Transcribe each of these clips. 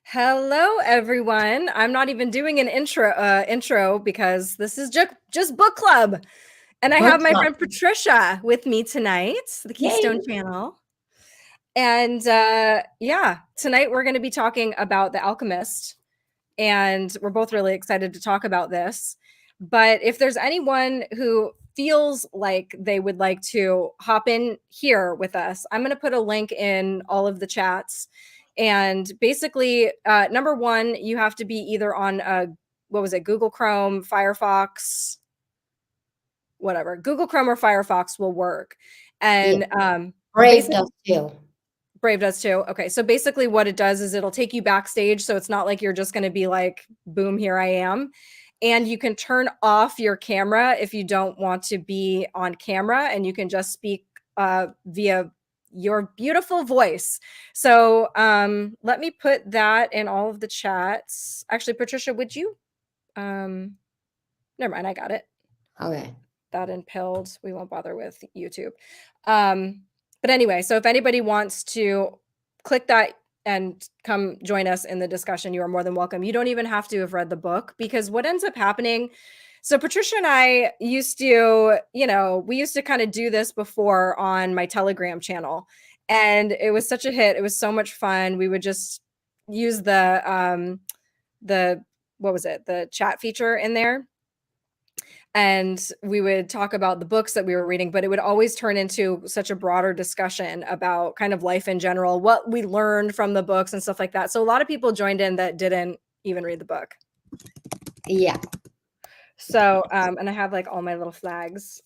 Hello, everyone. I'm not even doing an intro because this is just book club, and I have Book my club. friend Patricia with me tonight, the Yay. Keystone Channel. And yeah, tonight we're going to be talking about The Alchemist, and we're both really excited to talk about this. But if there's anyone who feels like they would like to hop in here with us, I'm going to put a link in all of the chats. And basically, number one, you have to be either on what was it, Google Chrome, Firefox, whatever. Google Chrome or Firefox will work. Yeah. And Brave basically, does too. Brave does too. Okay. So basically, what it does is it'll take you backstage. So it's not like you're just going to be like, boom, here I am. And you can turn off your camera if you don't want to be on camera, and you can just speak via your beautiful voice. So let me put that in all of the chats. Actually, Patricia, would you? Never mind. I got it. Okay. That and pilled. We won't bother with YouTube. Um, but anyway, so if anybody wants to click that and come join us in the discussion, you are more than welcome. You don't even have to have read the book, because what ends up happening. So Patricia and I used to, we used to kind of do this before on my Telegram channel, and it was such a hit. It was so much fun. We would just use the what was it, the chat feature in there, and we would talk about the books that we were reading, but it would always turn into such a broader discussion about kind of life in general, what we learned from the books and stuff like that. So a lot of people joined in that didn't even read the book. Yeah. So and I have like all my little flags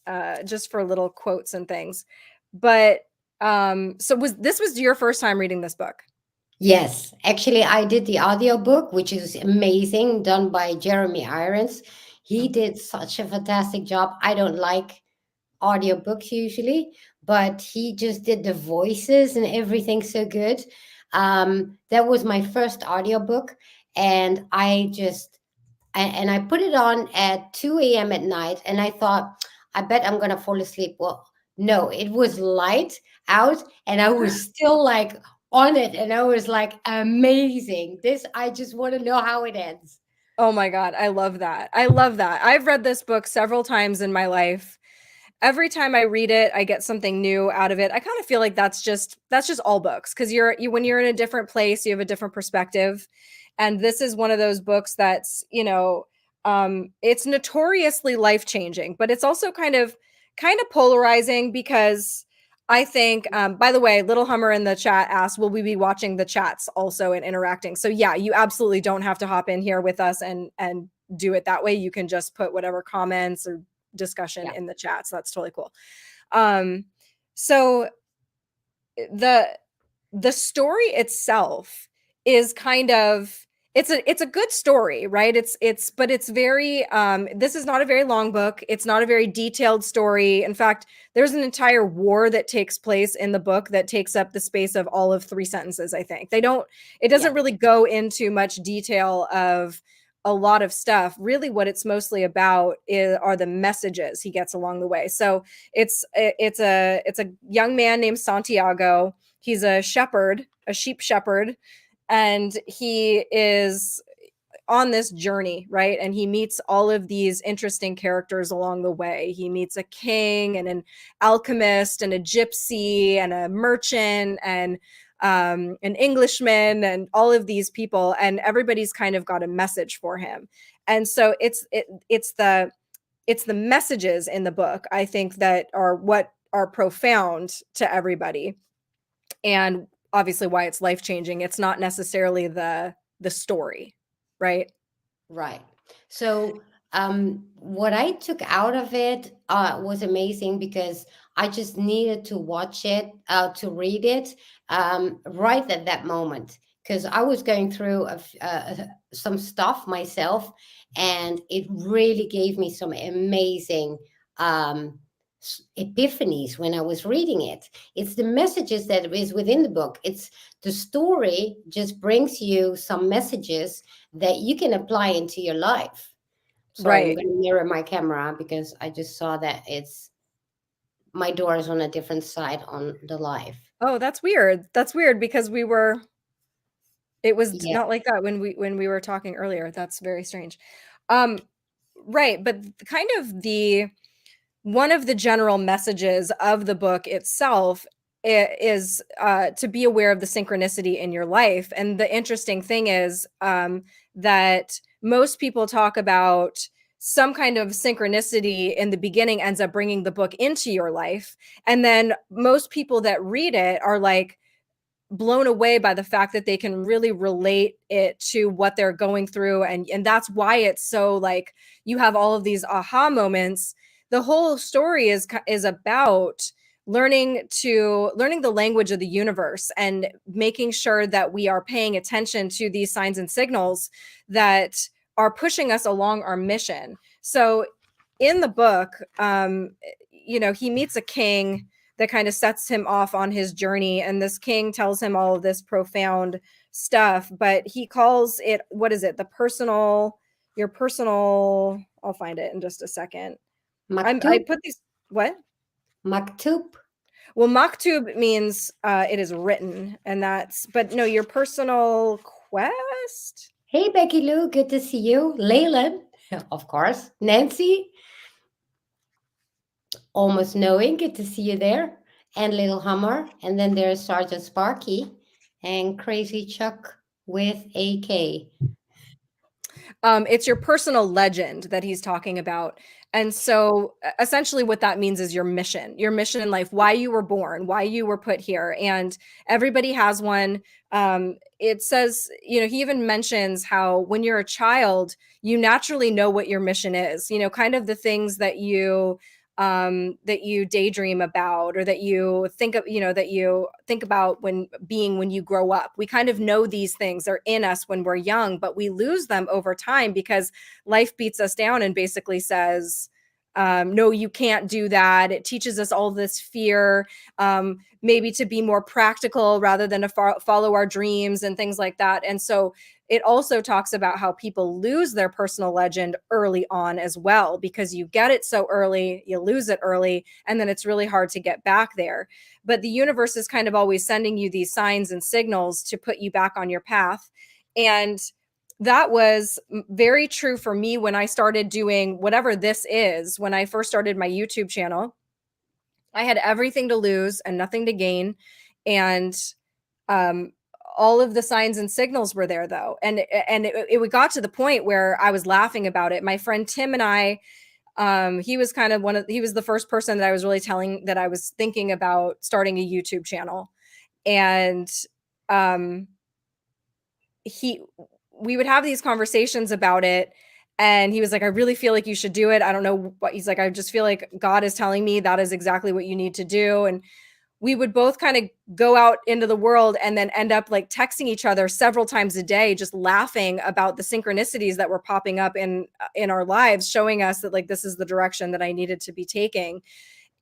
just for little quotes and things. But so was your first time reading this book? Yes. Actually, I did the audiobook, which is amazing, done by Jeremy Irons. He did such a fantastic job. I don't like audiobooks usually, but he just did the voices and everything so good. That was my first audiobook, and and I put it on at 2 a.m. at night, and I thought, I bet I'm gonna fall asleep. Well, no, it was light out, and I was still like on it, and I was like, amazing. This, I just want to know how it ends. Oh my God, I love that. I love that. I've read this book several times in my life. Every time I read it, I get something new out of it. I kind of feel like that's just all books, because you when you're in a different place, you have a different perspective. And this is one of those books that's, it's notoriously life-changing, but it's also kind of polarizing, because I think by the way, Little Hummer in the chat asked, will we be watching the chats also and interacting? So yeah, you absolutely don't have to hop in here with us and do it that way. You can just put whatever comments or discussion Yeah. in the chat. So that's totally cool. Um, so the the story itself is kind of, it's a good story, right? It's but it's very this is not a very long book. It's not a very detailed story. In fact, there's an entire war that takes place in the book that takes up the space of all of 3 sentences, I think. It Yeah. doesn't really go into much detail of a lot of stuff. Really what it's mostly about are the messages he gets along the way. So it's a young man named Santiago. He's a shepherd, a sheep shepherd, and he is on this journey, right? And he meets all of these interesting characters along the way. He meets a king and an alchemist and a gypsy and a merchant and an Englishman and all of these people, and everybody's kind of got a message for him. And so it's the messages in the book, I think, that are what are profound to everybody, and obviously why it's life changing. It's not necessarily the story, right? Right. So, what I took out of it was amazing because I just needed to watch it, to read it, right at that moment. Because I was going through some stuff myself, and it really gave me some amazing um, epiphanies when I was reading it. It's the messages that is within the book. It's the story just brings you some messages that you can apply into your life. Sorry, I'm Right. going to mirror my camera because I just saw that it's my door is on a different side on the live. Oh, that's weird. That's weird, because we were It was Yeah. not like that when we were talking earlier. That's very strange. Um, right, but kind of the one of the general messages of the book itself is to be aware of the synchronicity in your life. And the interesting thing is that most people talk about some kind of synchronicity in the beginning ends up bringing the book into your life. And then most people that read it are like, blown away by the fact that they can really relate it to what they're going through, and that's why it's so like you have all of these aha moments. The whole story is about learning the language of the universe and making sure that we are paying attention to these signs and signals that are pushing us along our mission. So in the book, he meets a king that kind of sets him off on his journey. And this king tells him all of this profound stuff, but he calls it, what is it? Your personal, I'll find it in just a second. I Maktub, put these, what? maktub. Well, maktub means it is written, and but no, your personal quest. Hey, Becky Lou, good to see you. Leyland, of course. Nancy, almost knowing, good to see you there. And Little Hummer. And then there's Sergeant Sparky and Crazy Chuck with AK. It's your personal legend that he's talking about. And so essentially what that means is your mission in life, why you were born, why you were put here. And everybody has one. It says, he even mentions how when you're a child, you naturally know what your mission is, kind of the things that you daydream about, or that you think of, that you think about when you grow up. We kind of know these things are in us when we're young, but we lose them over time because life beats us down and basically says, no, you can't do that. It teaches us all this fear, maybe to be more practical rather than to follow our dreams and things like that. And so it also talks about how people lose their personal legend early on as well, because you get it so early, you lose it early, and then it's really hard to get back there. But the universe is kind of always sending you these signs and signals to put you back on your path. And that was very true for me when I started doing whatever this is. When I first started my YouTube channel, I had everything to lose and nothing to gain. And um, all of the signs and signals were there, though. And it got to the point where I was laughing about it. My friend Tim and I, he was kind of he was the first person that I was really telling that I was thinking about starting a YouTube channel. And um, he we would have these conversations about it, and he was like, I really feel like you should do it. I don't know what, he's like, I just feel like God is telling me that is exactly what you need to do. And we would both kind of go out into the world and then end up like texting each other several times a day, just laughing about the synchronicities that were popping up in our lives, showing us that like this is the direction that I needed to be taking.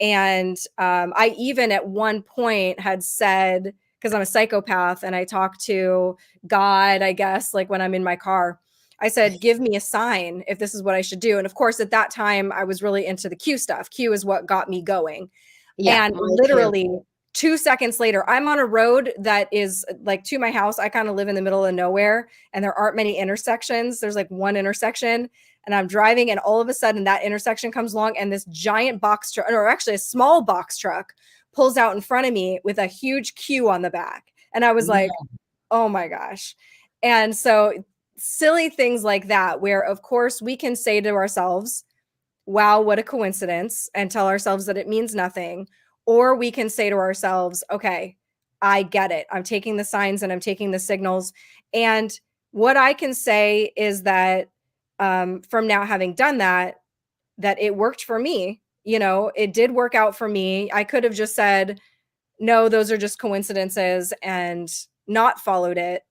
And I even at one point had said, because I'm a psychopath and I talk to God, I guess, like when I'm in my car, I said, give me a sign if this is what I should do. And of course, at that time, I was really into the Q stuff. Q is what got me going. Yeah, And mine too. literally 2 seconds later, I'm on a road that is like to my house. I kind of live in the middle of nowhere and there aren't many intersections. There's like one intersection, and I'm driving, and all of a sudden that intersection comes along, and this giant box truck, or actually a small box truck, pulls out in front of me with a huge Q on the back. And I was like, Yeah. oh my gosh. And so silly things like that, where of course we can say to ourselves, wow, what a coincidence, and tell ourselves that it means nothing. Or we can say to ourselves, okay, I get it. I'm taking the signs and I'm taking the signals. And what I can say is that from now having done that, that it worked for me. It did work out for me. I could have just said, no, those are just coincidences and not followed it,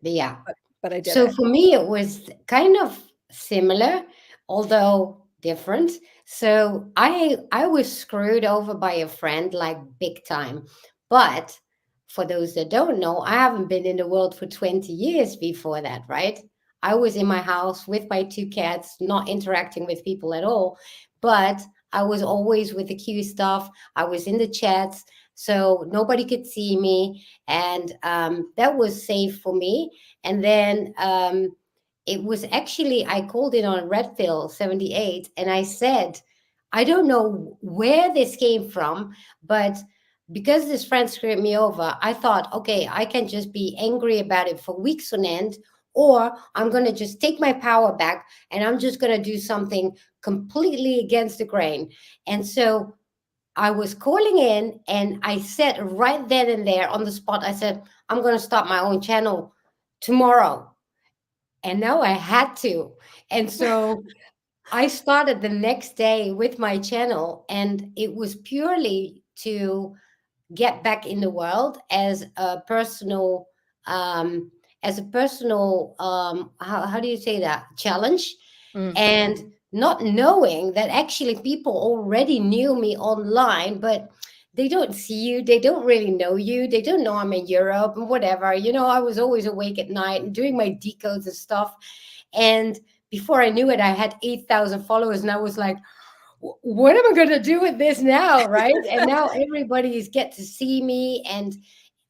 Yeah. but I did So it. for me, it was kind of similar, although different. So I was screwed over by a friend like big time. But for those that don't know, I haven't been in the world for 20 years before that, right? I was in my house with my two cats, not interacting with people at all. But I was always with the Q stuff. I was in the chats. so nobody could see me, and that was safe for me. And then it was actually, I called it on Redfill 78, and I said, I don't know where this came from, but because this friend screwed me over, I thought, okay, I can just be angry about it for weeks on end, or I'm going to just take my power back and I'm just going to do something completely against the grain. And so I was calling in and I said right then and there on the spot, I said, I'm going to start my own channel tomorrow. And now I had to. And so I started the next day with my channel, and it was purely to get back in the world um as a personal how do you say that, challenge. Mm, And not knowing that actually people already knew me online, but they don't see you, they don't really know you, they don't know I'm in Europe and whatever. I was always awake at night and doing my decodes and stuff. And before I knew it, I had 8,000 followers, and I was like, what am I going to do with this now? Right. And now everybody is get to see me, and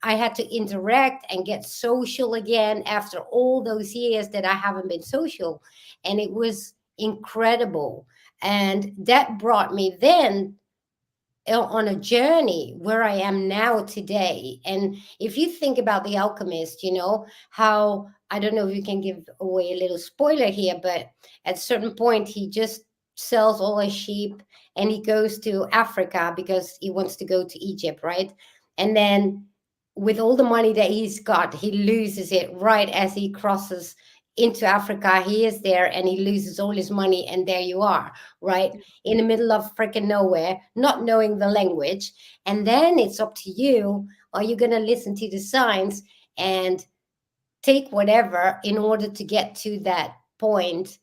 I had to interact and get social again after all those years that I haven't been social. And it was incredible. And that brought me then on a journey where I am now today. And if you think about the Alchemist, how, I don't know if you can give away a little spoiler here, but at a certain point, he just sells all his sheep and he goes to Africa because he wants to go to Egypt, right? And then with all the money that he's got, he loses it right as he crosses into Africa. He is there and he loses all his money, and there you are, right? In the middle of freaking nowhere, not knowing the language. And then it's up to you. Are you going to listen to the signs and take whatever in order to get to that point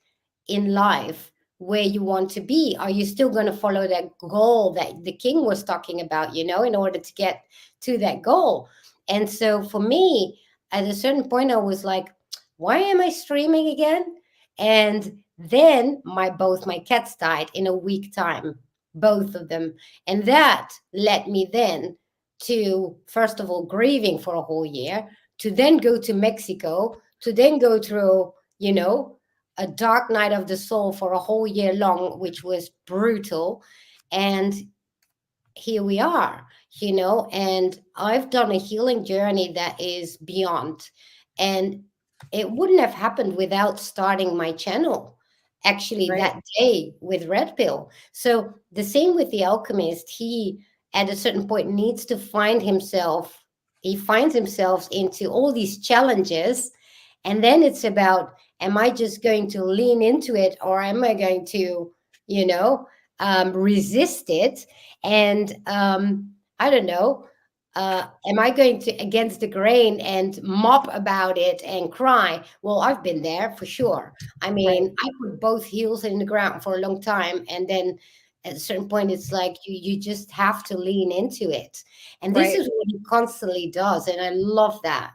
in life where you want to be? Are you still going to follow that goal that the king was talking about, in order to get to that goal? And so for me, at a certain point, I was like, why am I streaming again? And then both my cats died in a week time, both of them. And that led me then to, first of all, grieving for a whole year, to then go to Mexico, to then go through, a dark night of the soul for a whole year long, which was brutal. And here we are, and I've done a healing journey that is beyond. And it wouldn't have happened without starting my channel actually right. that day with Red Pill. So the same with the Alchemist. He, at a certain point, needs to find himself. He finds himself into all these challenges. And then it's about, am I just going to lean into it, or am I going to, you know, resist it? And I don't know, am I going to against the grain and mop about it and cry? Well, I've been there for sure. I Right. mean, I put both heels in the ground for a long time, and then at a certain point, it's like you just have to lean into it. And this Right. is what he constantly does, and I love that.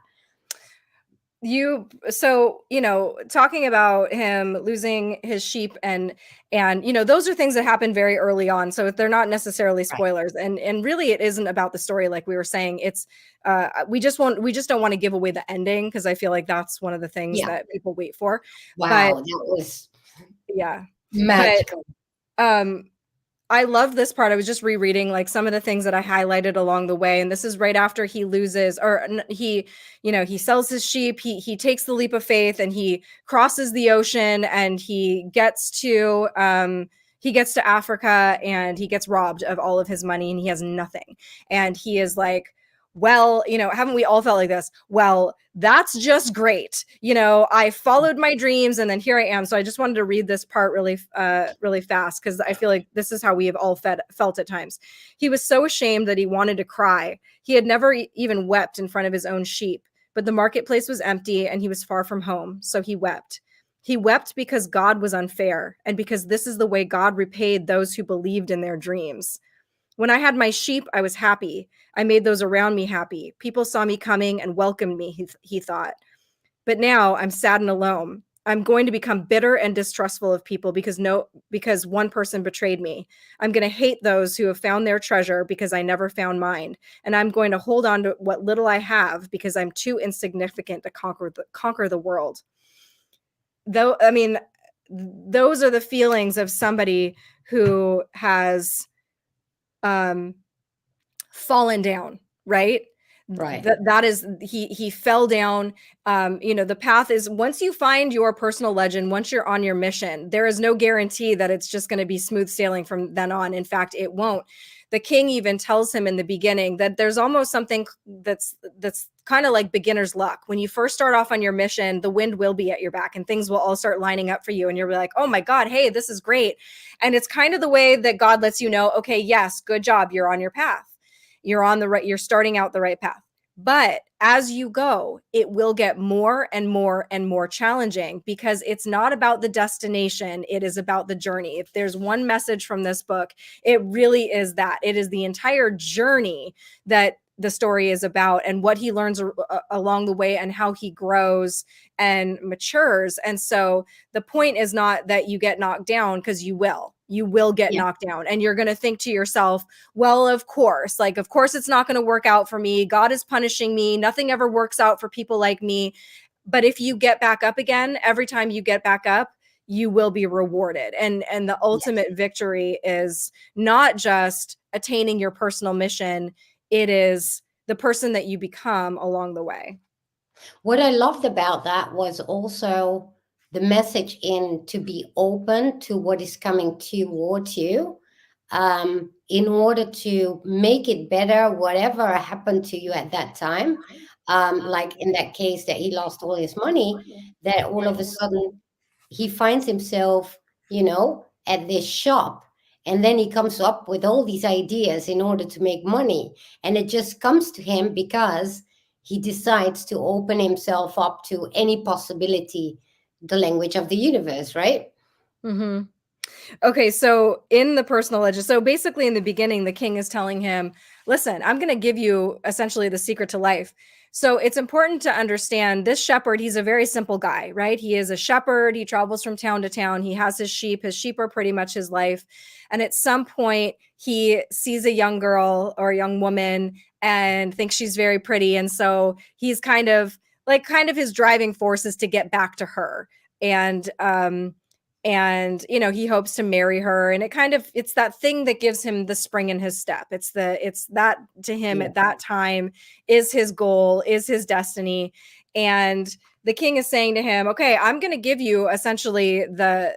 Talking about him losing his sheep, and those are things that happen very early on, so they're not necessarily Right. spoilers, and really it isn't about the story, like we were saying. It's we just don't want to give away the ending, because I feel like that's one of the things Yeah. that people wait for. But Wow, that was yeah, but magical. um I love this part. I was just rereading like some of the things that I highlighted along the way, and this is right after he loses, or he sells his sheep. He takes the leap of faith and he crosses the ocean, and he gets to Africa, and he gets robbed of all of his money, and he has nothing. And he is like, well, haven't we all felt like this? Well, that's just great. I followed my dreams, and then here I am. So I just wanted to read this part really fast, because I feel like this is how we have all felt at times. He was so ashamed that he wanted to cry. He had never even wept in front of his own sheep, but the marketplace was empty and he was far from home. So he wept. He wept because God was unfair, and because this is the way God repaid those who believed in their dreams. When I had my sheep, I was happy. I made those around me happy. People saw me coming and welcomed me, he thought. But now I'm sad and alone. I'm going to become bitter and distrustful of people because one person betrayed me. I'm going to hate those who have found their treasure because I never found mine. And I'm going to hold on to what little I have because I'm too insignificant to conquer the world. Though, I mean, those are the feelings of somebody who has um, fallen down, right? Right. That is, he fell down. The path is, once you find your personal legend, once you're on your mission, there is no guarantee that it's just going to be smooth sailing from then on. In fact, it won't. The king even tells him in the beginning that there's almost something that's kind of like beginner's luck. When you first start off on your mission, the wind will be at your back and things will all start lining up for you, and you're like, oh my god, hey, this is great. And it's kind of the way that God lets you know, okay, yes, good job, you're on your path, you're starting out the right path. But as you go, it will get more and more and more challenging, because it's not about the destination, it is about the journey. If there's one message from this book, it really is that. It is the entire journey that the story is about, and what he learns along the way, and how he grows and matures. And so the point is not that you get knocked down, because you will get Yeah. knocked down, and you're going to think to yourself, well, of course, it's not going to work out for me. God is punishing me. Nothing ever works out for people like me. But if you get back up again, every time you get back up, you will be rewarded. And the Yes. ultimate victory is not just attaining your personal mission, it is the person that you become along the way. What I loved about that was also the message in to be open to what is coming towards you, in order to make it better, whatever happened to you at that time. Like in that case that he lost all his money, that all of a sudden he finds himself, at this shop. And then he comes up with all these ideas in order to make money. And it just comes to him because he decides to open himself up to any possibility, the language of the universe, right? Mm-hmm. Okay, so in the personal legend, so basically in the beginning, the king is telling him, listen, I'm going to give you essentially the secret to life. So it's important to understand this shepherd, he's a very simple guy, right? He is a shepherd. He travels from town to town. He has his sheep. His sheep are pretty much his life. And at some point, he sees a young girl or a young woman and thinks she's very pretty. And so he's kind of his driving force is to get back to her. And he hopes to marry her, and it's that thing that gives him the spring in his step. It's that to him Yeah. at that time is his goal, is his destiny. And the king is saying to him, okay, I'm going to give you essentially the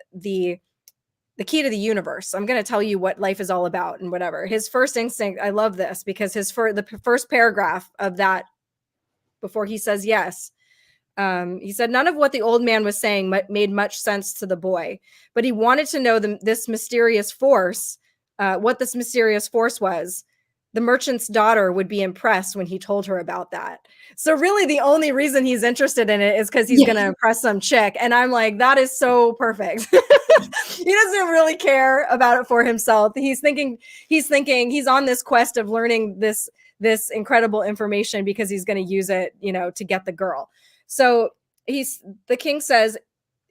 key to the universe. I'm going to tell you what life is all about and whatever. His first instinct, I love this, because the first paragraph of that, before he says yes, he said none of what the old man was saying made much sense to the boy, but he wanted to know this mysterious force, what this mysterious force was. The merchant's daughter would be impressed when he told her about that. So really the only reason he's interested in it is because he's going to Yeah. impress some chick. And I'm like, that is so perfect. He doesn't really care about it for himself. He's on this quest of learning this incredible information because he's going to use it, to get the girl. So the king says,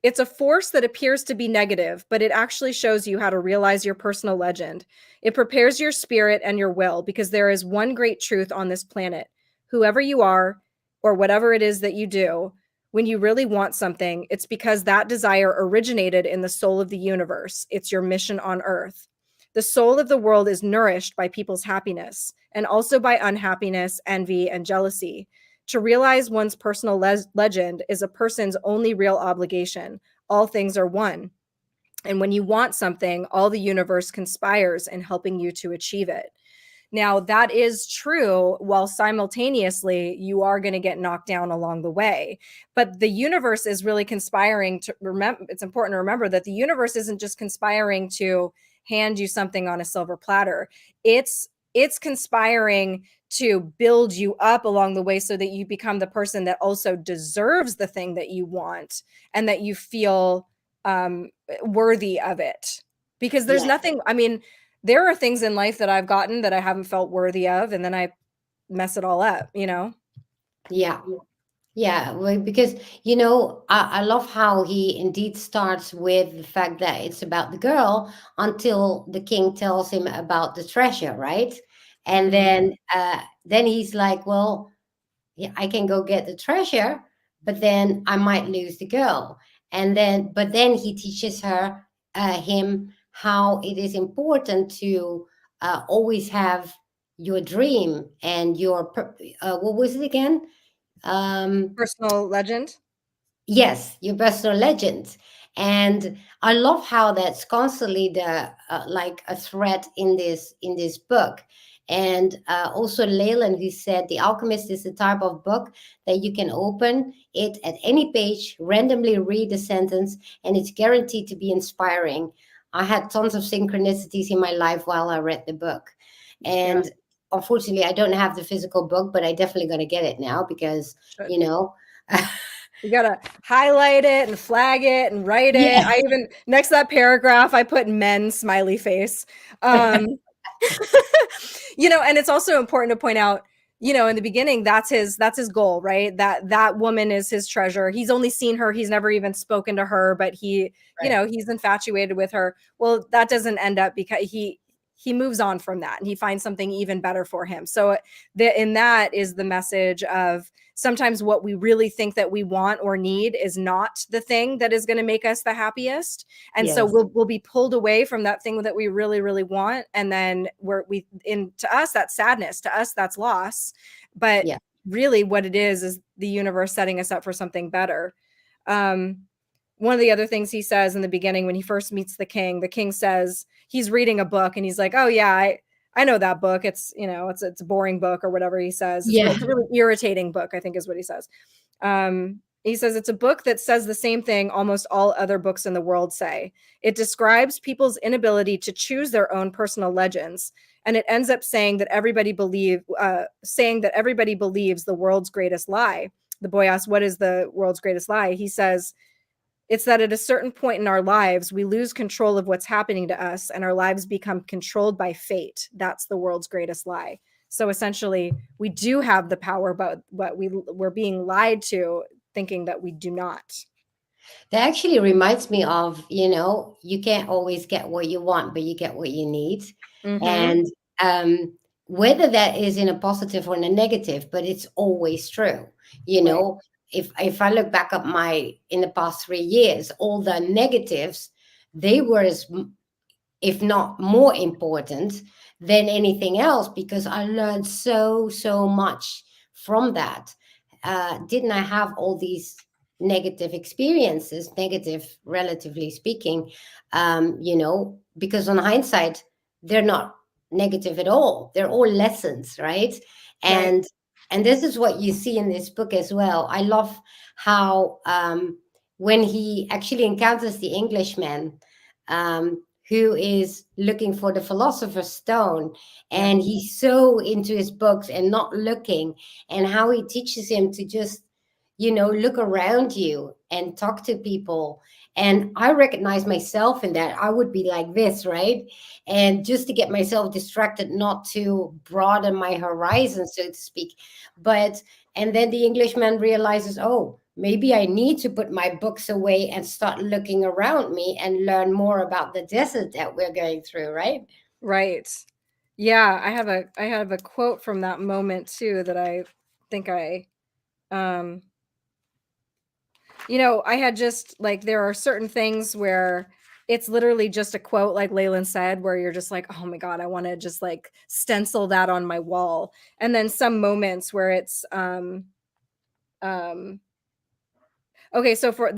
it's a force that appears to be negative, but it actually shows you how to realize your personal legend. It prepares your spirit and your will, because there is one great truth on this planet. Whoever you are, or whatever it is that you do, when you really want something, it's because that desire originated in the soul of the universe. It's your mission on earth. The soul of the world is nourished by people's happiness, and also by unhappiness, envy, and jealousy. To realize one's personal legend is a person's only real obligation. All things are one. And when you want something, all the universe conspires in helping you to achieve it. Now, that is true, while simultaneously you are going to get knocked down along the way. But the universe is really conspiring to remember. It's important to remember that the universe isn't just conspiring to hand you something on a silver platter. It's conspiring to build you up along the way so that you become the person that also deserves the thing that you want, and that you feel worthy of it. Because there's Yeah. nothing, I mean, there are things in life that I've gotten that I haven't felt worthy of, and then I mess it all up, you know? Yeah. Yeah, well, because I love how he indeed starts with the fact that it's about the girl until the king tells him about the treasure, right? And Mhm. then he's like, well, yeah, I can go get the treasure, but then I might lose the girl. But then he teaches him how it is important to always have your dream and what was it again? Um, Personal legend? Yes, your personal legend. And I love how that's constantly the like a thread in this book. And also Leyland, who said The Alchemist is the type of book that you can open it at any page, randomly read a sentence, and it's guaranteed to be inspiring. I had tons of synchronicities in my life while I read the book. Yeah, And unfortunately, I don't have the physical book, but I definitely going to get it now because, should. you know, You gotta highlight it and flag it and write it. yeah. I even next to that paragraph, I put men smiley face. Um, and it's also important to point out, in the beginning, that's his goal, right? That woman is his treasure. He's only seen her, he's never even spoken to her, but Right. he's infatuated with her. Well, that doesn't end up because he moves on from that and he finds something even better for him. So in that is the message of sometimes what we really think that we want or need is not the thing that is going to make us the happiest, and so Yes. we'll be pulled away from that thing that we really really want, and then to us that's sadness, to us that's loss, but Yeah. really what it is the universe setting us up for something better. um One of the other things he says in the beginning when he first meets the king says he's reading a book and he's like, oh yeah, I know that book. It's a boring book or whatever he says. Yeah. It's a really irritating book, I think is what he says. He says it's a book that says the same thing almost all other books in the world say. It describes people's inability to choose their own personal legends, and it ends up saying that everybody believes the world's greatest lie. The boy asks, "What is the world's greatest lie?" He says, it's that at a certain point in our lives, we lose control of what's happening to us and our lives become controlled by fate. That's the world's greatest lie. So essentially, we do have the power, but we're being lied to, thinking that we do not. That actually reminds me of, you can't always get what you want, but you get what you need. Mm-hmm. And whether that is in a positive or in a negative, but it's always true. You Right. know, if I look back at my in the past 3 years, all the negatives, they were as if not more important than anything else because I learned so much from that. Didn't I have all these negative experiences, negative, relatively speaking, because on hindsight, they're not negative at all. They're all lessons, right? Right. And and this is what you see in this book as well. I love how when he actually encounters the Englishman, who is looking for the philosopher's stone, Yeah. and he's so into his books and not looking, and how he teaches him to just look around you and talk to people. And I recognize myself in that. I would be like this, right? And just to get myself distracted, not to broaden my horizon, so to speak. But and then the Englishman realizes, oh, maybe I need to put my books away and start looking around me and learn more about the desert that we're going through, right? Right. Yeah. I have a quote from that moment too that I think um I had just like there are certain things where it's literally just a quote, like Leyland said, where you're just like, oh my God, I want to just like stencil that on my wall. And then some moments where it's um okay, so for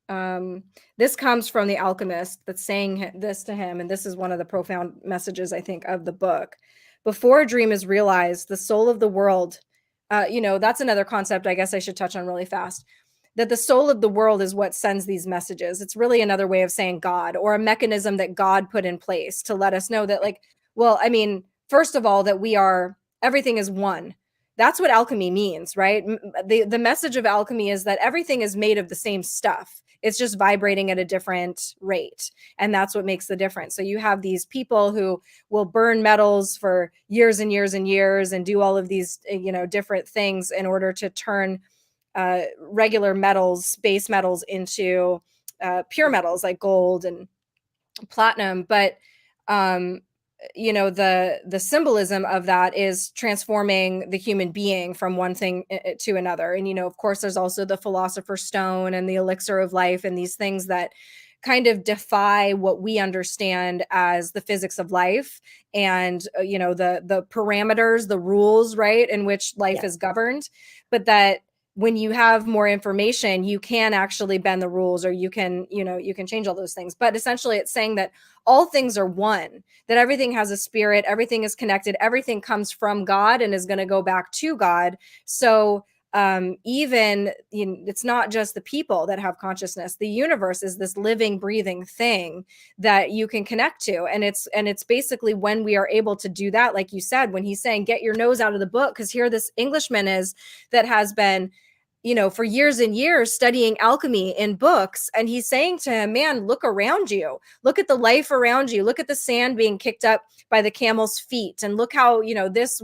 um this comes from the alchemist that's saying this to him, and this is one of the profound messages I think of the book. Before a dream is realized, the soul of the world, that's another concept I guess I should touch on really fast, that the soul of the world is what sends these messages. It's really another way of saying God, or a mechanism that God put in place to let us know that, like, well, I mean, first of all, that everything is one. That's what alchemy means, right? The message of alchemy is that everything is made of the same stuff. It's just vibrating at a different rate. And that's what makes the difference. So you have these people who will burn metals for years and years and years and do all of these, different things in order to turn regular metals, base metals, into pure metals like gold and platinum. But um the symbolism of that is transforming the human being from one thing to another. And of course there's also the philosopher's stone and the elixir of life, and these things that kind of defy what we understand as the physics of life, and the parameters, the rules, right, in which life Yeah. is governed. But that when you have more information, you can actually bend the rules, or you can change all those things. But essentially it's saying that all things are one, that everything has a spirit, everything is connected, everything comes from God and is going to go back to God. So even it's not just the people that have consciousness. The universe is this living, breathing thing that you can connect to. And it's basically when we are able to do that, like you said, when he's saying get your nose out of the book, because here this Englishman is that has been for years and years studying alchemy in books. And he's saying to him, man, look around you, look at the life around you, look at the sand being kicked up by the camel's feet, and look how, this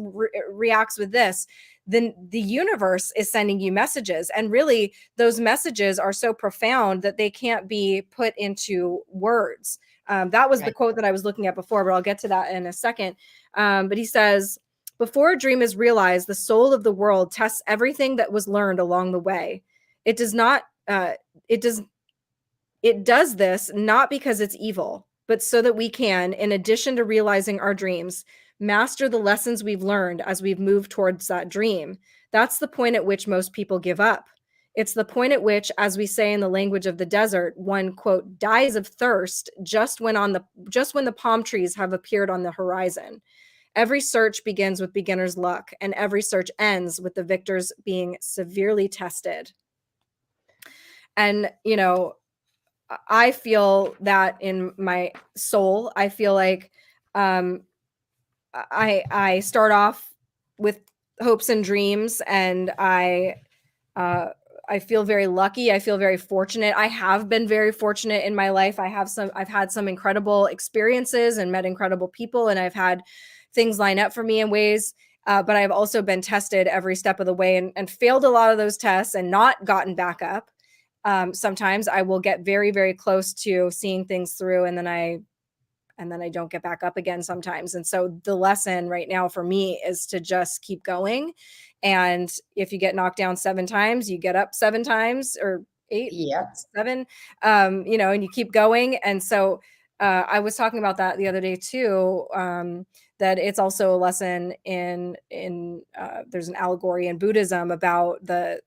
reacts with this. Then the universe is sending you messages. And really, those messages are so profound that they can't be put into words. That was the Right. quote that I was looking at before, but I'll get to that in a second. But he says, before a dream is realized, the soul of the world tests everything that was learned along the way. It does not, it does, it does this not because it's evil, but so that we can, in addition to realizing our dreams, master the lessons we've learned as we've moved towards that dream. That's the point at which most people give up. It's the point at which, as we say in the language of the desert, one quote dies of thirst just when the palm trees have appeared on the horizon. Every search begins with beginner's luck, and every search ends with the victors being severely tested. And, I feel that in my soul. I feel like um, I start off with hopes and dreams, and uh, I feel very lucky. I feel very fortunate. I have been very fortunate in my life. I've had some incredible experiences and met incredible people, and I've had things line up for me in ways. But I've also been tested every step of the way, and failed a lot of those tests and not gotten back up. Sometimes I will get very, very close to seeing things through, and then I don't get back up again sometimes. And so the lesson right now for me is to just keep going. And if you get knocked down 7 times, you get up 7 times, or eight, Yeah. 7, and you keep going. And so I was talking about that the other day too. That it's also a lesson in there's an allegory in Buddhism about the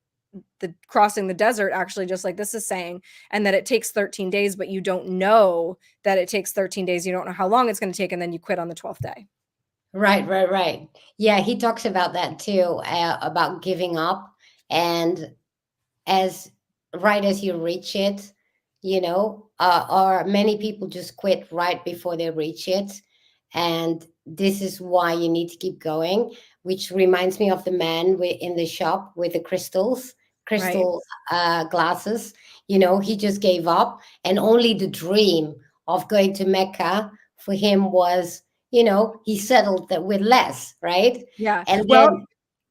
crossing the desert, actually, just like this is saying, and that it takes 13 days, but you don't know that it takes 13 days. You don't know how long it's going to take, and then you quit on the 12th day. Right, right, right. Yeah, he talks about that too, about giving up. And as right as you reach it, or many people just quit right before they reach it. And this is why you need to keep going, which reminds me of the man in the shop with the Right. crystal glasses. He just gave up, and only the dream of going to Mecca for him was, he settled that with less, right? Yeah. And Well, then,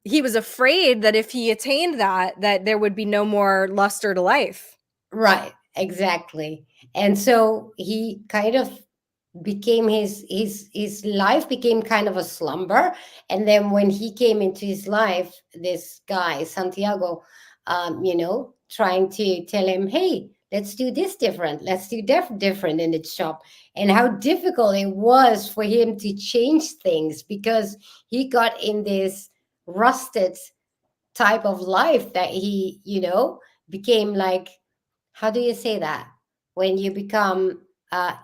he was afraid that if he attained that there would be no more luster to life. right, exactly. And so he kind of became his life became kind of a slumber. And then when he came into his life, this guy Santiago, trying to tell him, hey, let's do this different, let's do different in the shop. And how difficult it was for him to change things, because he got in this rusted type of life that he became like, how do you say that, when you become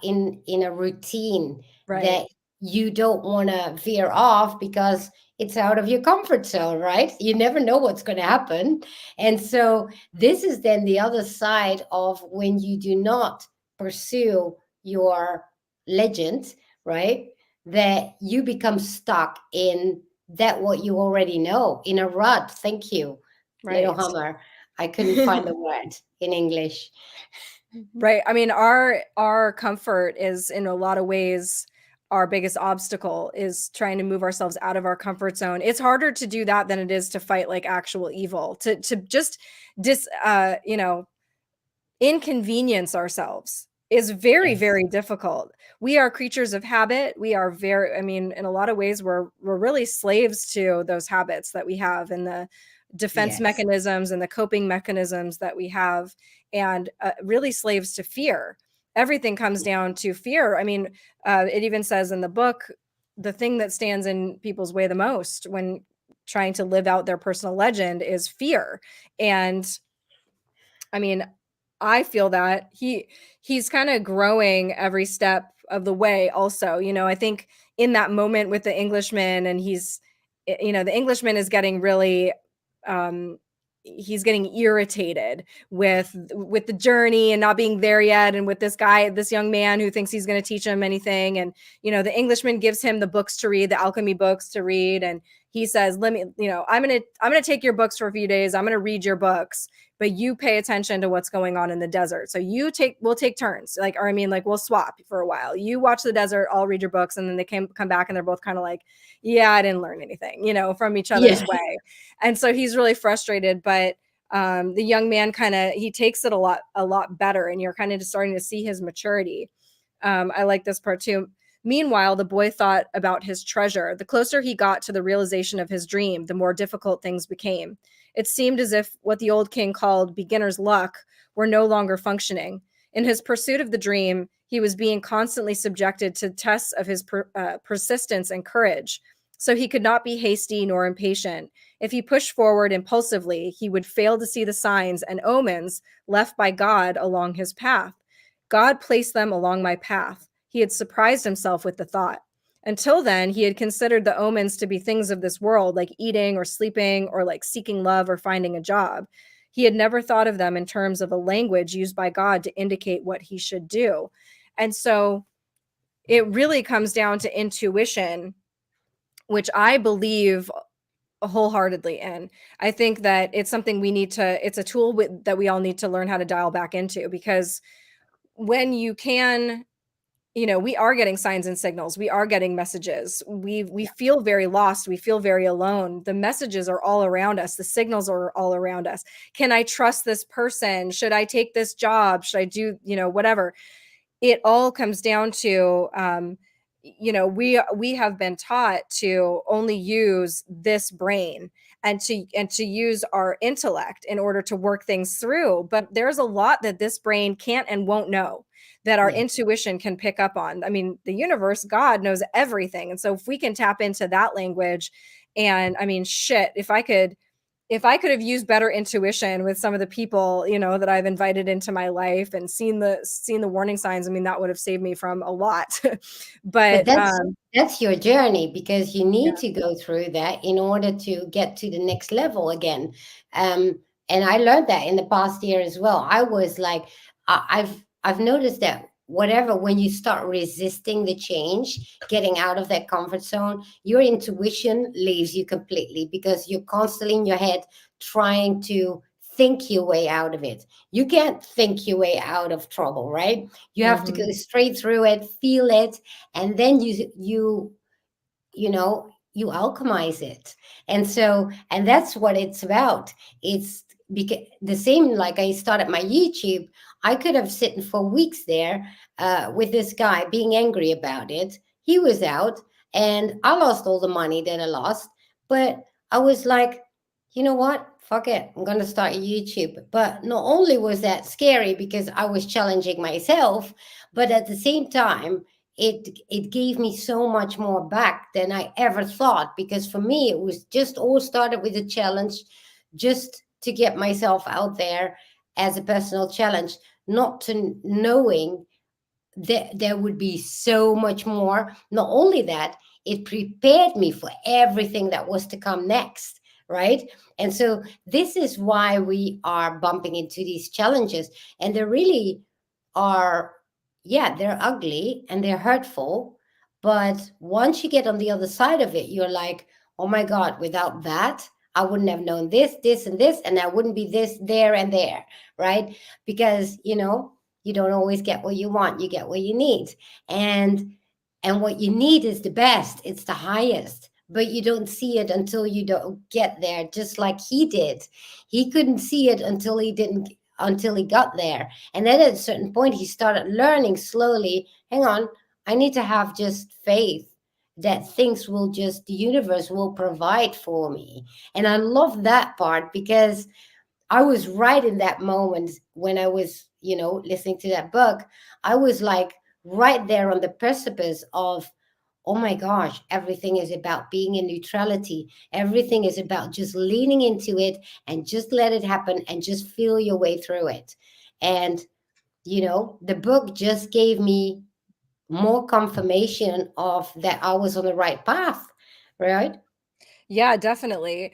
in a routine Right. that you don't want to veer off because it's out of your comfort zone, right? You never know what's going to happen. And so this is then the other side of when you do not pursue your legend, right? That you become stuck in that what you already know in a rut. Thank you, little Right. hammer. I couldn't find the word in English. Right. I mean, our comfort is in a lot of ways our biggest obstacle is trying to move ourselves out of our comfort zone. It's harder to do that than it is to fight like actual evil. To just you know, inconvenience ourselves is very, Yes. very difficult. We are creatures of habit. We are very, I mean, in a lot of ways, we're really slaves to those habits that we have and the defense Yes. mechanisms and the coping mechanisms that we have, and really slaves to fear. Everything comes down to fear. I mean, it even says in the book, the thing that stands in people's way the most when trying to live out their personal legend is fear. And I mean, I feel that he's kind of growing every step of the way also. You know, I think in that moment with the Englishman and you know, the Englishman is getting really um he's getting irritated with the journey and not being there yet, and with this guy, this young man who thinks he's going to teach him anything. And you know, the Englishman gives him the books to read, the alchemy books to read, and he says, let me, you know, I'm going to take your books for a few days, I'm going to read your books, but you pay attention to what's going on in the desert. So we'll take turns. Like, or I mean, like, we'll swap for a while. You watch the desert, I'll read your books. And then they come back and they're both kind of like, yeah, I didn't learn anything, you know, from each other's Yeah. way. And so he's really frustrated, but the young man kind of, he takes it a lot better. And you're kind of just starting to see his maturity. I like this part too. Meanwhile, the boy thought about his treasure. The closer he got to the realization of his dream, the more difficult things became. It seemed as if what the old king called beginner's luck were no longer functioning. In his pursuit of the dream, he was being constantly subjected to tests of his persistence and courage. So he could not be hasty nor impatient. If he pushed forward impulsively, he would fail to see the signs and omens left by God along his path. God placed them along my path. He had surprised himself with the thought. Until then, he had considered the omens to be things of this world, like eating or sleeping or like seeking love or finding a job. He had never thought of them in terms of a language used by God to indicate what he should do. And so it really comes down to intuition, which I believe wholeheartedly in. I think that it's something it's a tool that we all need to learn how to dial back into, because when you can, you know, we are getting signs and signals, we are getting messages, we Yeah. feel very lost, we feel very alone, the messages are all around us, the signals are all around us. Can I trust this person? Should I take this job? Should I do, you know, whatever? It all comes down to you know, we have been taught to only use this brain and to use our intellect in order to work things through, but there's a lot that this brain can't and won't know, that our Yes. intuition can pick up on. I mean, the universe, God knows everything, and so if we can tap into that language, and I mean, shit, if I could have used better intuition with some of the people, you know, that I've invited into my life and seen the warning signs, I mean, that would have saved me from a lot. But But that's your journey, because you need yeah. to go through that in order to get to the next level again. And I learned that in the past year as well. I was like, I've noticed that whatever, when you start resisting the change, getting out of that comfort zone, your intuition leaves you completely, because you're constantly in your head trying to think your way out of it. You can't think your way out of trouble, right? You have to go Mhm. straight through it, feel it, and then you alchemize it. And so, and that's what it's about. It's because the same, like I started my YouTube, I could have sitting for weeks there with this guy being angry about it. He was out, and I lost all the money that I lost, but I was like, you know what, fuck it, I'm gonna start YouTube. But not only was that scary because I was challenging myself, but at the same time it gave me so much more back than I ever thought, because for me it was just all started with a challenge, just to get myself out there as a personal challenge, not to knowing that there would be so much more. Not only that, it prepared me for everything that was to come next, right? And so this is why we are bumping into these challenges, and they're really are, yeah, they're ugly and they're hurtful, but once you get on the other side of it, you're like, oh my God, without that, I wouldn't have known this, this, and this, and I wouldn't be this, there, and there, right? Because, you don't always get what you want, you get what you need. And what you need is the best, it's the highest, but you don't see it until you don't get there, just like he did. He couldn't see it until he got there. And then at a certain point, he started learning slowly, hang on, I need to have just faith that things will just, the universe will provide for me. And I love that part because I was right in that moment when I was, listening to that book. I was like right there on the precipice of, oh my gosh, everything is about being in neutrality. Everything is about just leaning into it and just let it happen and just feel your way through it. And, the book just gave me more confirmation of that I was on the right path, right? Yeah, definitely.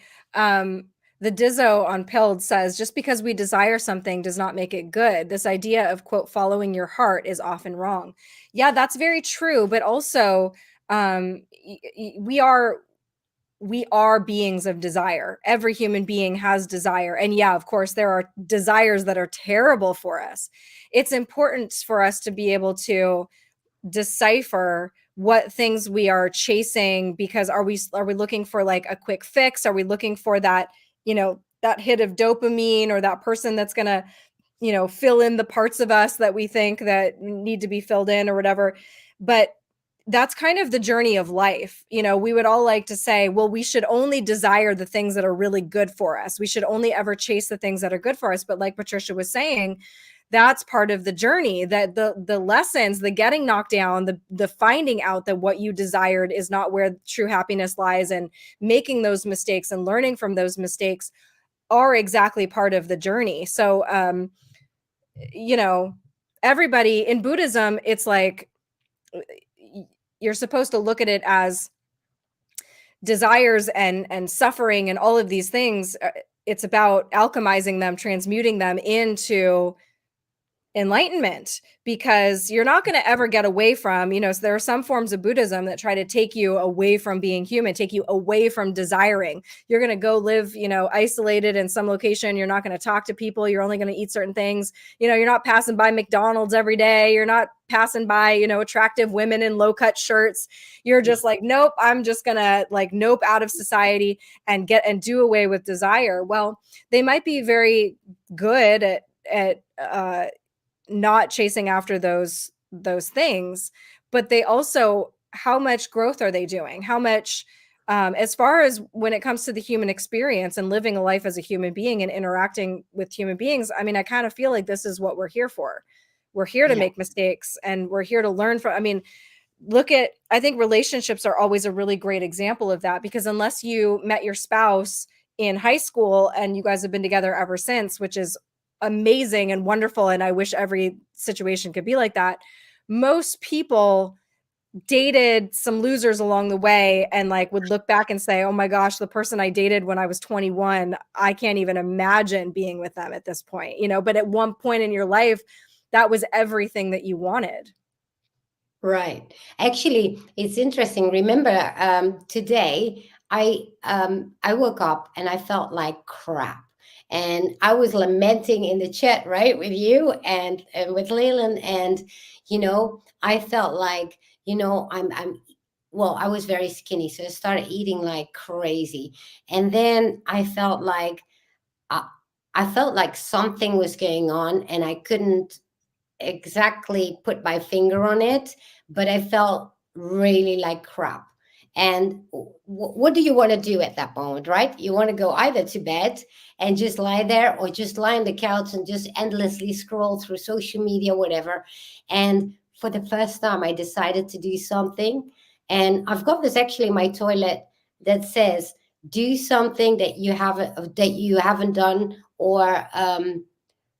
The Dizzo on Pilled says, just because we desire something does not make it good. This idea of, quote, following your heart is often wrong. Yeah, that's very true. But also, we are beings of desire. Every human being has desire. And yeah, of course, there are desires that are terrible for us. It's important for us to be able to decipher what things we are chasing, because are we looking for like a quick fix? Are we looking for that, that hit of dopamine, or that person that's going to, fill in the parts of us that we think that need to be filled in or whatever? But that's kind of the journey of life. We would all like to say, well, we should only desire the things that are really good for us. We should only ever chase the things that are good for us. But like Patricia was saying, that's part of the journey, that the lessons, the getting knocked down, the finding out that what you desired is not where true happiness lies, and making those mistakes and learning from those mistakes are exactly part of the journey. So you know everybody in Buddhism, it's like you're supposed to look at it as desires and suffering and all of these things. It's about alchemizing them, transmuting them into enlightenment, because you're not going to ever get away from, so there are some forms of Buddhism that try to take you away from being human, take you away from desiring. You're going to go live, isolated in some location. You're not going to talk to people. You're only going to eat certain things. You're not passing by McDonald's every day. You're not passing by, attractive women in low cut shirts. You're just like, nope, I'm just going to like nope out of society and do away with desire. Well, they might be very good at not chasing after those things, but they also, how much growth are they doing? How much, as far as when it comes to the human experience and living a life as a human being and interacting with human beings, I mean, I kind of feel like this is what we're here for. We're here to Yeah. make mistakes, and we're here to learn from, I mean, I think relationships are always a really great example of that, because unless you met your spouse in high school and you guys have been together ever since, which is amazing and wonderful, and I wish every situation could be like that, most people dated some losers along the way and like would look back and say, oh my gosh, the person I dated when I was 21, I can't even imagine being with them at this point, but at one point in your life, that was everything that you wanted. Right. Actually, it's interesting. Remember, today I woke up and I felt like crap, and I was lamenting in the chat, right, with you and with Leland, and I felt like I'm well, I was very skinny, so I started eating like crazy, and then I, I felt like something was going on, and I couldn't exactly put my finger on it, but I felt really like crap. And what do you want to do at that moment, right? You want to go either to bed and just lie there, or just lie on the couch and just endlessly scroll through social media, whatever. And for the first time, I decided to do something. And I've got this actually in my toilet that says, do something that you haven't done, or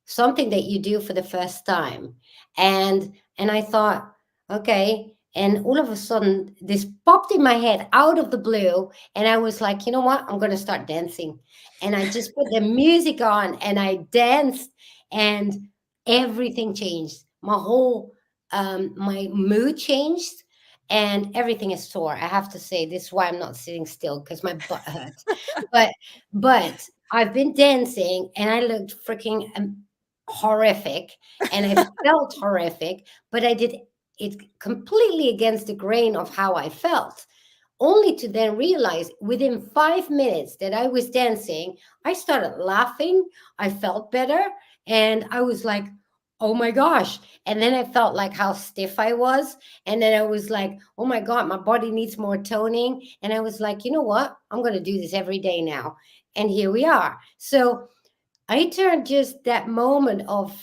something that you do for the first time. And I thought, okay. And all of a sudden this popped in my head out of the blue, and I was like, you know what, I'm going to start dancing. And I just put the music on and I danced, and everything changed. My mood changed, and everything is sore. I have to say this is why I'm not sitting still, because my butt hurts. But I've been dancing and I looked freaking horrific, and I felt horrific, but I did it completely against the grain of how I felt, only to then realize within 5 minutes that I was dancing, I started laughing. I felt better. And I was like, oh my gosh. And then I felt like how stiff I was. And then I was like, oh my God, my body needs more toning. And I was like, you know what? I'm going to do this every day now. And here we are. So I turned just that moment of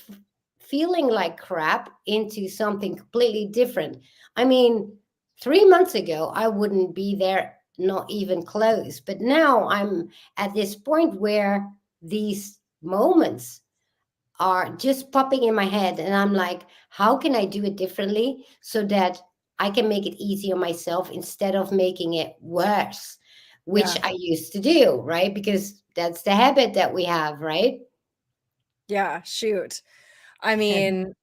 feeling like crap into something completely different. I mean, 3 months ago, I wouldn't be there, not even close. But now I'm at this point where these moments are just popping in my head. And I'm like, how can I do it differently so that I can make it easier myself instead of making it worse, which Yeah. I used to do, right? Because that's the habit that we have, right? Yeah, shoot. I mean,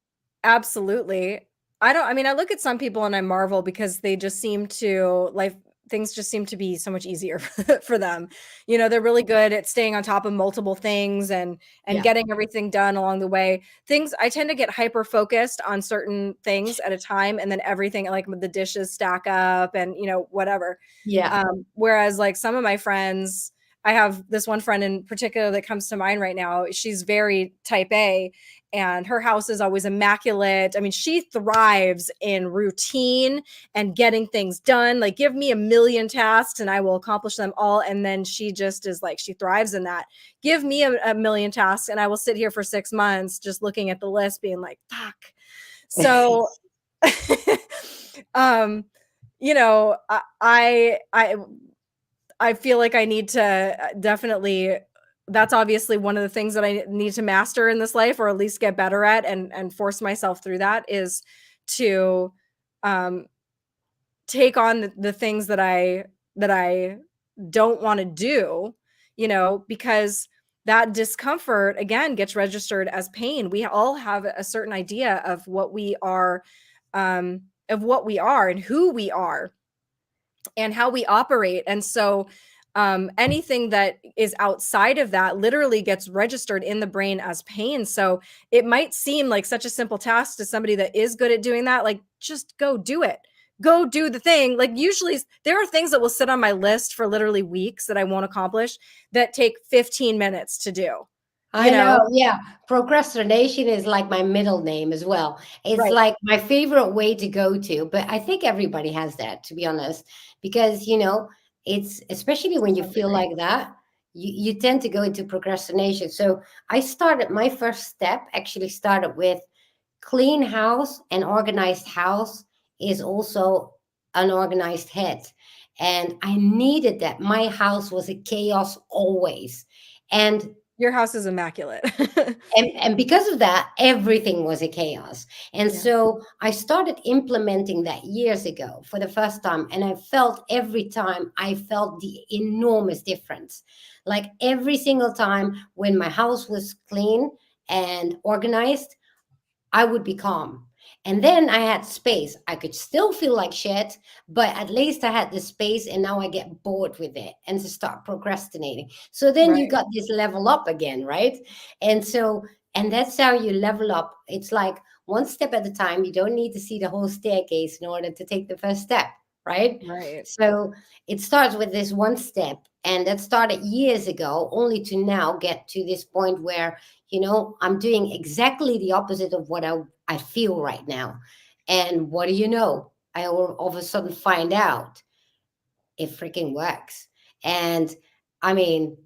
absolutely. I mean, I look at some people and I marvel because they just seem to like things just seem to be so much easier for them. You know, they're really good at staying on top of multiple things and Yeah. getting everything done along the way. Things I tend to get hyper focused on certain things at a time and then everything like the dishes stack up and whatever. Yeah. Whereas like some of my friends, I have this one friend in particular that comes to mind right now. She's very type A and her house is always immaculate. I mean, she thrives in routine and getting things done. Like, give me a million tasks and I will accomplish them all. And then she just is like, she thrives in that. Give me a million tasks and I will sit here for 6 months just looking at the list, being like, fuck. So, um, I feel like I need to definitely that's obviously one of the things that I need to master in this life or at least get better at and force myself through that is to um take on the things that I don't want to do, because that discomfort again gets registered as pain. We all have a certain idea of what we are and who we are and how we operate. And so anything that is outside of that literally gets registered in the brain as pain. So it might seem like such a simple task to somebody that is good at doing that. Like, just go do it. Go do the thing. Like, usually there are things that will sit on my list for literally weeks that I won't accomplish that take 15 minutes to do, you I know. know? Yeah. Procrastination is like my middle name as well. It's Right. like my favorite way to go to, but I think everybody has that, to be honest, because, it's especially when you Some feel degree. like that, you tend to go into procrastination. So I started my first step, actually started with clean house. And organized house is also an organized head. And I needed that. My house was a chaos always. And Your house is immaculate. and because of that, everything was a chaos. And Yeah. so I started implementing that years ago for the first time. And I felt every time I felt the enormous difference. Like every single time when my house was clean and organized, I would be calm. And then I had space. I could still feel like shit, but at least I had the space, and now I get bored with it and to start procrastinating. So then you Right. got this level up again, right? And so, and that's how you level up. It's like one step at a time. You don't need to see the whole staircase in order to take the first step, right? Right. So it starts with this one step. And that started years ago, only to now get to this point where I'm doing exactly the opposite of what I feel right now. And what do you know? I all of a sudden find out it freaking works. And I mean,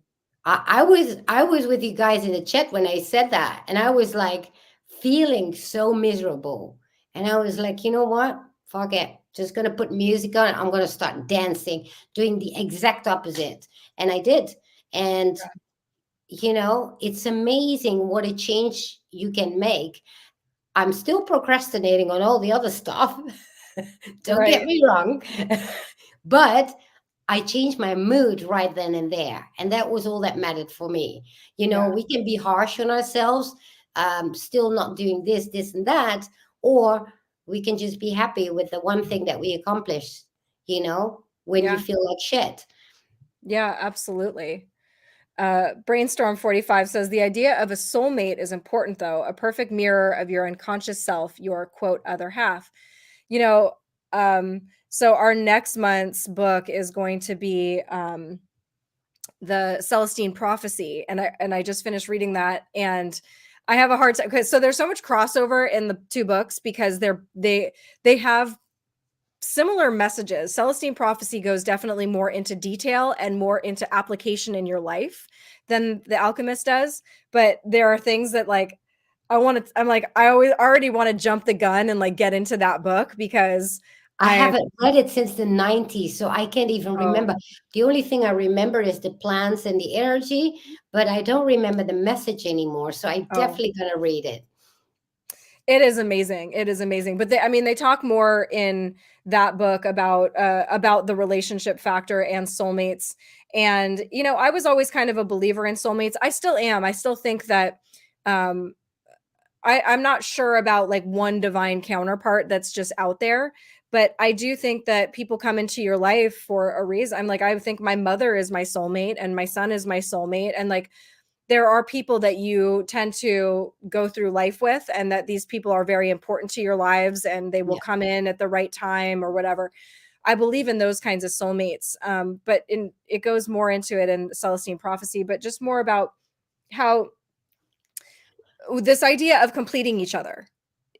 I was with you guys in the chat when I said that, and I was like feeling so miserable. And I was like, you know what? Fuck it. Just gonna put music on. I'm gonna start dancing, doing the exact opposite. And I did. And it's amazing what a change you can make. I'm still procrastinating on all the other stuff. Don't get Right. me wrong. But I changed my mood right then and there. And that was all that mattered for me. Yeah. We can be harsh on ourselves, still not doing this, and that, or we can just be happy with the one thing that we accomplished, when you Yeah. feel like shit. Yeah, absolutely. Brainstorm 45 says the idea of a soulmate is important, though, a perfect mirror of your unconscious self, your quote, other half. You know, so our next month's book is going to be the Celestine Prophecy, and I just finished reading that, and I have a hard time because so there's so much crossover in the two books because they have similar messages. Celestine Prophecy goes definitely more into detail and more into application in your life than The Alchemist does. But there are things that like I'm like, I always already want to jump the gun and like get into that book because I I haven't read it since the 90s, so I can't even oh remember. The only thing I remember is the plants and the energy, but I don't remember the message anymore. So I oh definitely gonna read it. it is amazing. It is amazing. But I mean, they talk more in that book about the relationship factor and soulmates. And I was always kind of a believer in soulmates. I still am. I still think that um, I'm not sure about like one divine counterpart that's just out there, but I do think that people come into your life for a reason. I'm like, I think my mother is my soulmate and my son is my soulmate. And like, there are people that you tend to go through life with, and that these people are very important to your lives and they will Yeah. come in at the right time or whatever. I believe in those kinds of soulmates. But it goes more into it in Celestine Prophecy, but just more about how this idea of completing each other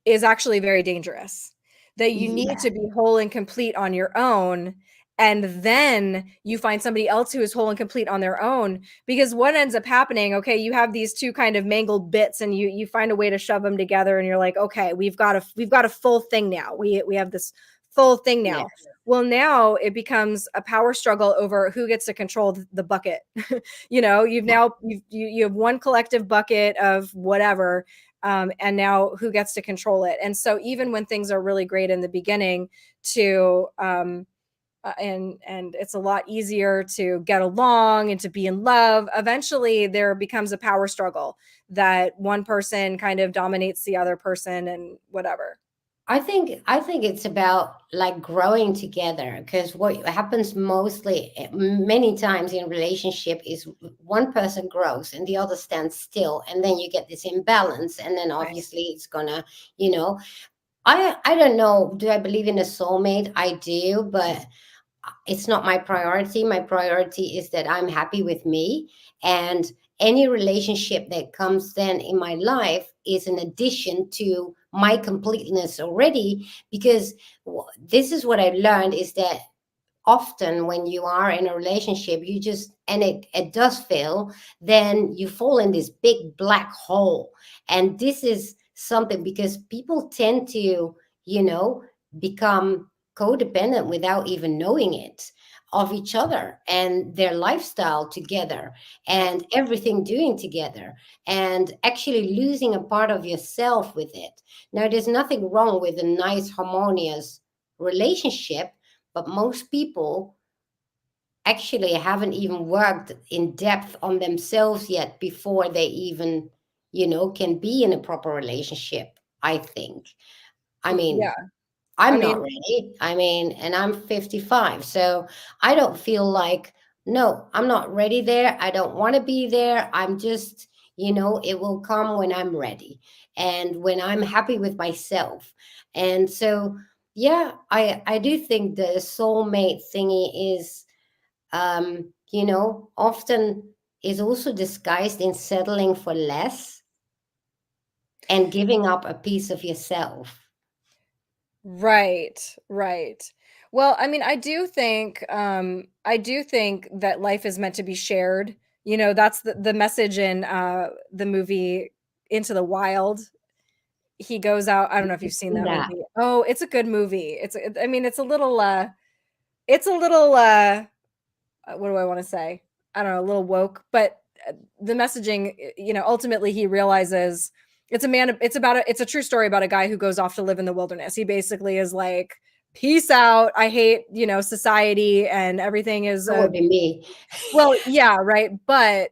is actually very dangerous. That you need Yeah. to be whole and complete on your own. And then you find somebody else who is whole and complete on their own. Because what ends up happening, okay, you have these two kind of mangled bits and you find a way to shove them together and you're like, okay, we've got a full thing now. We have this full thing now. Yes. Well, now it becomes a power struggle over who gets to control the bucket. You've Yeah. now you have one collective bucket of whatever, and now who gets to control it. And so even when things are really great in the beginning to and it's a lot easier to get along and to be in love, eventually there becomes a power struggle that one person kind of dominates the other person and whatever. I think it's about like growing together, because what happens mostly many times in relationship is one person grows and the other stands still, and then you get this imbalance, and then Right. obviously it's gonna, you know I don't know, do I believe in a soulmate? I do, but it's not my priority. My priority is that I'm happy with me, and any relationship that comes then in my life is an addition to my completeness already, because this is what I've learned is that often when you are in a relationship, you just, and it does fail, then you fall in this big black hole. And this is something because people tend to, you know become codependent without even knowing it, of each other and their lifestyle together Yep. and everything doing together, and actually losing a part of yourself with it. Now, there's nothing wrong with a nice harmonious relationship, but most people actually haven't even worked in depth on themselves yet before they even, can be in a proper relationship, I think. I mean, Yeah. I I'm not mean, ready. I mean, and I'm 55. So I don't feel like, no, I'm not ready there. I don't want to be there. I'm just, it will come when I'm ready and when I'm happy with myself. And so, yeah, I do think the soulmate thingy is, often is also disguised in settling for less and giving up a piece of yourself. right, right. Well, I mean, I do think that life is meant to be shared. That's the message in the movie Into the Wild. He goes out, I don't know if you've seen that That movie. Oh, it's a good movie. I mean, it's a little what do I want to say? I don't know, a little woke, but the messaging, ultimately he realizes it's a true story about a guy who goes off to live in the wilderness. He basically is like, peace out. I hate, society and everything is would be me. well, yeah, right. But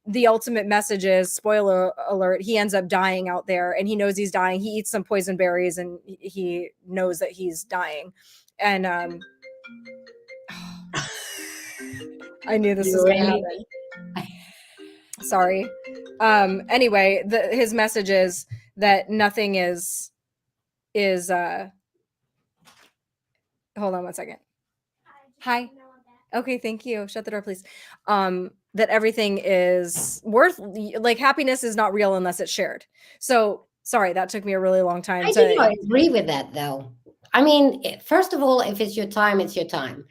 the ultimate message is, spoiler alert, he ends up dying out there, and he knows he's dying. He eats some poison berries and he knows that he's dying. And I knew this You was going to really? happen. Sorry. Anyway, his message is that nothing is hold on one second. Hi. Okay, thank you. Shut the door, please. That everything is worth, like, happiness is not real unless it's shared. So sorry, that took me a really long time I do to. not agree with that, though. I mean, first of all, if it's your time, it's your time.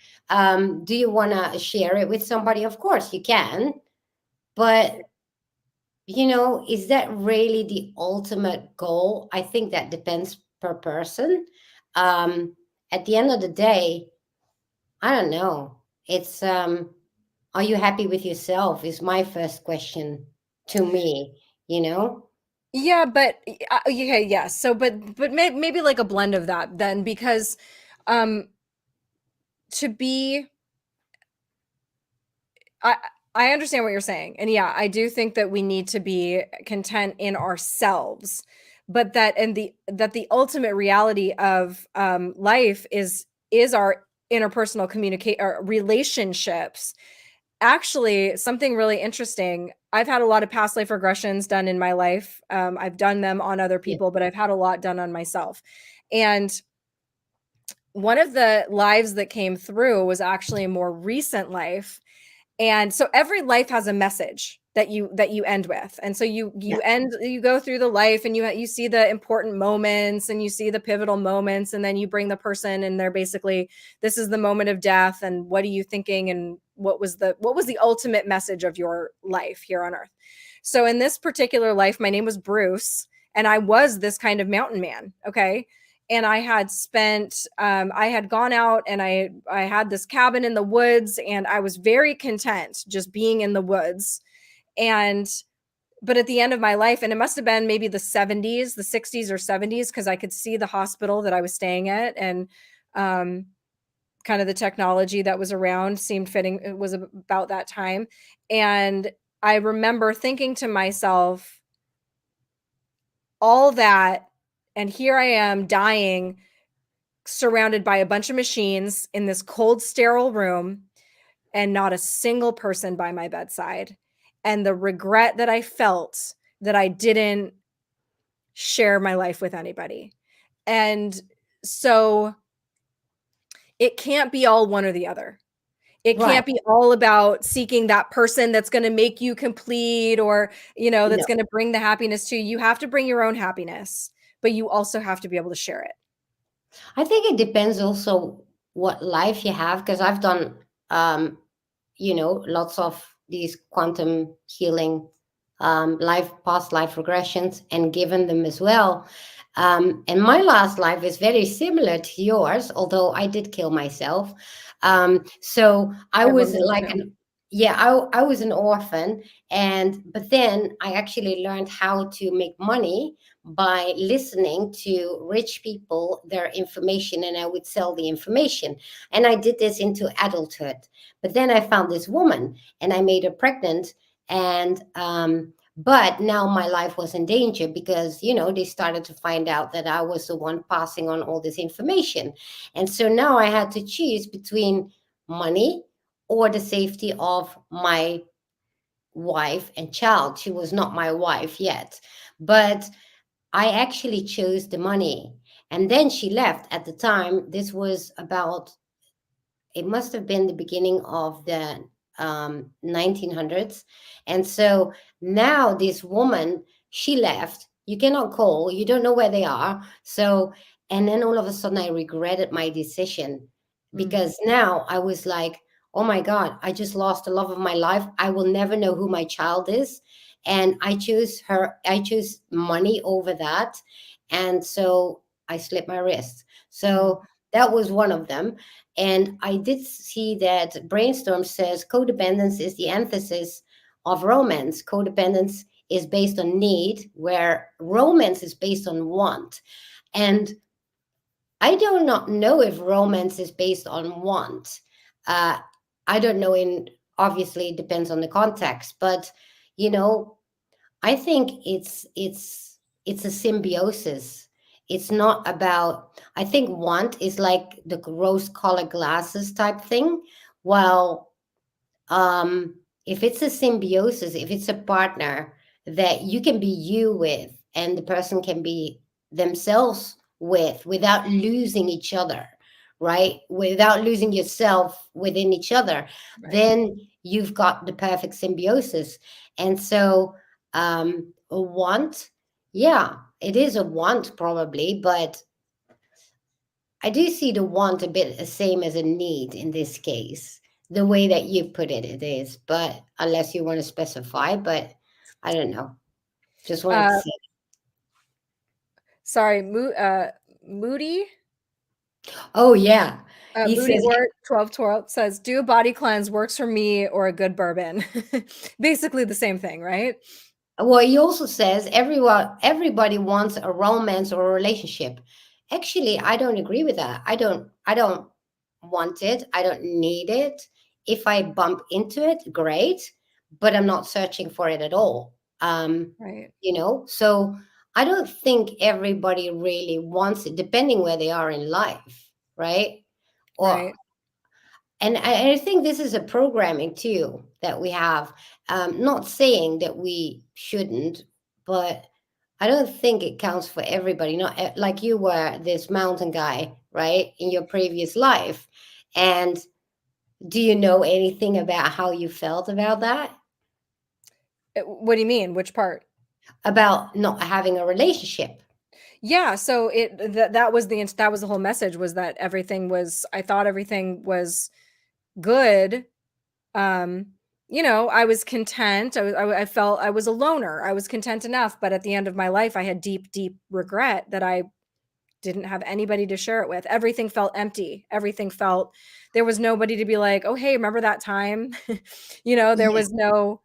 Do you want to share it with somebody? Of course, you can. But, is that really the ultimate goal? I think that depends per person. Um, at the end of the day, I don't know. It's are you happy with yourself? Is my first question to me, you know? Yeah, but yeah, yeah. So, but maybe like a blend of that then, because um to be, I I understand what you're saying. And yeah, I do think that we need to be content in ourselves, but that the ultimate reality of life is our interpersonal communicate or relationships. Actually, something really interesting. I've had a lot of past life regressions done in my life. I've done them on other Yeah. people, but I've had a lot done on myself. And one of the lives that came through was actually a more recent life, and so every life has a message that you end with. And so Yeah. you go through the life, and you see the important moments, and you see the pivotal moments, and then you bring the person, and they're basically, this is the moment of death, and what are you thinking, and what was the ultimate message of your life here on earth. So in this particular life, my name was Bruce, and I was this kind of mountain man, okay? And I had gone out, and I had this cabin in the woods, and I was very content just being in the woods. And but at the end of my life, and it must have been maybe the 70s, the 60s or 70s, because I could see the hospital that I was staying at, and um kind of the technology that was around seemed fitting. It was about that time. And I remember thinking to myself, all that, and here I am dying, surrounded by a bunch of machines in this cold, sterile room, and not a single person by my bedside. And the regret that I felt that I didn't share my life with anybody. And so it can't be all one or the other. It Right. can't be all about seeking that person that's going to make you complete, or, that's No. going to bring the happiness to you. You have to bring your own happiness, but you also have to be able to share it. I think it depends also what life you have, because I've done lots of these quantum healing past life regressions and given them as well. And my last life is very similar to yours, although I did kill myself. So I I was remember like too. yeah, I was an orphan, but then I actually learned how to make money by listening to rich people, their information, and I would sell the information. And I did this into adulthood. But then I found this woman, and I made her pregnant. And but now my life was in danger because they started to find out that I was the one passing on all this information. And so now I had to choose between money or the safety of my wife and child. She was not my wife yet, but I actually chose the money. And then she left at the time. This was about, it must have been the beginning of the 1900s. And so now this woman, she left. You cannot call, you don't know where they are. So, and then all of a sudden I regretted my decision, Mm. because now I was like, oh my God, I just lost the love of my life. I will never know who my child is. And I chose her, I chose money over that. And so I slit my wrist. Mm. So that was one of them. And I did see that Brainstorm says codependence is the antithesis of romance. Codependence is based on need, where romance is based on want. And I do not know if romance is based on want. Uh, I don't know. In obviously it depends on the context, but you know, I think it's a symbiosis. It's not about, I think want is like the rose colored glasses type thing. While if it's a symbiosis, if it's a partner that you can be you with and the person can be themselves with without losing each other, right? Without losing yourself within each other, Right. then you've got the perfect symbiosis. And so, a want, yeah, it is a want probably, but I do see the want a bit the same as a need in this case. The way that you put it is, but unless you want to specify, but I don't know. Just wanted to Uh, say, sorry, Moody. oh yeah, he Moody says, or 1212 says, "Do a body cleanse works for me or a good bourbon." Basically the same thing, right? well, he also says everybody wants a romance or a relationship. Actually, I don't agree with that. I don't want it. I don't need it. If I bump into it, great, but I'm not searching for it at all. Right. So I don't think everybody really wants it, depending where they are in life, right? Or Right. and I think this is a programming too that we have. Not saying that we shouldn't, but I don't think it counts for everybody. Not like you were this mountain guy, right, in your previous life. And do you know anything about how you felt about that? What do you mean? Which part? About not having a relationship? Yeah, so that was that was the whole message, was that everything was, I thought everything was good. Um, I was content. I felt I was a loner. I was content enough, but at the end of my life I had deep, deep regret that I didn't have anybody to share it with. Everything felt empty. Everything felt, there was nobody to be like, "Oh, hey, remember that time?" There Yeah. was no,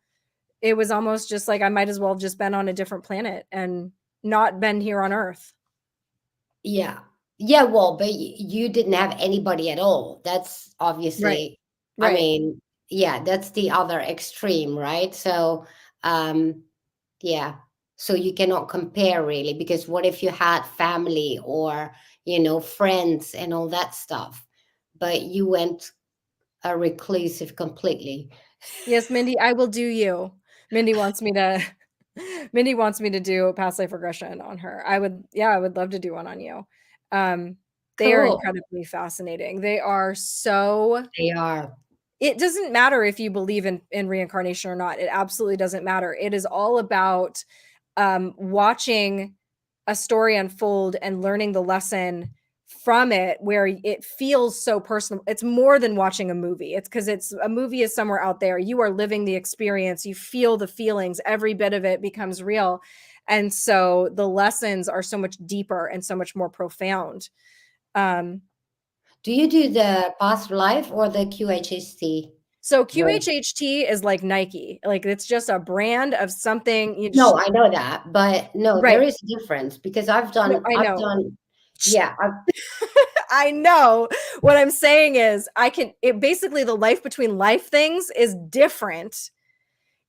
it was almost just like I might as well have just been on a different planet and not been here on Earth. Yeah. Yeah, well, but you didn't have anybody at all. That's Right. obviously, I Right. mean, yeah, that's the other extreme, right? So, um, yeah. So you cannot compare really, because what if you had family or, friends and all that stuff, but you went a reclusive completely. Yes, Mindy, I will do you. Mindy wants me to Mindy wants me to do past life regression on her. I would love to do one on you. Um, they are Cool. incredibly fascinating. They are so, They are. it doesn't matter if you believe in reincarnation or not. It absolutely doesn't matter. It is all about watching a story unfold and learning the lesson from it, where it feels so personal. It's more than watching a movie. It's because it's a movie is somewhere out there. You are living the experience. You feel the feelings. Every bit of it becomes real. And so the lessons are so much deeper and so much more profound. Um, Do you do the past life or the QHST so version? QHHT is like Nike. Like it's just a brand of something. No, I know that, but no, there Right. is a difference because I've No, done I I've know. done yeah, I know. What I'm saying is basically the life between life things is different.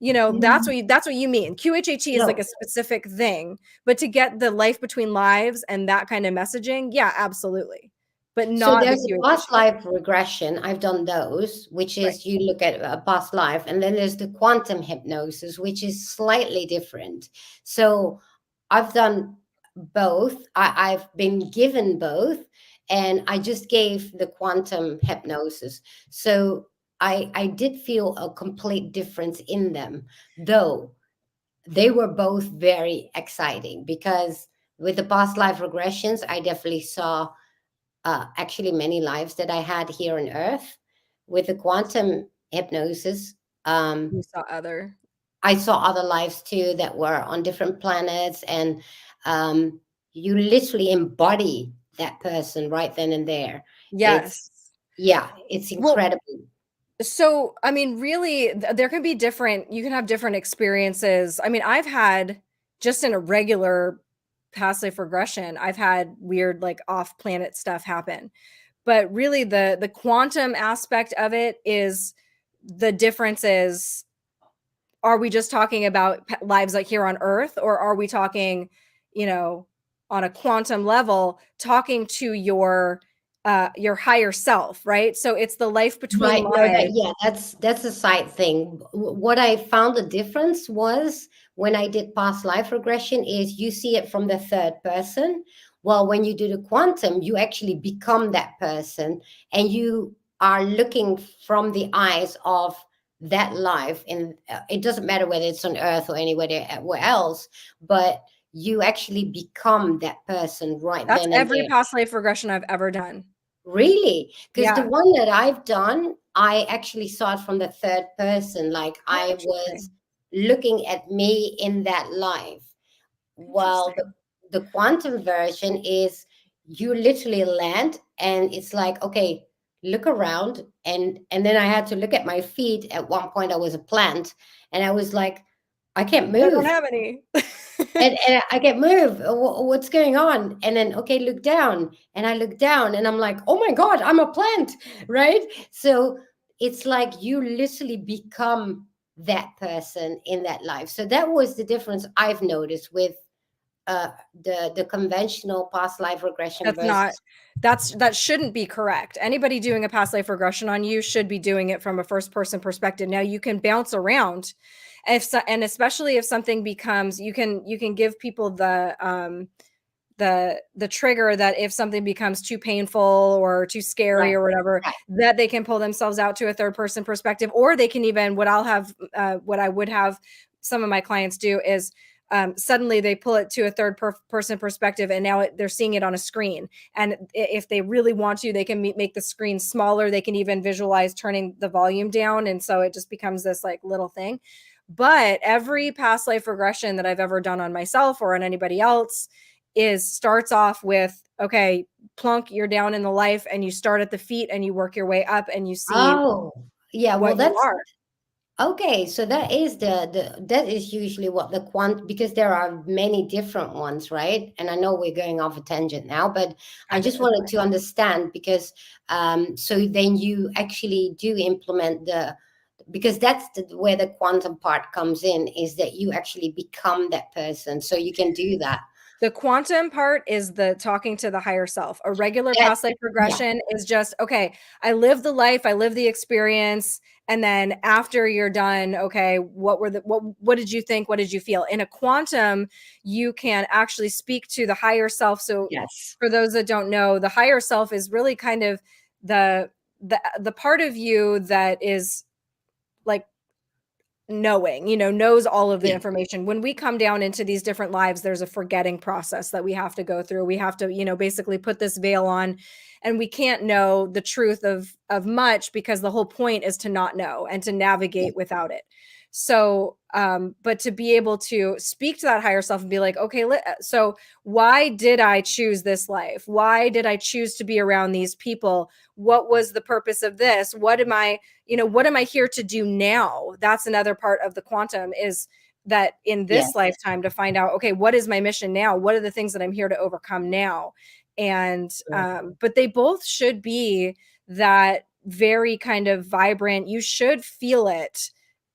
That's what you mean. QHHE is like no. a specific thing, but to get the life between lives and that kind of messaging, yeah, absolutely. But So not the there's a past QHHE. life regression. I've done those, which Right. is you look at a past life, and then there's the quantum hypnosis, which is slightly different. So I've done both. I've been given both, and I just gave the quantum hypnosis. So I did feel a complete difference in them, though they were both very exciting because with the past life regressions, I definitely saw actually many lives that I had here on Earth. With the quantum hypnosis, You saw other. I saw other lives too that were on different planets, and um, you literally embody that person right then and there. It's Yes. Yeah, it's Well, incredible. so, I mean, really, there can be different, you can have different experiences. I mean, I've had just in a regular past life regression, I've had weird, like off planet stuff happen. But really, the quantum aspect of it is, the difference is are we just talking about lives like here on Earth, or are we talking, you know, on a quantum level, talking to your higher self, right? So it's the life between Right. No, that, lives. yeah, that's a side thing. What I found the difference was when I did past life regression is you see it from the third person. Well, when you do the quantum, you actually become that person and you are looking from the eyes of that life. And it doesn't matter whether it's on Earth or anywhere else, but you actually become that person right That's then and every there. past life regression I've ever done. Really? Because the Yeah. one that I've done, I actually saw it from the third person. Like Oh, I was interesting. looking at me in that life. While Interesting. the quantum version is you literally land and it's like, okay, look around. And then I had to look at my feet. At one point I was a plant and I was like, I can't I don't move. have any. And I get move. What's going on? And then okay, look down, and I look down, and I'm like, oh my god, I'm a plant, right? So it's like you literally become that person in that life. So that was the difference I've noticed with uh, the conventional past life regression That's not versus that shouldn't be correct. Anybody doing a past life regression on you should be doing it from a first person perspective. Now you can bounce around if so, and especially if something becomes you can give people the trigger that if something becomes too painful or too scary right, or whatever, right, that they can pull themselves out to a third person perspective, or they can even what I would have some of my clients do is suddenly they pull it to a person perspective, and now they're seeing it on a screen. And if they really want to, they can make the screen smaller. They can even visualize turning the volume down, and so it just becomes this like little thing. But every past life regression that I've ever done on myself or on anybody else is starts off with, okay, plunk, you're down in the life, and you start at the feet and you work your way up and you see oh yeah, well, what you that's are. okay, so that is the that is usually what the quant, because there are many different ones, right? And I know we're going off a tangent now, but I just It's wanted to understand because so then you actually do implement the, because that's where the quantum part comes in, is that you actually become that person, so you can do that. The quantum part is the talking to the higher self. A regular That past life yeah, regression is just, okay, I live the life, I live the experience, and then after you're done, okay, what did you think? What did you feel? In a quantum, you can actually speak to the higher self. So yes, for those that don't know, the higher self is really kind of the part of you that is like knowing, knows all of the yeah, information. When we come down into these different lives, there's a forgetting process that we have to go through. We have to, basically put this veil on, and we can't know the truth of much, because the whole point is to not know and to yeah, navigate without it. So but to be able to speak to that higher self and be like, okay, so why did I choose this life? Why did I choose to be around these people? What was the purpose of this? What am I here to do now? That's another part of the quantum, is that in yeah. this lifetime, to find out, okay, what is my mission now? What are the things that I'm here to overcome now? And but they both should be that very kind of vibrant, you should feel it.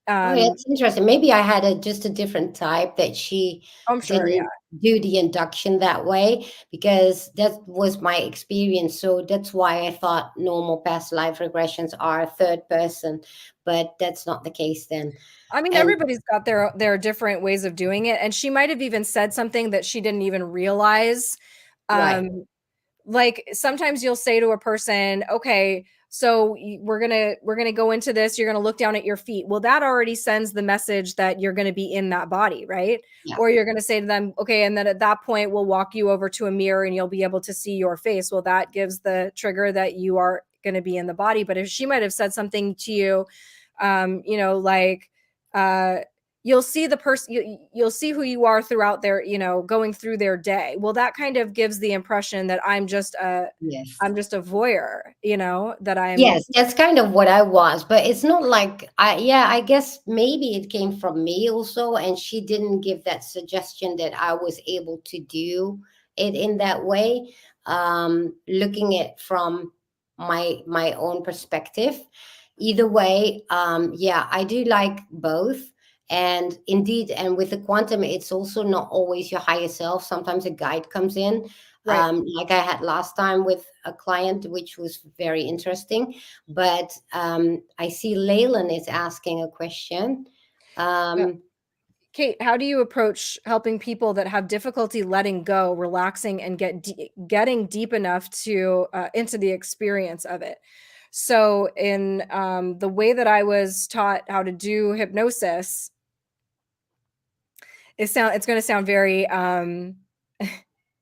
Oh, yeah, um it's interesting. Maybe I had just a different type that she I'm sure, yeah. didn't do the induction that way, because that was my experience. So that's why I thought normal past life regressions are third person, but that's not the case then. I mean, And everybody's got their different ways of doing it, and she might have even said something that she didn't even realize. right, um like sometimes you'll say to a person, okay, so we're gonna go into this, you're gonna look down at your feet. Well, that already sends the message that you're gonna be in that body, right? yeah, Or you're gonna say to them, okay, and then at that point we'll walk you over to a mirror and you'll be able to see your face. Well, that gives the trigger that you are gonna be in the body. But if she might have said something to you, like uh you'll see the person, you'll see who you are throughout their, going through their day. Well, that kind of gives the impression that yes. I'm just a voyeur, that I'm. Yes, that's kind of what I was, but it's not like yeah, I guess maybe it came from me also, and she didn't give that suggestion that I was able to do it in that way. Looking at from my own perspective. Either way, yeah, I do like both. And indeed, and with the quantum, it's also not always your higher self. Sometimes a guide comes in, Right. like I had last time with a client, which was very interesting. But I see Leyland is asking a question. Yeah. Um, Kate, how do you approach helping people that have difficulty letting go, relaxing, and getting deep enough to into the experience of it? So, in the way that I was taught how to do hypnosis, it's going to sound very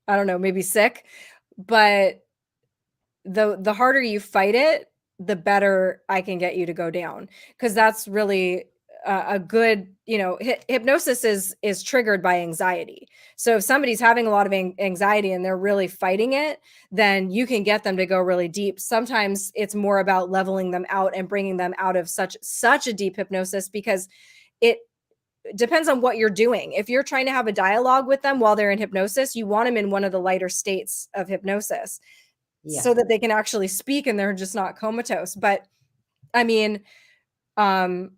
I don't know, maybe sick, but the harder you fight it, the better I can get you to go down, because that's really a good, hypnosis is triggered by anxiety. So if somebody's having a lot of anxiety and they're really fighting it, then you can get them to go really deep. Sometimes it's more about leveling them out and bringing them out of such a deep hypnosis, because it depends on what you're doing. If you're trying to have a dialogue with them while they're in hypnosis, you want them in one of the lighter states of hypnosis yeah. so that they can actually speak and they're just not comatose. But I mean, um,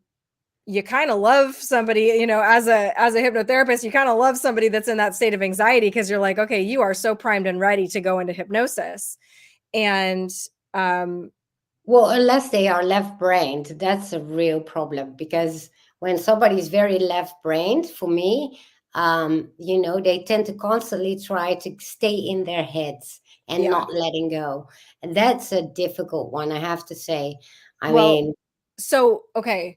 you kind of love somebody, as a hypnotherapist, you kind of love somebody that's in that state of anxiety, because you're like, okay, you are so primed and ready to go into hypnosis. And um, Well, unless they are left-brained, that's a real problem, because when somebody's very left-brained, for me, they tend to constantly try to stay in their heads and yeah, not letting go. And that's a difficult one, I have to say. I well, mean, so okay.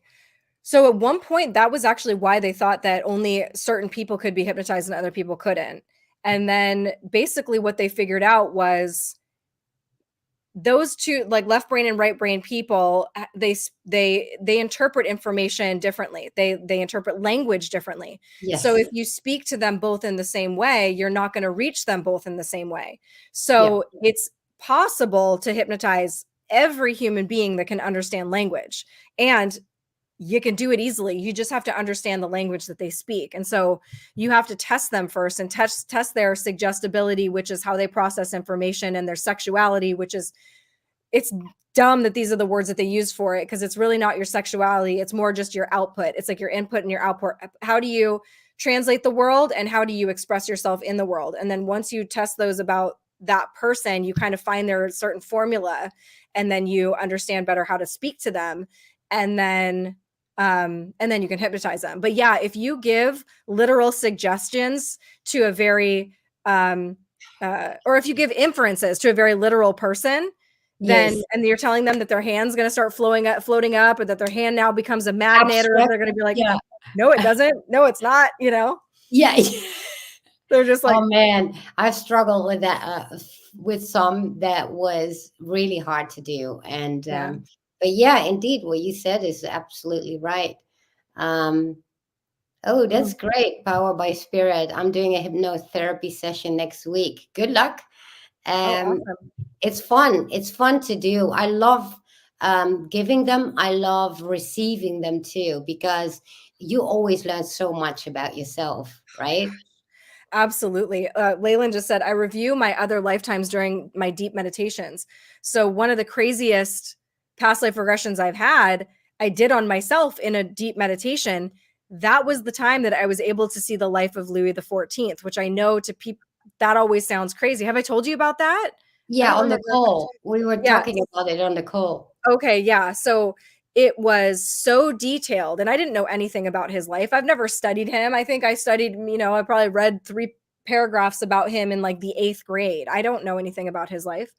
So at one point, that was actually why they thought that only certain people could be hypnotized and other people couldn't. And then basically what they figured out was those two, like left brain and right brain people, they interpret information differently. They interpret language differently. So if yes. you speak to them both in the same way, you're not going to reach them both in the same way. Yeah. So it's possible to hypnotize every human being that can understand language, and you can do it easily. You just have to understand the language that they speak. And so you have to test them first and test their suggestibility, which is how they process information, and their sexuality, which is, it's dumb that these are the words that they use for it, because it's really not your sexuality. It's more just your output. It's like your input and your output. How do you translate the world, and how do you express yourself in the world? And then once you test those about that person, you kind of find their certain formula, and then you understand better how to speak to them. And then you can hypnotize them. But yeah, if you give literal suggestions to a very or if you give inferences to a very literal person, then Yes. and you're telling them that their hand's going to start floating up, or that their hand now becomes a magnet, or Abstract. they're going to be like, Yeah. no, it doesn't. No, it's not. Yeah. They're just Oh like, man, I've struggled with that, with some that was really hard to do. And yeah. but yeah, indeed, what you said is absolutely right. Um, oh, Mm. that's great. Power by Spirit. I'm doing a hypnotherapy session next week. Good luck. Oh, Um, awesome. it's fun. It's fun to do. I love giving them. I love receiving them too, because you always learn so much about yourself, right? Absolutely. Leyland just said, I review my other lifetimes during my deep meditations. So one of the craziest past life regressions I've had, I did on myself in a deep meditation. That was the time that I was able to see the life of Louis the 14th, which I know to people that always sounds crazy. Have I told you about that? I Yeah, don't on the remember if I call. We were yeah. talking about it on the call. Okay, yeah. So it was so detailed, and I didn't know anything about his life. I've never studied him. I think I studied, I probably read 3 paragraphs about him in like the 8th grade. I don't know anything about his life,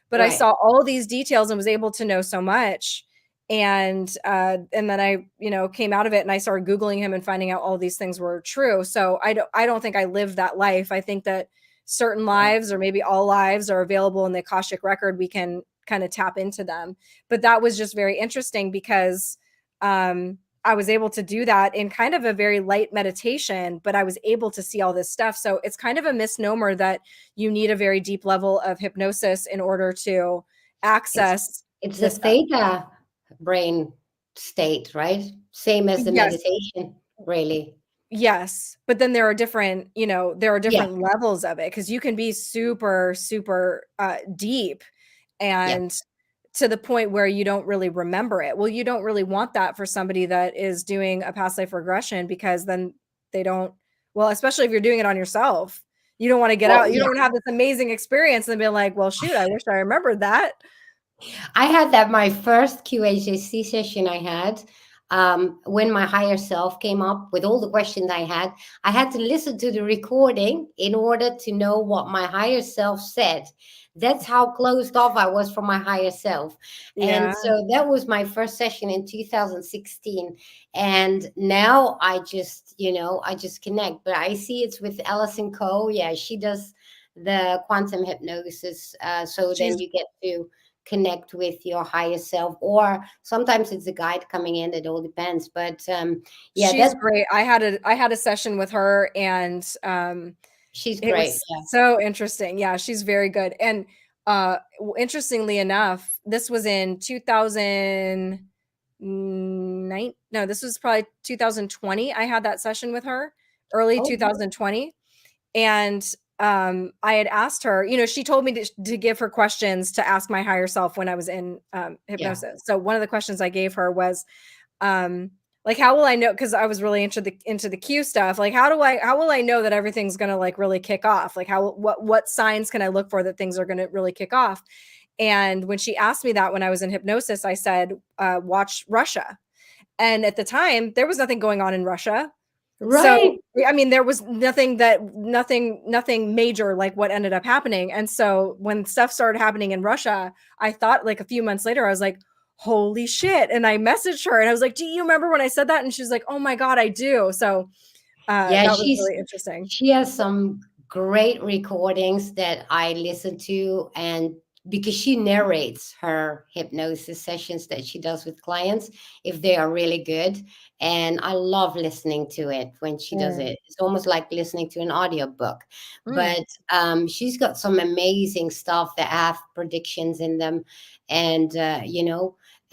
but I Right. saw all these details and was able to know so much. And then I, came out of it and I started Googling him and finding out all these things were true. So I don't think I lived that life. I think that certain Right. lives, or maybe all lives, are available in the Akashic record. We can kind of tap into them. But that was just very interesting, because I was able to do that in kind of a very light meditation, but I was able to see all this stuff. So it's kind of a misnomer that you need a very deep level of hypnosis in order to It's access it's a this stuff. theta brain state, right? Same as the Yes. meditation, really. Yes. But then there are Yeah. different levels of it, because you can be super, super deep Yeah. and to the point where you don't really remember it. Well, you don't really want that for somebody that is doing a past life regression, because then they don't, well, especially if you're doing it on yourself, you don't want to get Well, out. You yeah. don't want to have this amazing experience and be like, well, shoot, I wish I remembered that. I had that my first QHSC session I had, when my higher self came up with all the questions I had to listen to the recording in order to know what my higher self said. That's how closed off I was from my higher self. And Yeah, so that was my first session in 2016. And now I just, I just connect. But I see it's with Alison Coe. Yeah, she does the quantum hypnosis. So then she's you get to connect with your higher self, or sometimes it's a guide coming in. It all depends, but yeah, she's that great. I had a session with her, and she's it great. was Yeah. so interesting. Yeah, she's very good. And interestingly enough, this was in 2009. No, this was probably 2020. I had that session with her, early Oh, 2020. And I had asked her, she told me to give her questions to ask my higher self when I was in yeah. hypnosis. So one of the questions I gave her was, um like, how will I know, because I was really into the Q stuff, like, how will I know that everything's gonna like really kick off, like what signs can I look for that things are gonna really kick off. And when she asked me that when I was in hypnosis, I said, watch Russia. And at the time there was nothing going on in Russia. So, Right. I mean, there was nothing major like what ended up happening. And so when stuff started happening in Russia, I thought, like, a few months later, I was like, holy shit. And I messaged her and I was like, do you remember when I said that? And she's like, oh my God, I do. So Yeah, that was really interesting. she has some great recordings that I listen to, and because she narrates her hypnosis sessions that she does with clients if they are really good, and I love listening to it when she does Mm. it. It's almost like listening to an audiobook. Mm. But she's got some amazing stuff that have predictions in them, and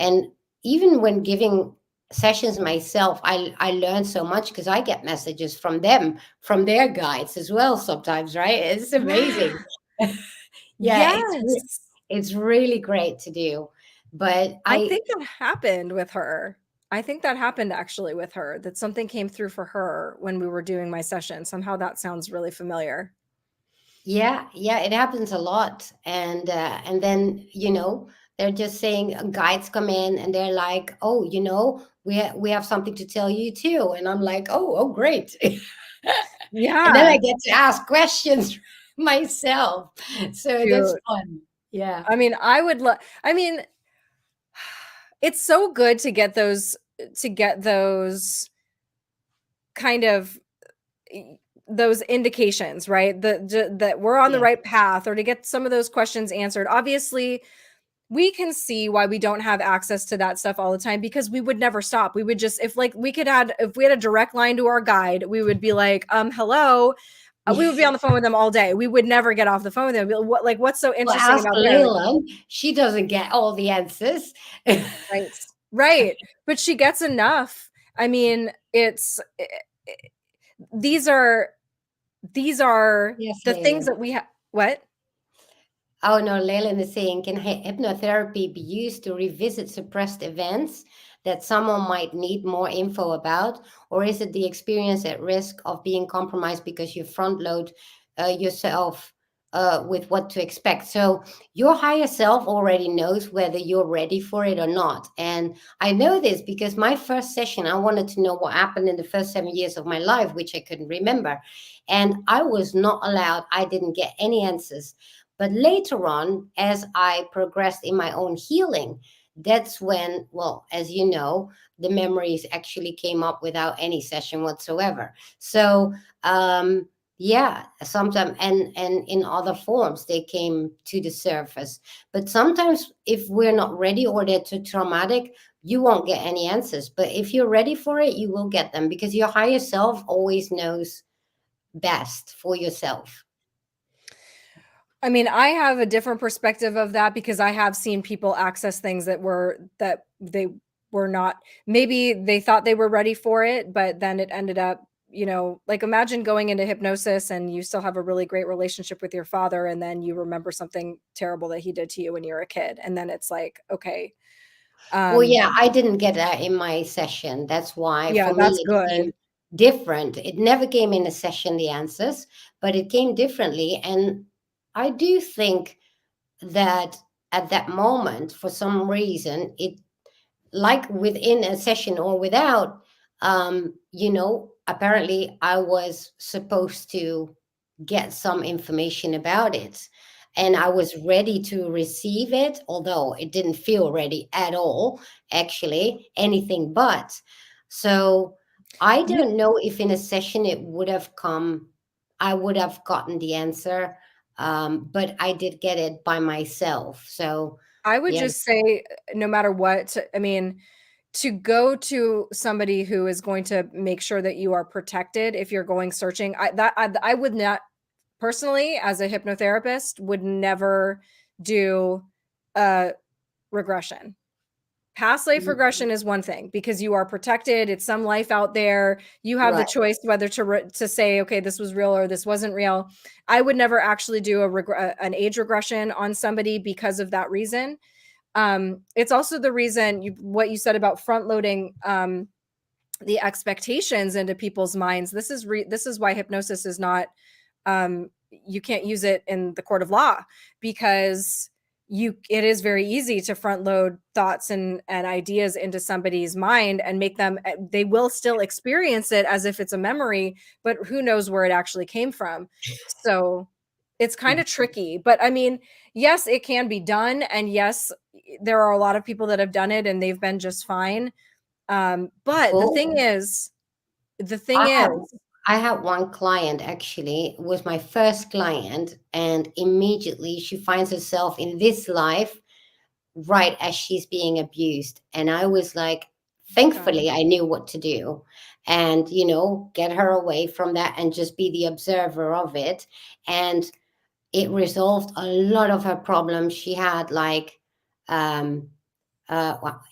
and even when giving sessions myself, I learn so much because I get messages from them, from their guides as well sometimes, right? It's amazing. Yeah. Yeah, Yes. it's really great to do. But I think that happened with her. I think that happened actually with her, that something came through for her when we were doing my session. Somehow that sounds really familiar. yeah, yeah, it happens a lot. And then, they're just saying, guides come in and they're like, "Oh, we have something to tell you too." And I'm like, "Oh, great." And then I Yeah. get to ask questions myself. So that's Cute. fun. Yeah. I mean, I mean, it's so good to get those kind of those indications, right? That we're on the Yeah. right path, or to get some of those questions answered. Obviously, we can see why we don't have access to that stuff all the time, because we would never stop. We would just, if we had a direct line to our guide, we would be like, hello. We would be on the phone with them all day. We would never get off the phone with them. What's so Well, interesting ask about there? Like, Leyland. She doesn't get all the answers. right. Right. But she gets enough. I mean, these are these are Yes, the things Leyland. that we have. What? Oh no, Leyland is saying, can hypnotherapy be used to revisit suppressed events that someone might need more info about? Or is it the experience at risk of being compromised because you front load yourself with what to expect? So your higher self already knows whether you're ready for it or not. And I know this because my first session, I wanted to know what happened in the first 7 years of my life, which I couldn't remember. And I was not allowed, I didn't get any answers. But later on, as I progressed in my own healing, that's when, well, as you know, the memories actually came up without any session whatsoever. So, yeah, sometimes, and in other forms they came to the surface. But sometimes, if we're not ready or they're too traumatic, you won't get any answers. But if you're ready for it, you will get them because your higher self always knows best for yourself. I mean, I have a different perspective of that, because I have seen people access things that they were not, maybe they thought they were ready for it, but then it ended up, like imagine going into hypnosis and you still have a really great relationship with your father, and then you remember something terrible that he did to you when you were a kid. And then it's like, okay, Well, um, yeah, I didn't get that in my session. That's why yeah, for me that's it came good. different. It never came in a session, the answers, but it came differently. And I do think that at that moment, for some reason, it, like within a session or without, apparently I was supposed to get some information about it, and I was ready to receive it, although it didn't feel ready at all, actually, anything but. So I You, don't know if in a session it would have come, I would have gotten the answer, but I did get it by myself. So I would yeah. just say, no matter what, I mean, to go to somebody who is going to make sure that you are protected if you're going searching, I would not personally, as a hypnotherapist, would never do a regression. Past life Mhm. regression is one thing because you are protected. It's some life out there. You have the Right. choice whether to say, okay, this was real or this wasn't real. I would never actually do an age regression on somebody because of that reason. It's also the reason what you said about front loading the expectations into people's minds. This is why hypnosis is not, you can't use it in the court of law, because it is very easy to front load thoughts and ideas into somebody's mind and make them, they will still experience it as if it's a memory, but who knows where it actually came from. So it's kind of tricky, but I mean, yes, it can be done, and yes, there are a lot of people that have done it and they've been just fine. But the Well, thing is, the thing I have is, I had one client, actually, it was my first client, and immediately she finds herself in this life right as she's being abused. And I was like, God, thankfully I knew what to do, and get her away from that and just be the observer of it. And it resolved a lot of her problems. She had like um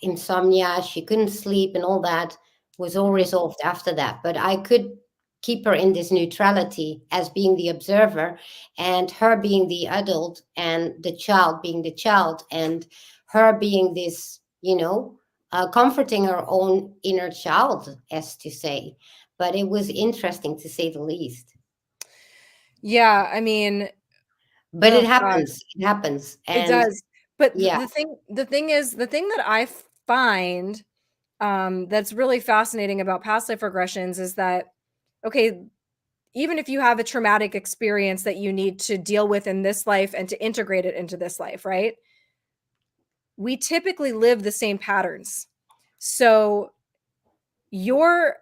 insomnia, she couldn't sleep, and all that was all mm, resolved after that. But I could keep her in this neutrality as being the observer, and her being the adult, and the child being the child, and her being this, comforting her own inner child, as to say. But it was interesting, to say the least. yeah, I mean, But it oh God, happens, it happens. it And does. But yeah, the thing that I find, that's really fascinating about past life regressions is that, okay, even if you have a traumatic experience that you need to deal with in this life and to integrate it into this life, right? We typically live the same patterns. So your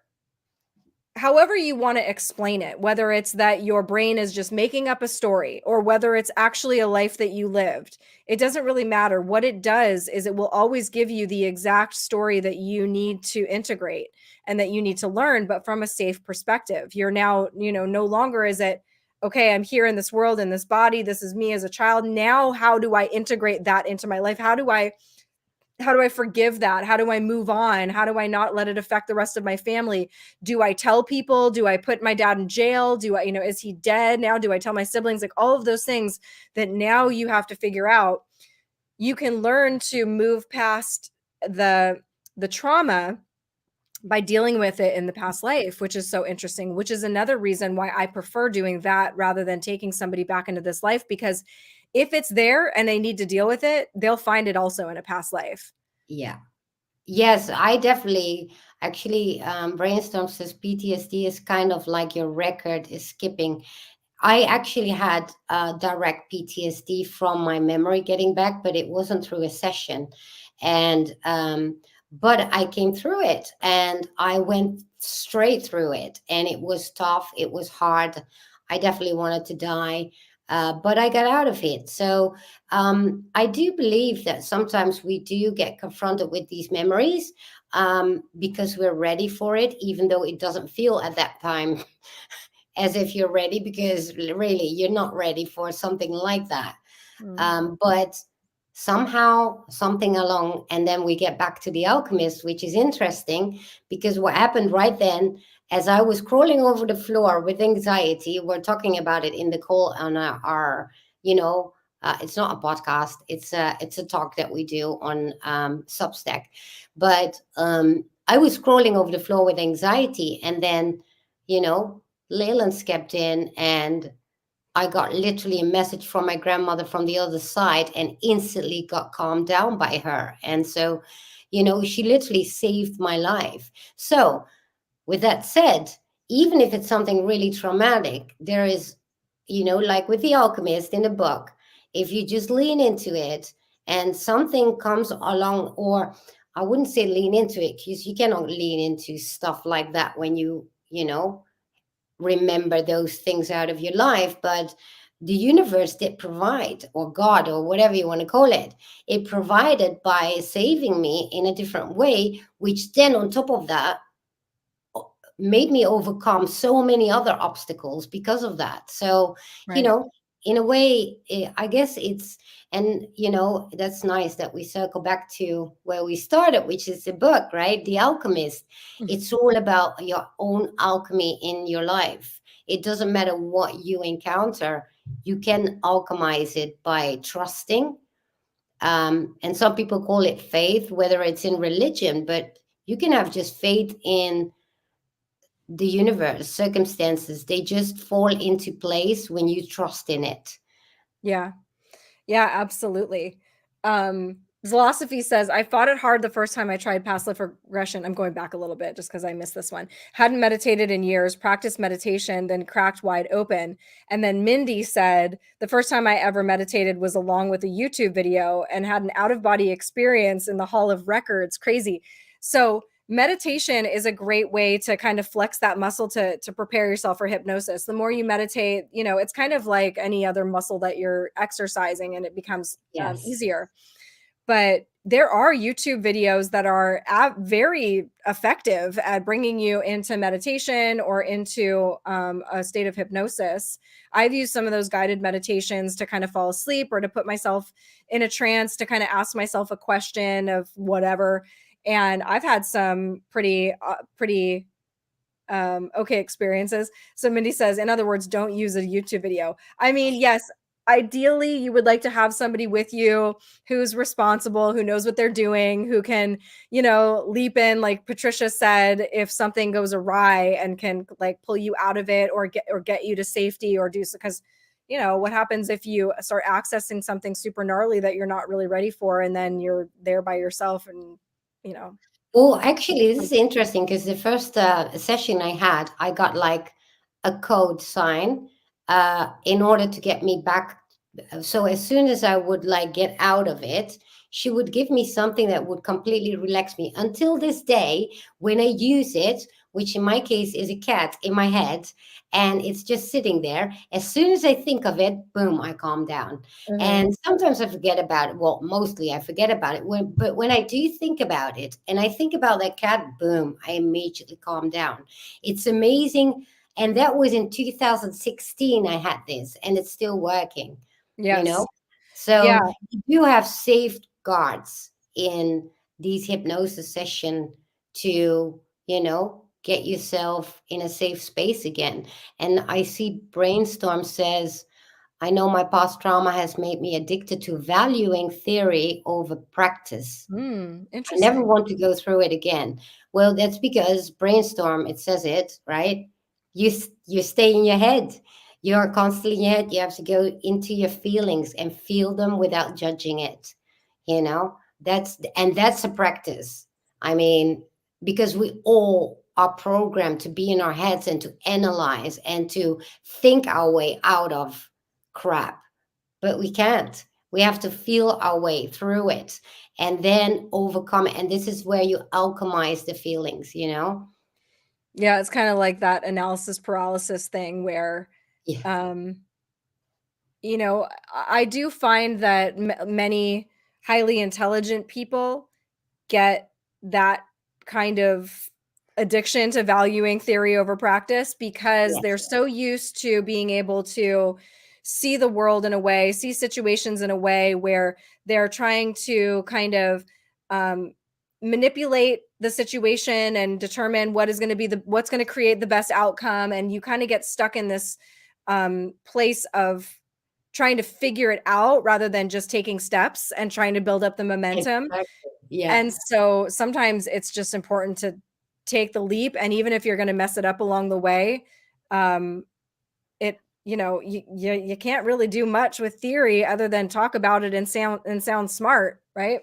however you want to explain it, whether it's that your brain is just making up a story or whether it's actually a life that you lived, it doesn't really matter. What it does is it will always give you the exact story that you need to integrate and that you need to learn, but from a safe perspective. You're now, no longer is it, okay, I'm here in this world, in this body, this is me as a child. Now, how do I integrate that into my life? How do I forgive that? How do I move on? How do I not let it affect the rest of my family? Do I tell people? Do I put my dad in jail? Do I, is he dead now? Do I tell my siblings? Like all of those things that now you have to figure out. You can learn to move past the trauma by dealing with it in the past life, which is so interesting, which is another reason why I prefer doing that rather than taking somebody back into this life, because if it's there and they need to deal with it, they'll find it also in a past life. yeah. Yes, I definitely, actually, Brainstorm says PTSD is kind of like your record is skipping. I actually had direct PTSD from my memory getting back, but it wasn't through a session. And but I came through it, and I went straight through it, and it was tough. It was hard. I definitely wanted to die, but I got out of it. So I do believe that sometimes we do get confronted with these memories, because we're ready for it, even though it doesn't feel at that time as if you're ready, because really you're not ready for something like that. Mm. But somehow something along, and then we get back to the Alchemist, which is interesting, because what happened right then as I was crawling over the floor with anxiety, we're talking about it in the call on our you know, it's not a podcast. It's a talk that we do on Substack. But I was crawling over the floor with anxiety, and then, you know, Leyland stepped in, and I got literally a message from my grandmother from the other side, and instantly got calmed down by her. And so, you know, she literally saved my life. So with that said, even if it's something really traumatic, there is, you know, like with The Alchemist in the book, if you just lean into it and something comes along, or I wouldn't say lean into it, because you cannot lean into stuff like that when you know, remember those things out of your life. But the universe did provide, or God, or whatever you want to call it, it provided by saving me in a different way, which then on top of that made me overcome so many other obstacles because of that. So, you Right. know, in a way, I guess it's, and, you know, that's nice that we circle back to where we started, which is the book, right? The Alchemist. It's all about your own alchemy in your life. It doesn't matter what you encounter, you can alchemize it by trusting. And some people call it faith, whether it's in religion, but you can have just faith in the universe, circumstances, they just fall into place when you trust in it. Yeah. Yeah, absolutely. Philosophy says, I fought it hard the first time I tried past life regression. I'm going back a little bit just because I missed this one. Hadn't meditated in years, practiced meditation, then cracked wide open. And then Mindy said, the first time I ever meditated was along with a YouTube video and had an out of body experience in the Hall of Records. Crazy. So, meditation is a great way to kind of flex that muscle to prepare yourself for hypnosis. The more you meditate, you know, it's kind of like any other muscle that you're exercising, and it becomes Yes. easier. But there are YouTube videos that are very effective at bringing you into meditation or into a state of hypnosis. I've used some of those guided meditations to kind of fall asleep or to put myself in a trance, to kind of ask myself a question of whatever. And I've had some pretty okay experiences. So Mindy says, in other words, don't use a YouTube video. I mean, yes, ideally you would like to have somebody with you who's responsible, who knows what they're doing, who can, you know, leap in, like Patricia said, if something goes awry, and can like pull you out of it, or get you to safety, or do so. Because, you know, what happens if you start accessing something super gnarly that you're not really ready for, and then you're there by yourself, and, you know, Well, actually, this is interesting because the first session I had, I got like a code sign in order to get me back. So as soon as I would like get out of it, she would give me something that would completely relax me. Until this day, when I use it, which in my case is a cat in my head, and it's just sitting there, as soon as I think of it, boom, I calm down. Mhm. And sometimes I forget about it. Well, mostly I forget about it. But when I do think about it, and I think about that cat, boom, I immediately calm down. It's amazing. And that was in 2016. I had this, and it's still working. You know, Yes. Yeah. so you do have safeguards in these hypnosis session to, you know, get yourself in a safe space again. And I see Brainstorm says, I know my past trauma has made me addicted to valuing theory over practice. I never Interesting. want to go through it again. Well, that's because Brainstorm, it says it, right? You stay in your head. You're constantly in your head. You have to go into your feelings and feel them without judging it. You know, that's a practice. I mean, because we all are programmed to be in our heads and to analyze and to think our way out of crap, but we can't. We have to feel our way through it and then overcome it. And this is where you alchemize the feelings, you know? Yeah, it's kind of like that analysis paralysis thing where, Yeah. um, you know, I do find that many highly intelligent people get that kind of addiction to valuing theory over practice, because they're Yes. so used to being able to see the world in a way, see situations in a way where they're trying to kind of um, manipulate the situation and determine what is going to be what's going to create the best outcome, and you kind of get stuck in this place of trying to figure it out rather than just taking steps and trying to build up the momentum. Exactly. Yeah. And so sometimes it's just important to take the leap, and even if you're going to mess it up along the way, um it you can't really do much with theory other than talk about it and sound smart, right?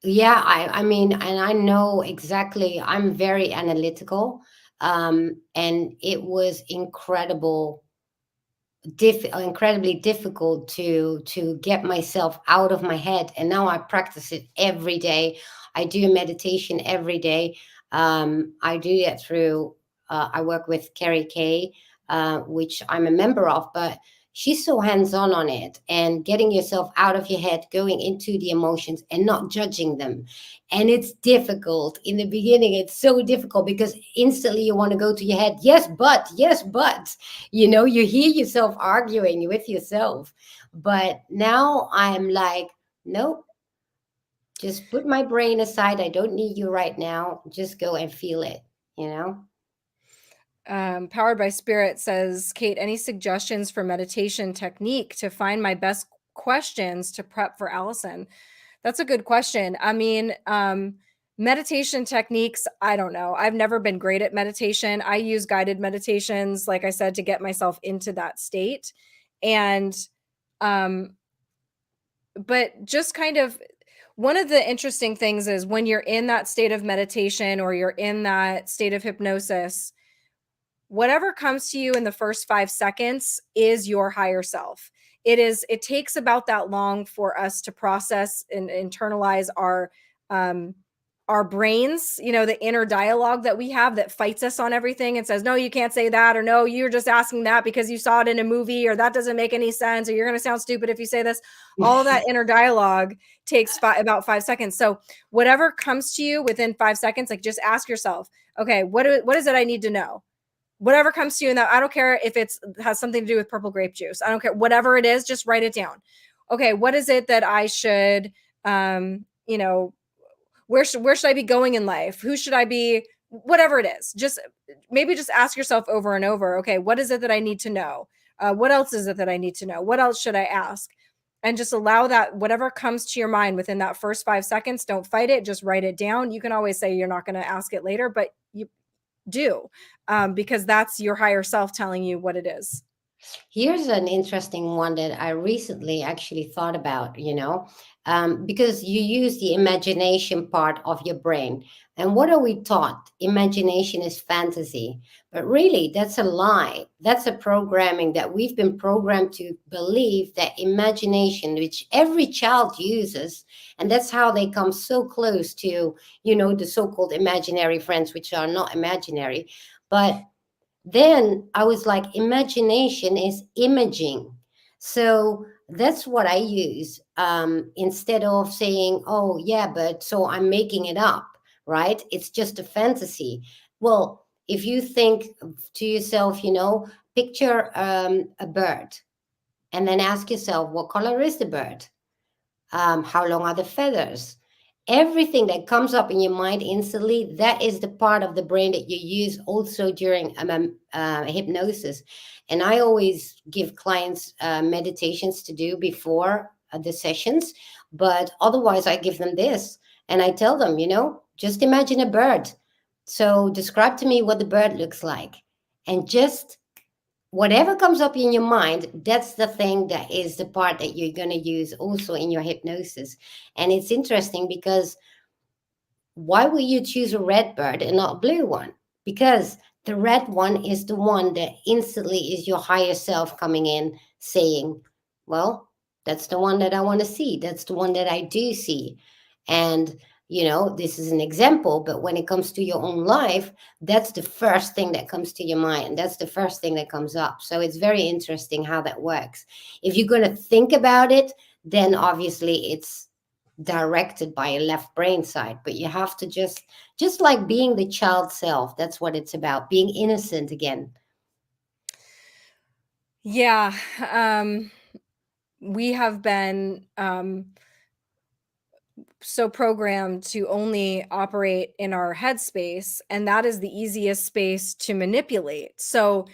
Yeah, I mean, and I know exactly, I'm very analytical. And it was incredibly difficult to get myself out of my head, and now I practice it every day. I do meditation every day. I do that through I work with Carrie Kay, which I'm a member of, but she's so hands-on on it, and getting yourself out of your head, going into the emotions and not judging them. And it's difficult in the beginning. It's so difficult because instantly you want to go to your head, yes but, you hear yourself arguing with yourself. But now I'm like, nope, just put my brain aside. I don't need you right now. Just go and feel it, you know? Powered by Spirit says, Kate, any suggestions for meditation technique to find my best questions to prep for Allison? That's a good question. I mean, meditation techniques, I don't know. I've never been great at meditation. I use guided meditations, like I said, to get myself into that state. And, um, but just kind of one of the interesting things is when you're in that state of meditation or you're in that state of hypnosis, whatever comes to you in the first 5 seconds is your higher self. It takes about that long for us to process and internalize our brains, the inner dialogue that we have that fights us on everything and says, no, you can't say that, or no, you're just asking that because you saw it in a movie, or that doesn't make any sense, or you're going to sound stupid if you say this. All that inner dialogue takes about 5 seconds. So whatever comes to you within 5 seconds, like just ask yourself, okay, what is it I need to know? Whatever comes to you, and I don't care if it has something to do with purple grape juice. I don't care. Whatever it is, just write it down. Okay, what is it that I should, where should I be going in life? Who should I be? Whatever it is, just maybe just ask yourself over and over. Okay, what is it that I need to know? What else is it that I need to know? What else should I ask? And just allow that whatever comes to your mind within that first 5 seconds. Don't fight it. Just write it down. You can always say you're not going to ask it later, but you do, because that's your higher self telling you what it is. Here's an interesting one that I recently actually thought about, because you use the imagination part of your brain. And what are we taught? Imagination is fantasy. But really, that's a lie. That's a programming that we've been programmed to believe that imagination, which every child uses, and that's how they come so close to, the so called imaginary friends, which are not imaginary. But then I was like, imagination is imaging. So that's what I use, instead of saying, oh, yeah, but so I'm making it up, right? It's just a fantasy. Well, if you think to yourself, picture a bird, and then ask yourself, what color is the bird? How long are the feathers? Everything that comes up in your mind instantly, that is the part of the brain that you use also during hypnosis. And I always give clients meditations to do before the sessions, but otherwise I give them this, and I tell them, just imagine a bird. So describe to me what the bird looks like, and just whatever comes up in your mind, that's the thing that is the part that you're going to use also in your hypnosis. And it's interesting because why would you choose a red bird and not a blue one? Because the red one is the one that instantly is your higher self coming in saying, well, that's the one that I want to see. That's the one that I do see. And, this is an example, but when it comes to your own life, that's the first thing that comes to your mind. That's the first thing that comes up. So it's very interesting how that works. If you're going to think about it, then obviously it's directed by a left brain side, but you have to just like being the child self. That's what it's about, being innocent again. Yeah. We have been so programmed to only operate in our headspace, and that is the easiest space to manipulate. So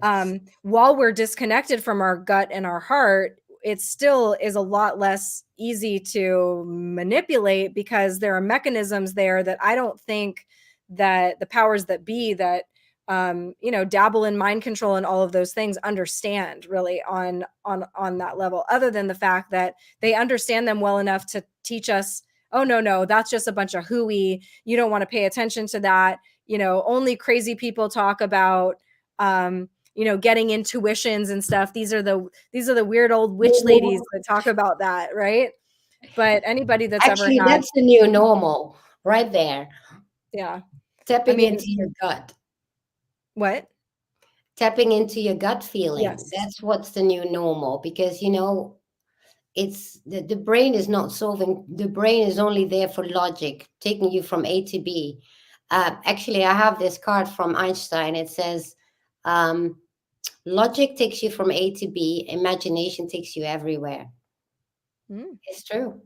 Yes. while we're disconnected from our gut and our heart, it still is a lot less easy to manipulate because there are mechanisms there that I don't think that the powers that be that dabble in mind control and all of those things understand really on that level, other than the fact that they understand them well enough to teach us, oh no, that's just a bunch of hooey, you don't want to pay attention to that, only crazy people talk about getting intuitions and stuff. These are the weird old witch ladies that talk about that, right? But anybody that's ever Actually, had, that's the new normal right there. yeah, I Tapping mean, into your gut. what? Tapping into your gut feeling. Yes. That's what's the new normal, because it's the brain is not solving, the brain is only there for logic, taking you from A to B. Actually, I have this card from Einstein. It says, logic takes you from A to B, imagination takes you everywhere. Mm. It's true.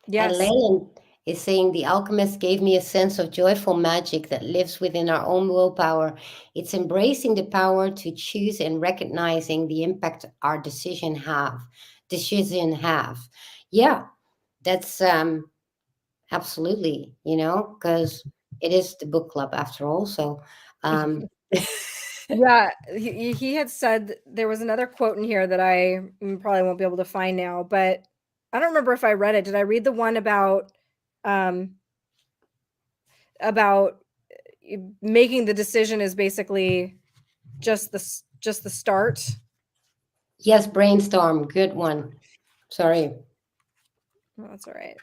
And Yes. Leyland is saying the alchemist gave me a sense of joyful magic that lives within our own willpower. It's embracing the power to choose and recognizing the impact our decision have. Yeah, that's absolutely, because it is the book club after all. So um Yeah, he had said, there was another quote in here that I probably won't be able to find now, but I don't remember if I read it. Did I read the one um about making the decision is basically just the start? yes, brainstorm, good one. Sorry. Oh, that's all right.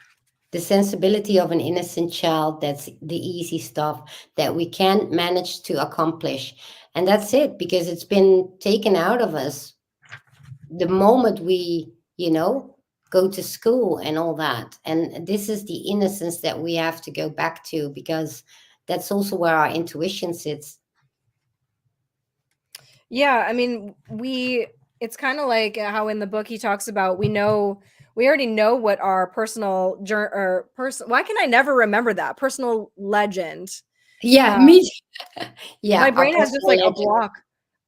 The sensibility of an innocent child, that's the easy stuff that we can't manage to accomplish. And that's it, because it's been taken out of us the moment we, go to school and all that. And this is the innocence that we have to go back to, because that's also where our intuition sits. Yeah, I mean, it's kind of like how in the book he talks about, we already know what our personal journey or person, why can I never remember that personal legend? Yeah, Uh, me yeah, my our brain has just personal like a legend. block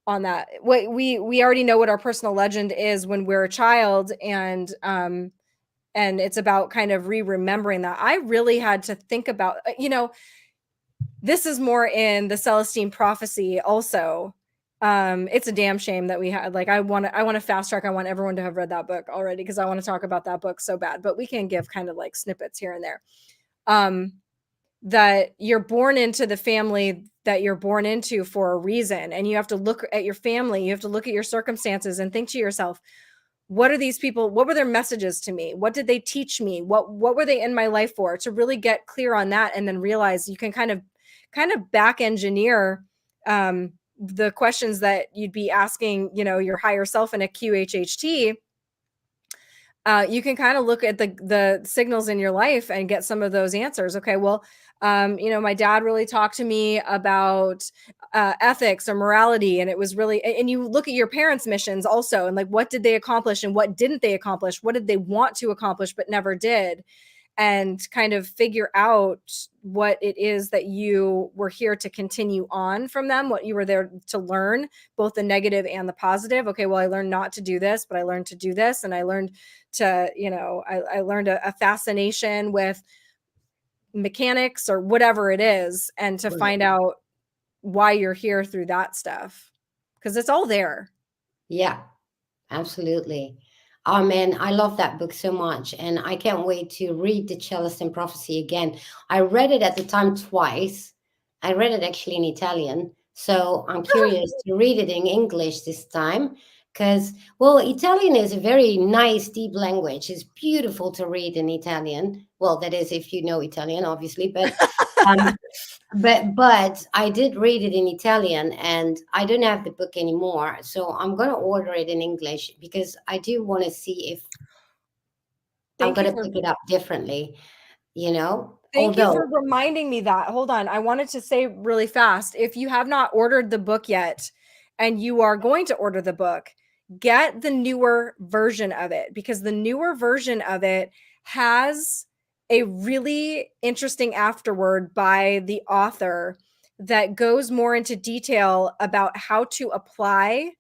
on that. What we already know what our personal legend is when we're a child, and it's about kind of remembering that. I really had to think about, this is more in the Celestine prophecy also. It's a damn shame that we had, like, I want to fast track. I want everyone to have read that book already because I want to talk about that book so bad, but we can give kind of like snippets here and there. Um, that you're born into the family that you're born into for a reason, and you have to look at your family, you have to look at your circumstances and think to yourself, what are these people, what were their messages to me, what did they teach me, what were they in my life for, to really get clear on that, and then realize you can kind of back engineer the questions that you'd be asking, your higher self in a QHHT. You can kind of look at the signals in your life and get some of those answers. Okay, well, my dad really talked to me about ethics or morality, and it was really. And you look at your parents' missions also, and like, what did they accomplish and what didn't they accomplish? What did they want to accomplish but never did? And kind of figure out what it is that you were here to continue on from them, what you were there to learn, both the negative and the positive. Okay, well, I learned not to do this, but I learned to do this. And I learned to, I learned a fascination with mechanics or whatever it is, and to Right. find out why you're here through that stuff. Because it's all there. Yeah, absolutely. Oh man, I love that book so much, and I can't wait to read The Cellist and Prophecy again. I read it at the time twice. I read it actually in Italian, so I'm curious to read it in English this time, because, well, Italian is a very nice, deep language. It's beautiful to read in Italian. Well, that is if you know Italian, obviously, um, but I did read it in Italian, and I don't have the book anymore. So I'm gonna order it in English, because I do want to see if I'm Thank you gonna for pick it up differently, you know? Thank you for Although, reminding me that. Hold on. I wanted to say really fast, if you have not ordered the book yet and you are going to order the book, get the newer version of it, because the newer version of it has a really interesting afterword by the author that goes more into detail about how to apply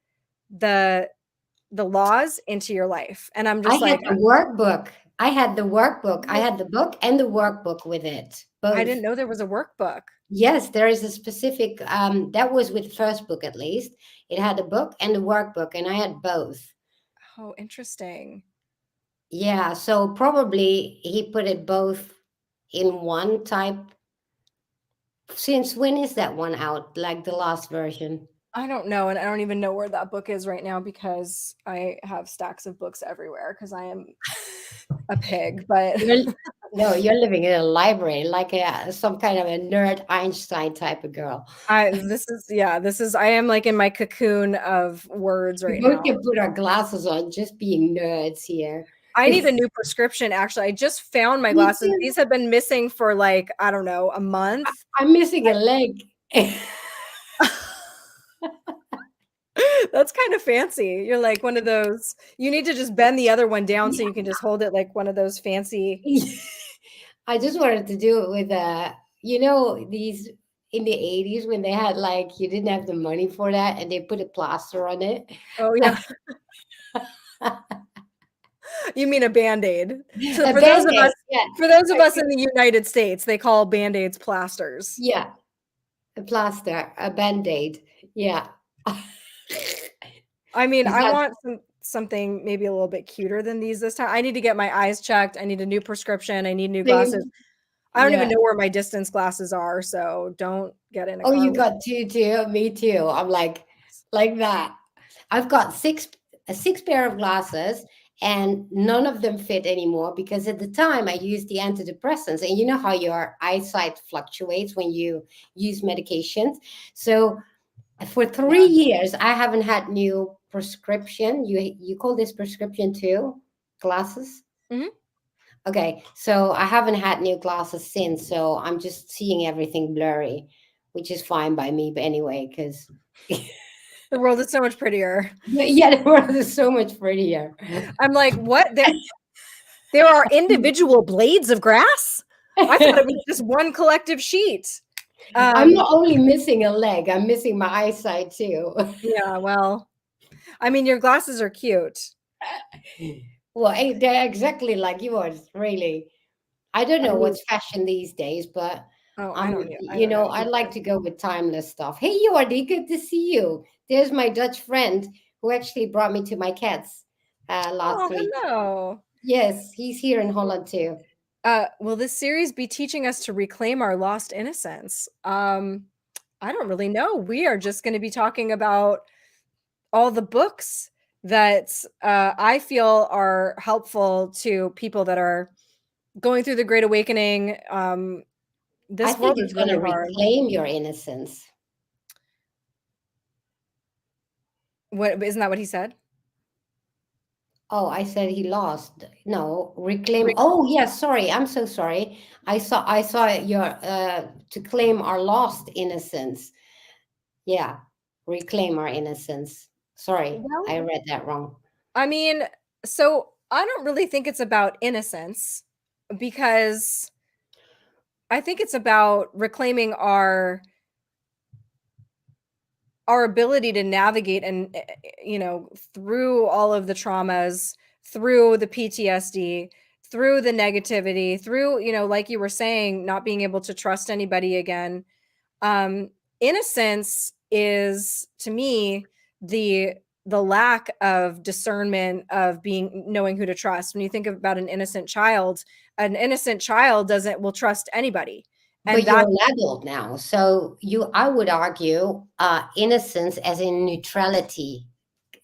the laws into your life. And I'm I just had like, the workbook. I had the workbook. I "Oh, had the book and the workbook with it, I didn't both. know there was a workbook." Yes, there is a specific, that was with first book at least. It had the book and the workbook, and I had both. Oh, interesting. Yeah, so probably he put it both in one type. Since when is that one out? Like the last version? I don't know, and I don't even know where that book is right now because I have stacks of books everywhere because I am a pig, but You're, no, you're living in a library, like some kind of a nerd Einstein type of girl. I this is yeah, this is I am like in my cocoon of words We right both now. can put our glasses on, just being nerds here. I need a new prescription, actually. I just found my Me glasses. too. These have been missing for, like, I don't know, a month. I'm missing a leg. That's kind of fancy. You're like one of those you need to just bend the other one down so you can just hold it like one of those fancy. I just wanted to do it with you know, these in the 80s when they had like you didn't have the money for that and they put a plaster on it. Oh, yeah. You mean a Band-Aid. So A band-aid. Yeah. for those of us in the United States, they call Band-Aids plasters. Yeah. A plaster, a band-aid. Yeah. I mean, Is I that want something maybe a little bit cuter than these this time. I need to get my eyes checked. I need a new prescription. I need new glasses. same? I don't even Yeah. know where my distance glasses are, so don't get in a Oh, car you with got two too. Me too. I'm like that. I've got six pair of glasses, and none of them fit anymore because at the time I used the antidepressants, and you know how your eyesight fluctuates when you use medications. So for three yeah. years, I haven't had new prescription. You call this prescription too? Glasses? Mhm. Okay, so I haven't had new glasses since, so I'm just seeing everything blurry, which is fine by me. But anyway, because The world is so much prettier. yeah, the world is so much prettier. I'm like, "What? There are individual blades of grass? I thought it was just one collective sheet." I'm Um, not only missing a leg, I'm missing my eyesight too. yeah, well, I mean, your glasses are cute. Well, they're exactly like yours, really. I don't I know mean, what's fashion these days, but oh, I don't know. I you don't know, know I like either. to go with timeless stuff. Hey, Jordi, good to see you. There's my Dutch friend who actually brought me to my cats last Oh, week. hello. Yes, he's here in Holland too. Will this series be teaching us to reclaim our lost innocence? I don't really know. We are just going to be talking about all the books that I feel are helpful to people that are going through the Great Awakening. I This think world it's is going really to hard. reclaim your innocence. What isn't that what he said? Oh, I said he lost. No, reclaim. Re- Oh, yeah, sorry. I'm so sorry. I saw your to claim our lost innocence. Yeah, reclaim our innocence. Sorry, well, I read that wrong. I mean, so I don't really think it's about innocence because I think it's about reclaiming our ability to navigate and through all of the traumas, through the PTSD, through the negativity, through like you were saying, not being able to trust anybody again. um Innocence is, to me, the lack of discernment of being knowing who to trust. When you think about an innocent child doesn't will trust anybody, and But you're that an adult now, so I would argue, innocence as in neutrality,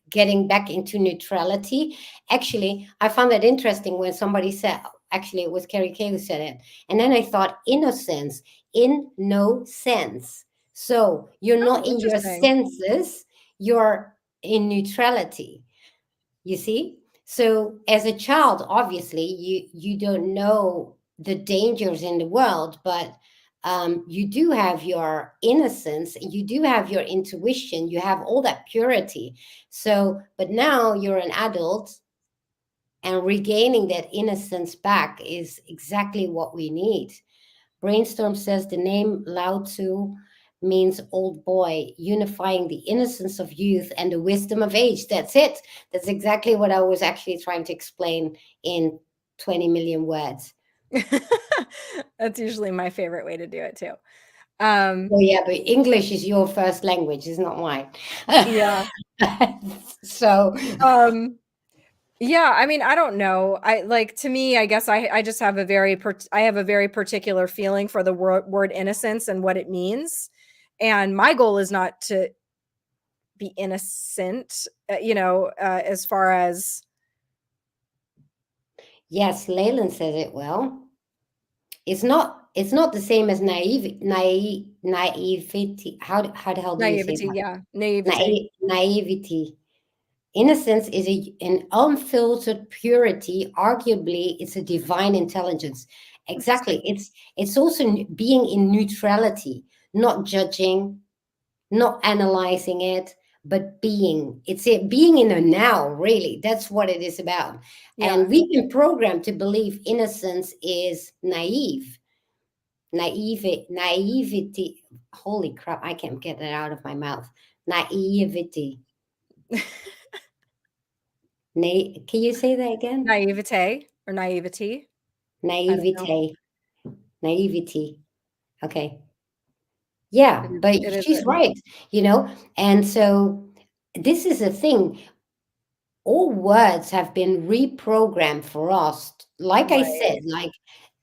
getting back into neutrality. Actually, I found that interesting when somebody said, actually, it was Carrie Kay who said it. And then I thought, innocence, in no sense. So you're oh, not in your interesting. senses, you're in neutrality. You see? So as a child, obviously, you don't know the dangers in the world, but you do have your innocence, you do have your intuition, you have all that purity. So, but now you're an adult, And regaining that innocence back is exactly what we need. Brainstorm says the name Lao Tzu means old boy, unifying the innocence of youth and the wisdom of age. That's it. That's exactly what I was actually trying to explain in 20 million words. That's usually my favorite way to do it too. Oh, yeah, but English is your first language, it's not mine. Yeah. So, Um, yeah, I mean, I don't know. I like to me, I guess I just have a I have a very particular feeling for the word innocence and what it means. And my goal is not to be innocent, as far as yes, Leyland says it well. It's not the same as naivety. How the hell do you say naivety. that? Yeah, naivety. Naivety. Innocence is an unfiltered purity. Arguably, it's a divine intelligence. Exactly. Interesting. It's also being in neutrality, not judging, not analyzing it, but being. It's it being in a now, really. That's what it is about. And Yeah. we've been programmed to believe innocence is naive. Naivety. Holy crap, I can't get that out of my mouth. Naivety. Can you say that again? Naivete or naivety. I don't know. Naivete. Naivety. Okay. Yeah, but It is she's right, you know? And so this is a thing. All words have been reprogrammed for us. Like I said, right. like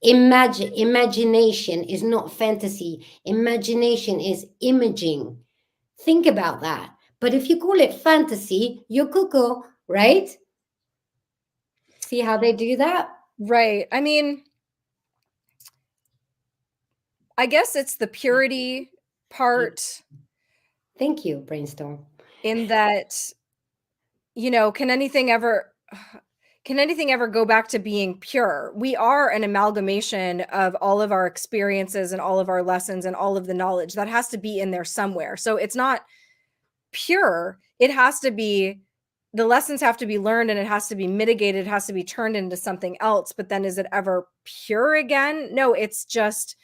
imagination is not fantasy. Imagination is imaging. Think about that. But if you call it fantasy, you're cuckoo, right? See how they do that? Right. I mean, I guess it's the purity part Thank you, Brainstorm. in that, can anything ever go back to being pure? We are an amalgamation of all of our experiences and all of our lessons and all of the knowledge that has to be in there somewhere. So it's not pure. It has to be the lessons have to be learned and it has to be mitigated, it has to be turned into something else. But then is it ever pure again? No, it's just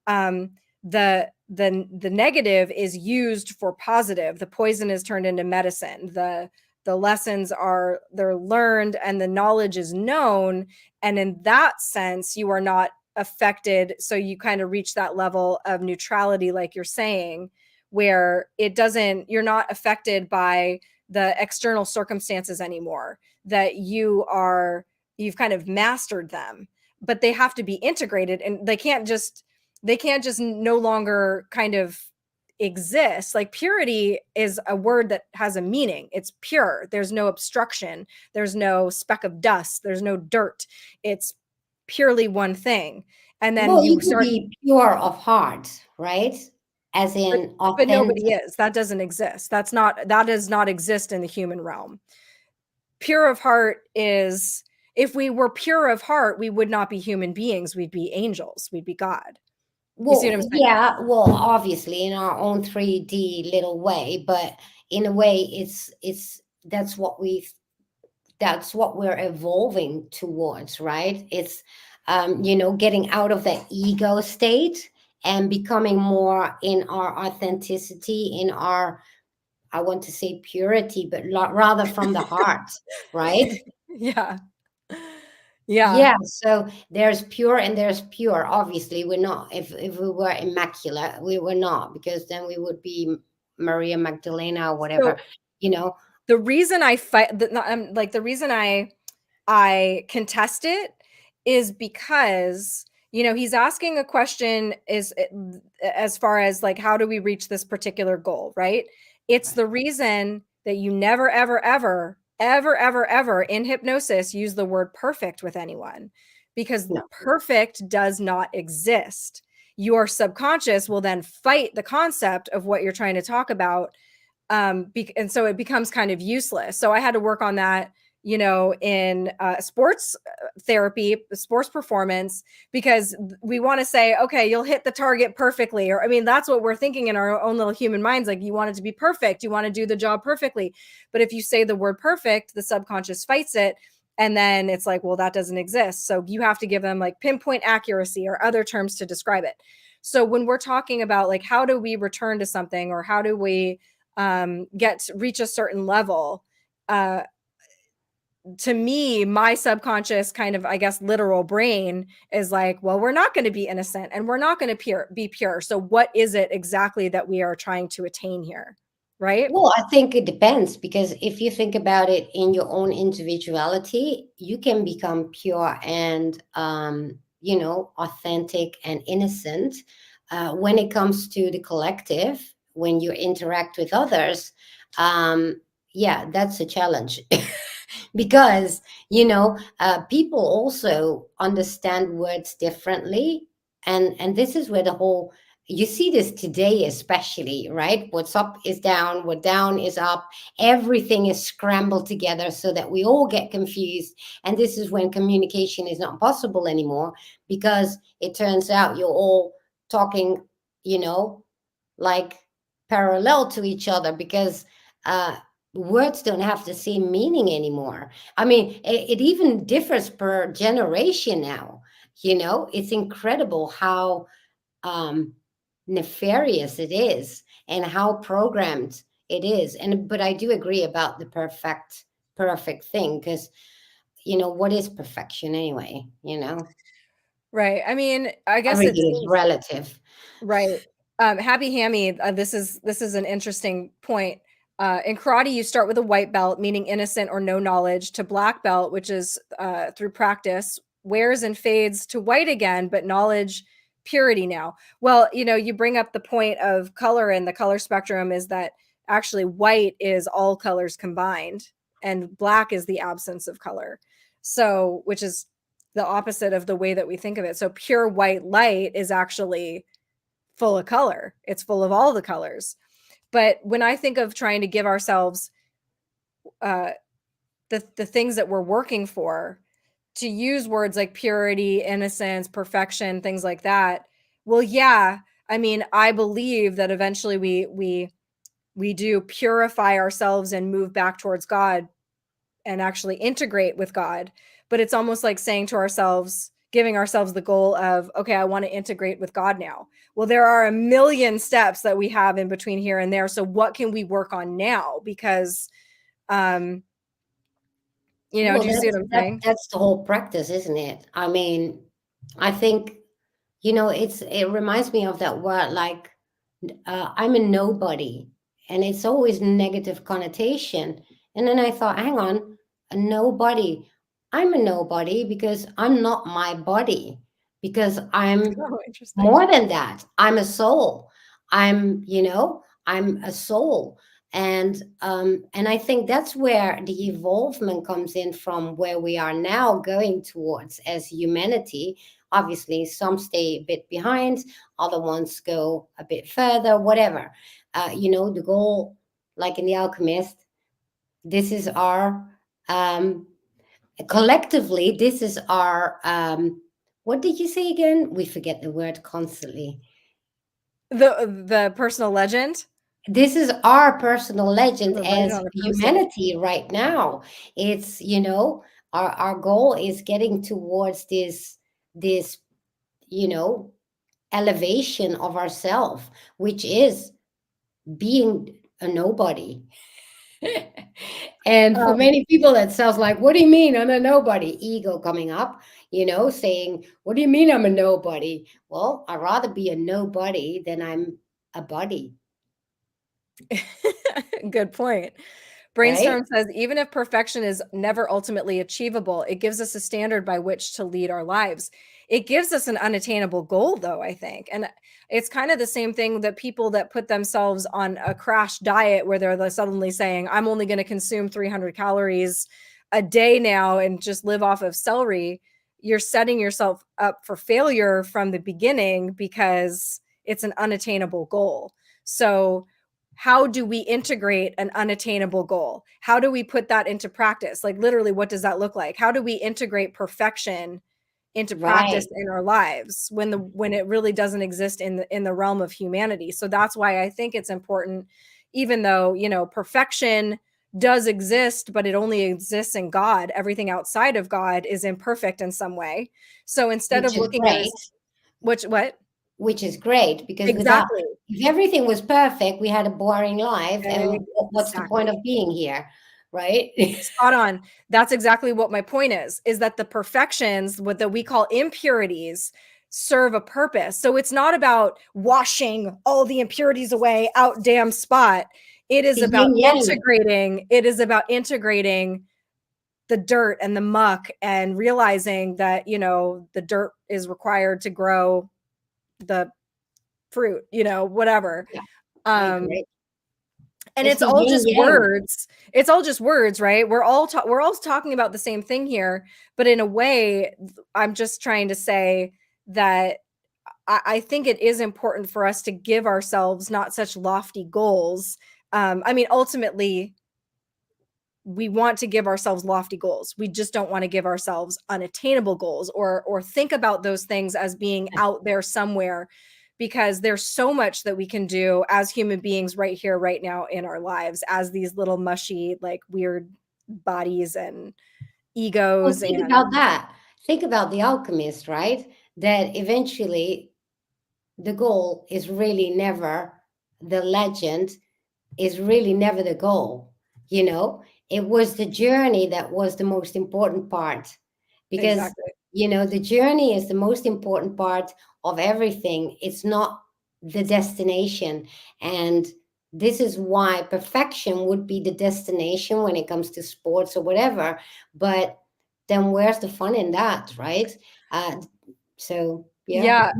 um the negative is used for positive. The poison is turned into medicine. The lessons are they're learned and the knowledge is known, and in that sense you are not affected, so you kind of reach that level of neutrality like you're saying, where it doesn't you're not affected by the external circumstances anymore, that you've kind of mastered them, but they have to be integrated and they can't just no longer kind of exist. Like purity is a word that has a meaning. It's pure. There's no obstruction. There's no speck of dust. There's no dirt. It's purely one thing. And then Well, you you could start, be pure of heart, right? As but in but nobody authentic. is. That doesn't exist. That does not exist in the human realm. Pure of heart is, if we were pure of heart, we would not be human beings. We'd be angels. We'd be God. You see what I'm Well, saying? yeah, well, obviously in our own 3D little way, but in a way it's that's what we're evolving towards, right? It's getting out of that ego state and becoming more in our authenticity, in our, I want to say purity, but rather from the heart, right? Yeah. Yeah. Yeah, so there's pure and there's pure. Obviously, we're not. If we were immaculate, we were not, because then we would be Maria Magdalena or whatever, So you know. the reason I fight, like the reason I contest it is because he's asking a question as far as like how do we reach this particular goal, right? It's Right. the reason that you never ever ever ever ever ever in hypnosis use the word perfect with anyone, because No. perfect does not exist. Your subconscious will then fight the concept of what you're trying to talk about, and so it becomes kind of useless. So I had to work on that, in sports therapy, sports performance, because we want to say, okay, you'll hit the target perfectly, or I mean, that's what we're thinking in our own little human minds. Like you want it to be perfect, you want to do the job perfectly, but if you say the word perfect, the subconscious fights it, And then it's like, well, that doesn't exist. So you have to give them like pinpoint accuracy or other terms to describe it. So when we're talking about like how do we return to something, or how do we reach a certain level, uh, to me, my subconscious kind of, I guess, literal brain is like, well, we're not going to be innocent and we're not going to be pure. So what is it exactly that we are trying to attain here? Right? Well, I think it depends, because if you think about it in your own individuality, you can become pure and, authentic and innocent. When it comes to the collective, when you interact with others, yeah, that's a challenge. Because people also understand words differently, and this is where the whole, you see this today especially, right? What's up is down, what down is up. Everything is scrambled together so that we all get confused, and this is when communication is not possible anymore, because it turns out you're all talking, you know like parallel to each other, because uh words don't have the same meaning anymore. I mean, it even differs per generation now. It's incredible how um nefarious it is, and how programmed it is. And but I do agree about the perfect thing, because what is perfection anyway? Right. I mean, I guess it Everything is seems relative. right. Happy Hammy, this is an interesting point. In karate, you start with a white belt, meaning innocent or no knowledge, to black belt, which is through practice, wears and fades to white again, but knowledge, purity now. Well, you bring up the point of color, and the color spectrum is that actually white is all colors combined, and black is the absence of color. So, which is the opposite of the way that we think of it. So, pure white light is actually full of color. It's full of all the colors. But when I think of trying to give ourselves uh, the things that we're working for, to use words like purity, innocence, perfection, things like that. Well, yeah, I mean, I believe that eventually we do purify ourselves and move back towards God and actually integrate with God. But it's almost like saying to ourselves, giving ourselves the goal of, okay, I want to integrate with God now. Well, there are a million steps that we have in between here and there. So what can we work on now? Because, um, Well, do you see what I'm saying? that's the whole practice, isn't it? I mean, I think, it reminds me of that word, like, I'm a nobody, and it's always negative connotation. And then I thought, hang on, a nobody. I'm a nobody because I'm not my body, because I'm Oh, interesting. more than that. I'm a soul. I'm a soul. And I think that's where the evolvement comes in, from where we are now going towards as humanity. Obviously, some stay a bit behind, other ones go a bit further, whatever. The goal, like in The Alchemist, this is our, um, collectively, this is our, what did you say again? We forget the word constantly. The personal legend, This is our personal legend the legend as on the crucible. humanity right now. It's, our goal is getting towards this, you know, elevation of ourself, which is being a nobody. And for Um, many people, that sounds like, what do you mean I'm a nobody? Ego coming up, saying, what do you mean I'm a nobody? Well, I'd rather be a nobody than I'm a body, good point. right? Brainstorm says even if perfection is never ultimately achievable, it gives us a standard by which to lead our lives. It gives us an unattainable goal, though, I think. And it's kind of the same thing that people that put themselves on a crash diet where they're suddenly saying, I'm only going to consume 300 calories a day now and just live off of celery. You're setting yourself up for failure from the beginning because it's an unattainable goal. So, how do we integrate an unattainable goal? How do we put that into practice? Like literally, what does that look like? How do we integrate perfection into practice Right. in our lives when it really doesn't exist in the realm of humanity? So that's why I think it's important, even though, perfection does exist, but it only exists in God. Everything outside of God is imperfect in some way. So instead which of is looking at great. us, which what? Which is great because without, Exactly. if everything was perfect, we had a boring life, and what's the point of Exactly. being here, right? Spot on. That's exactly what my point is that the perfections, what that we call impurities, serve a purpose. So it's not about washing all the impurities away out damn spot. The yin yang. It is about integrating the dirt and the muck and realizing that, the dirt is required to grow the fruit, whatever. Yeah, I Um, agree. and It's it's the all yin just yang. words. It's all just words, right? We're all talking about the same thing here, but in a way, I'm just trying to say that I think it is important for us to give ourselves not such lofty goals. I mean, ultimately, we want to give ourselves lofty goals. We just don't want to give ourselves unattainable goals or think about those things as being out there somewhere, because there's so much that we can do as human beings right here right now in our lives as these little mushy like weird bodies and Well, egos think about and that. Think about the alchemist, right? That eventually the goal is really never the legend, is really never the goal. You know, it was the journey that was the most important part, because, exactly. the journey is the most important part of everything. It's not the destination. And this is why perfection would be the destination when it comes to sports or whatever. But then where's the fun in that, right? Uh, so, yeah. Yeah.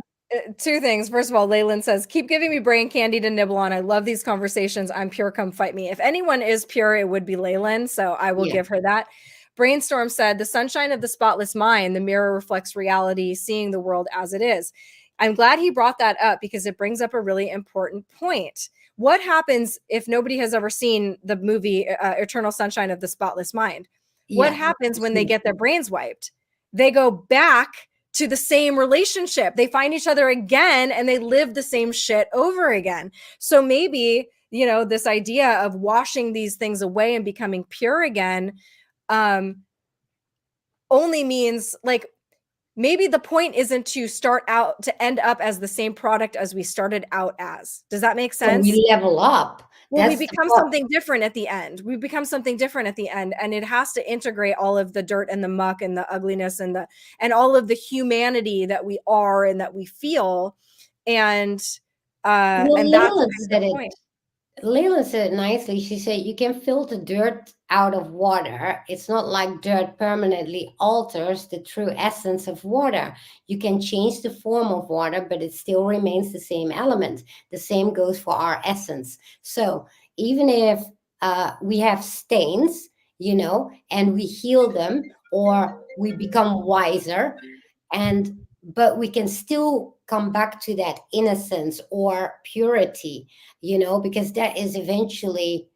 Two things. First of all, Leyland says, keep giving me brain candy to nibble on. I love these conversations. I'm pure. Come fight me. If anyone is pure, it would be Leyland. So I will Yeah. give her that. Brainstorm said, the sunshine of the spotless mind, the mirror reflects reality, seeing the world as it is. I'm glad he brought that up because it brings up a really important point. What happens if nobody has ever seen the movie Eternal Sunshine of the Spotless Mind? What Yeah. happens when they get their brains wiped? They go back to the same relationship. They find each other again and they live the same shit over again. So maybe, this idea of washing these things away and becoming pure again um only means like maybe the point isn't to start out to end up as the same product as we started out as. Does that make So sense? we level up. Well, we That's the become part. something different at the end. We become something different at the end, and it has to integrate all of the dirt and the muck and the ugliness and all of the humanity that we are and that we feel, and Well, that's Leila kind of the said it. point. Leila said it nicely. She said, you can filter dirt out of water. It's not like dirt permanently alters the true essence of water. You can change the form of water, but it still remains the same element. The same goes for our essence. So even if we have stains, and we heal them or we become wiser, and but we can still come back to that innocence or purity, because that is eventually,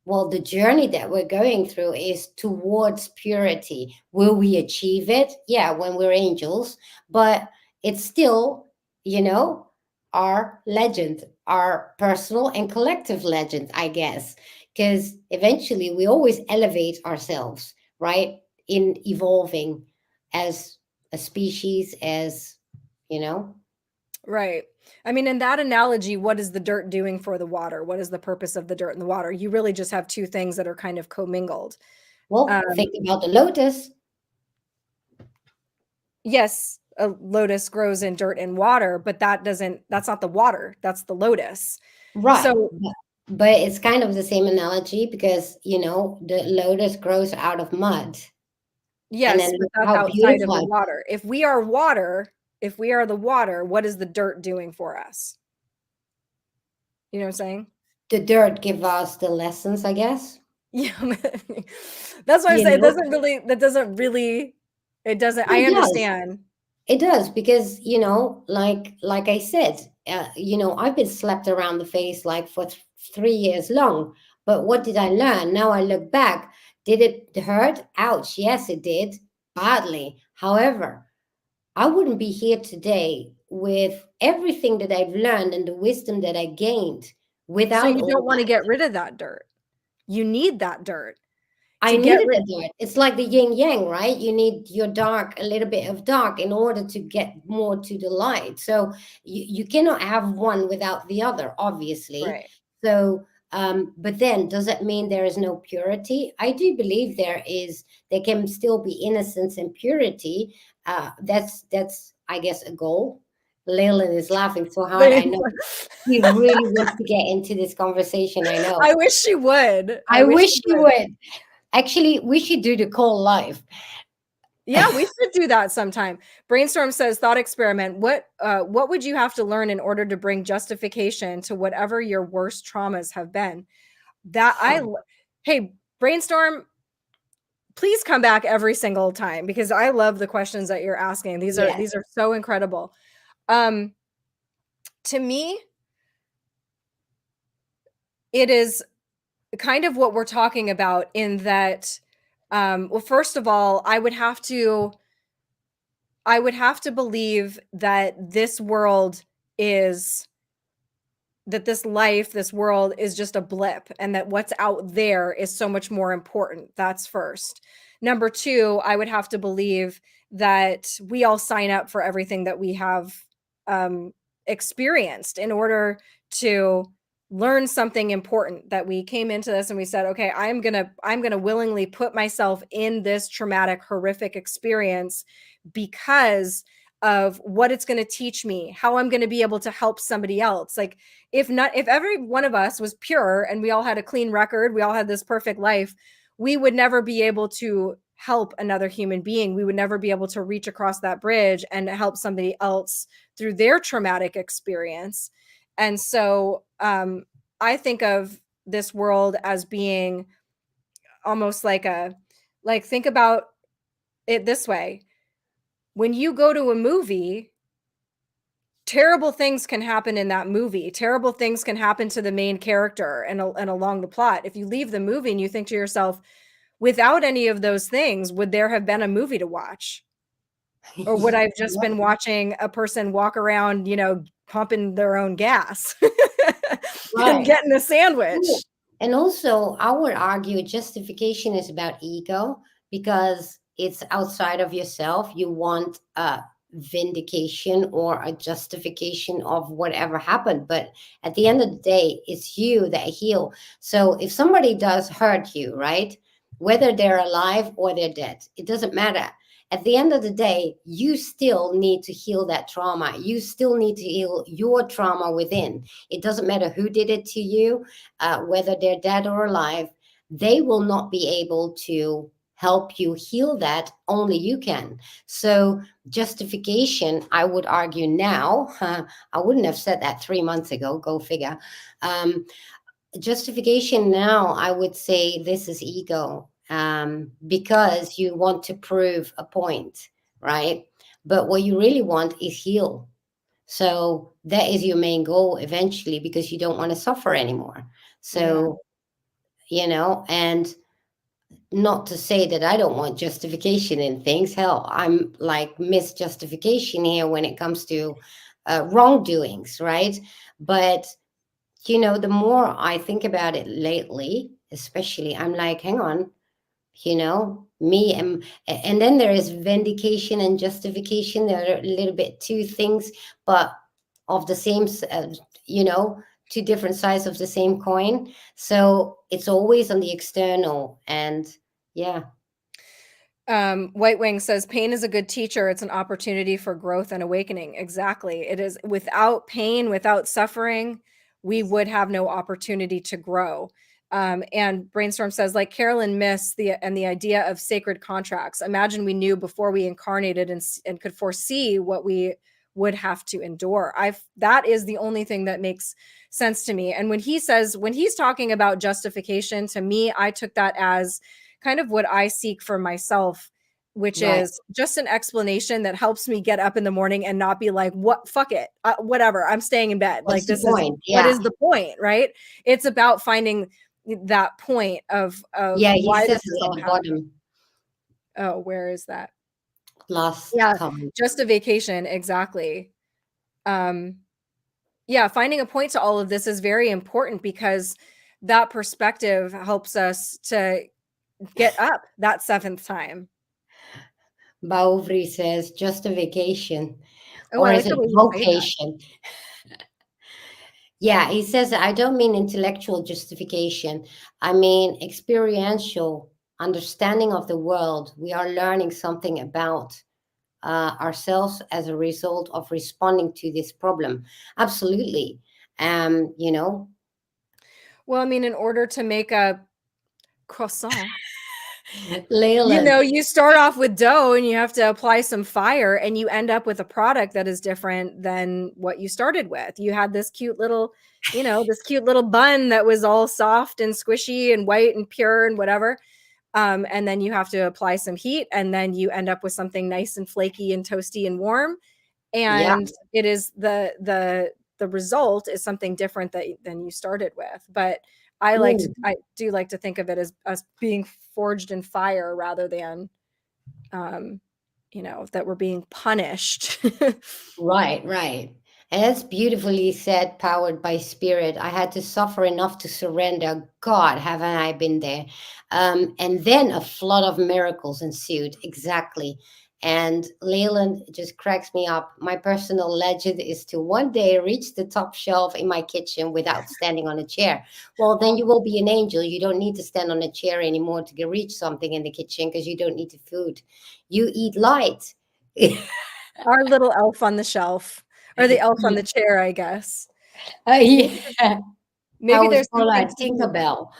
well, the journey that we're going through is towards purity. Will we achieve it? Yeah, when we're angels, but it's still, you know, our legend, our personal and collective legend, I guess, because eventually we always elevate ourselves, right? In evolving as a species, as, you know, Right. I mean, in that analogy, what is the dirt doing for the water? What is the purpose of the dirt and the water? You really just have two things that are kind of commingled. well, Um, think about the lotus. yes, a lotus grows in dirt and water, but that's not the water, that's the lotus. Right. So, But it's kind of the same analogy because, the lotus grows out of mud. And then yes, but look that's how outside of beautiful. the water. If we are the water, what is the dirt doing for us? You know what I'm saying? The dirt give us the lessons, I guess. Yeah. That's why I You say know, it doesn't, but I it does. understand. It does because, like I said, I've been slapped around the face like for 3 years long. But what did I learn? Now I look back. Did it hurt? Ouch. Yes, it did. Badly. However, I wouldn't be here today with everything that I've learned and the wisdom that I gained So without you don't all want to that. get rid of that dirt. You need that dirt I to get needed rid. a dirt. It's like the yin yang, right? You need your dark, a little bit of dark in order to get more to the light. So you cannot have one without the other, obviously. Right. So, but then does it mean there is no purity? I do believe there can still be innocence and purity. That's, I guess, a goal. Leland is laughing so hard. I know he really wants to get into this conversation. I know. I wish she would. I I wish wish she you would. would. Actually, we should do the call live. Yeah, we should do that sometime. Brainstorm says thought experiment. What would you have to learn in order to bring justification to whatever your worst traumas have been? That I Hey, Brainstorm, please come back every single time because I love the questions that you're asking. Yes. These are so incredible. Um to me, it is kind of what we're talking about in that well, first of all, I would have to believe that is this life, this world is just a blip and that what's out there is so much more important. That's first. Number two, I would have to believe that we all sign up for everything that we have um, experienced in order to learn something important, that we came into this and we said, okay, I'm going to willingly put myself in this traumatic, horrific experience because of what it's going to teach me, how I'm going to be able to help somebody else. Like, if every one of us was pure and we all had a clean record, we all had this perfect life, we would never be able to help another human being. We would never be able to reach across that bridge and help somebody else through their traumatic experience. And so I think of this world as being almost like think about it this way. When you go to a movie, terrible things can happen in that movie. Terrible things can happen to the main character and along the plot. If you leave the movie and you think to yourself, without any of those things, would there have been a movie to watch? Or would I have just been watching a person walk around, pumping their own gas and Right. getting a sandwich? Ooh, and also, I would argue justification is about ego because it's outside of yourself. You want a vindication or a justification of whatever happened. But at the end of the day, it's you that heal. So if somebody does hurt you, right? Whether they're alive or they're dead, it doesn't matter. At the end of the day, you still need to heal that trauma. You still need to heal your trauma within. It doesn't matter who did it to you, whether they're dead or alive, they will not be able to help you heal that. Only you can. So, justification, I would argue now, I wouldn't have said that 3 months ago, go figure. Um, Justification now, I would say this is ego, because you want to prove a point, right? But what you really want is heal. So that is your main goal eventually because you don't want to suffer anymore. Yeah. So, and not to say that I don't want justification in things. Hell, I'm like Miss Justification here when it comes to wrongdoings, right? But, the more I think about it lately, especially, I'm like, hang on, me and then there is vindication and justification. There are a little bit two things, but of the same you know two different sides of the same coin. So it's always on the external. And yeah. White Wing says pain is a good teacher. It's an opportunity for growth and awakening. Exactly. It is. Without pain, without suffering, we would have no opportunity to grow. And Brainstorm says, like Carolyn Miss, the idea of sacred contracts. Imagine we knew before we incarnated and could foresee what we would have to endure. That is the only thing that makes sense to me. And when he's talking about justification, to me, I took that as kind of what I seek for myself, which Right. is just an explanation that helps me get up in the morning and not be like, what, fuck it, whatever, I'm staying in bed. What's Like, the this is, point? what Yeah. is the point, right? It's about finding that point of Yeah, he why says this is it at all the happening. bottom. Oh, where is that? Last Yeah, comment. just a vacation. Exactly. Yeah, finding a point to all of this is very important because that perspective helps us to get up that seventh time. Bauvri says justification, Oh, or I is like the it way you say that. vocation? Yeah, he says, I don't mean intellectual justification. I mean experiential understanding of the world. We are learning something about ourselves as a result of responding to this problem. Absolutely. You know, Well, I mean, in order to make a croissant, Leyland, you start off with dough and you have to apply some fire and you end up with a product that is different than what you started with. You had this cute little, this cute little bun that was all soft and squishy and white and pure and whatever. And then you have to apply some heat and then you end up with something nice and flaky and toasty and warm. yeah. And it is the result is something different than you started with. But Ooh, I do like to think of it as being forged in fire rather than um, that we're being punished. right, right. And that's beautifully said, powered by spirit. I had to suffer enough to surrender. God, haven't I been there? And then a flood of miracles ensued. Exactly. And Leyland just cracks me up. My personal legend is to one day reach the top shelf in my kitchen without standing on a chair. Well, then you will be an angel. You don't need to stand on a chair anymore to reach something in the kitchen because you don't need the food. You eat light. Our little elf on the shelf or the elf on the chair, I guess. Maybe Yeah. I maybe was there's more something like to the Tinkerbell.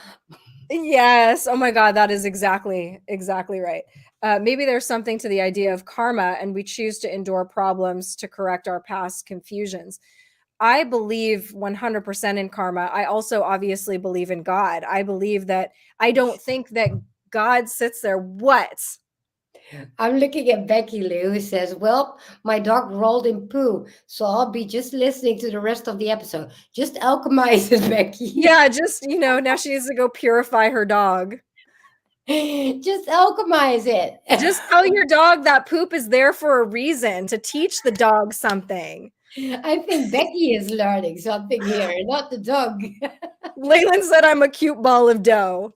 Yes. Oh my God, that is exactly right. Maybe there's something to the idea of karma, and we choose to endure problems to correct our past confusions. I believe 100% in karma. I also obviously believe in God. I believe that I don't think that God sits there. What? I'm looking at Becky Lou, who says, well, my dog rolled in poo, so I'll be just listening to the rest of the episode. Just alchemize it, Becky. Yeah, just, now she needs to go purify her dog. Just alchemize it. Just tell your dog that poop is there for a reason to teach the dog something. I think Becky is learning something here, not the dog. Leyland said I'm a cute ball of dough.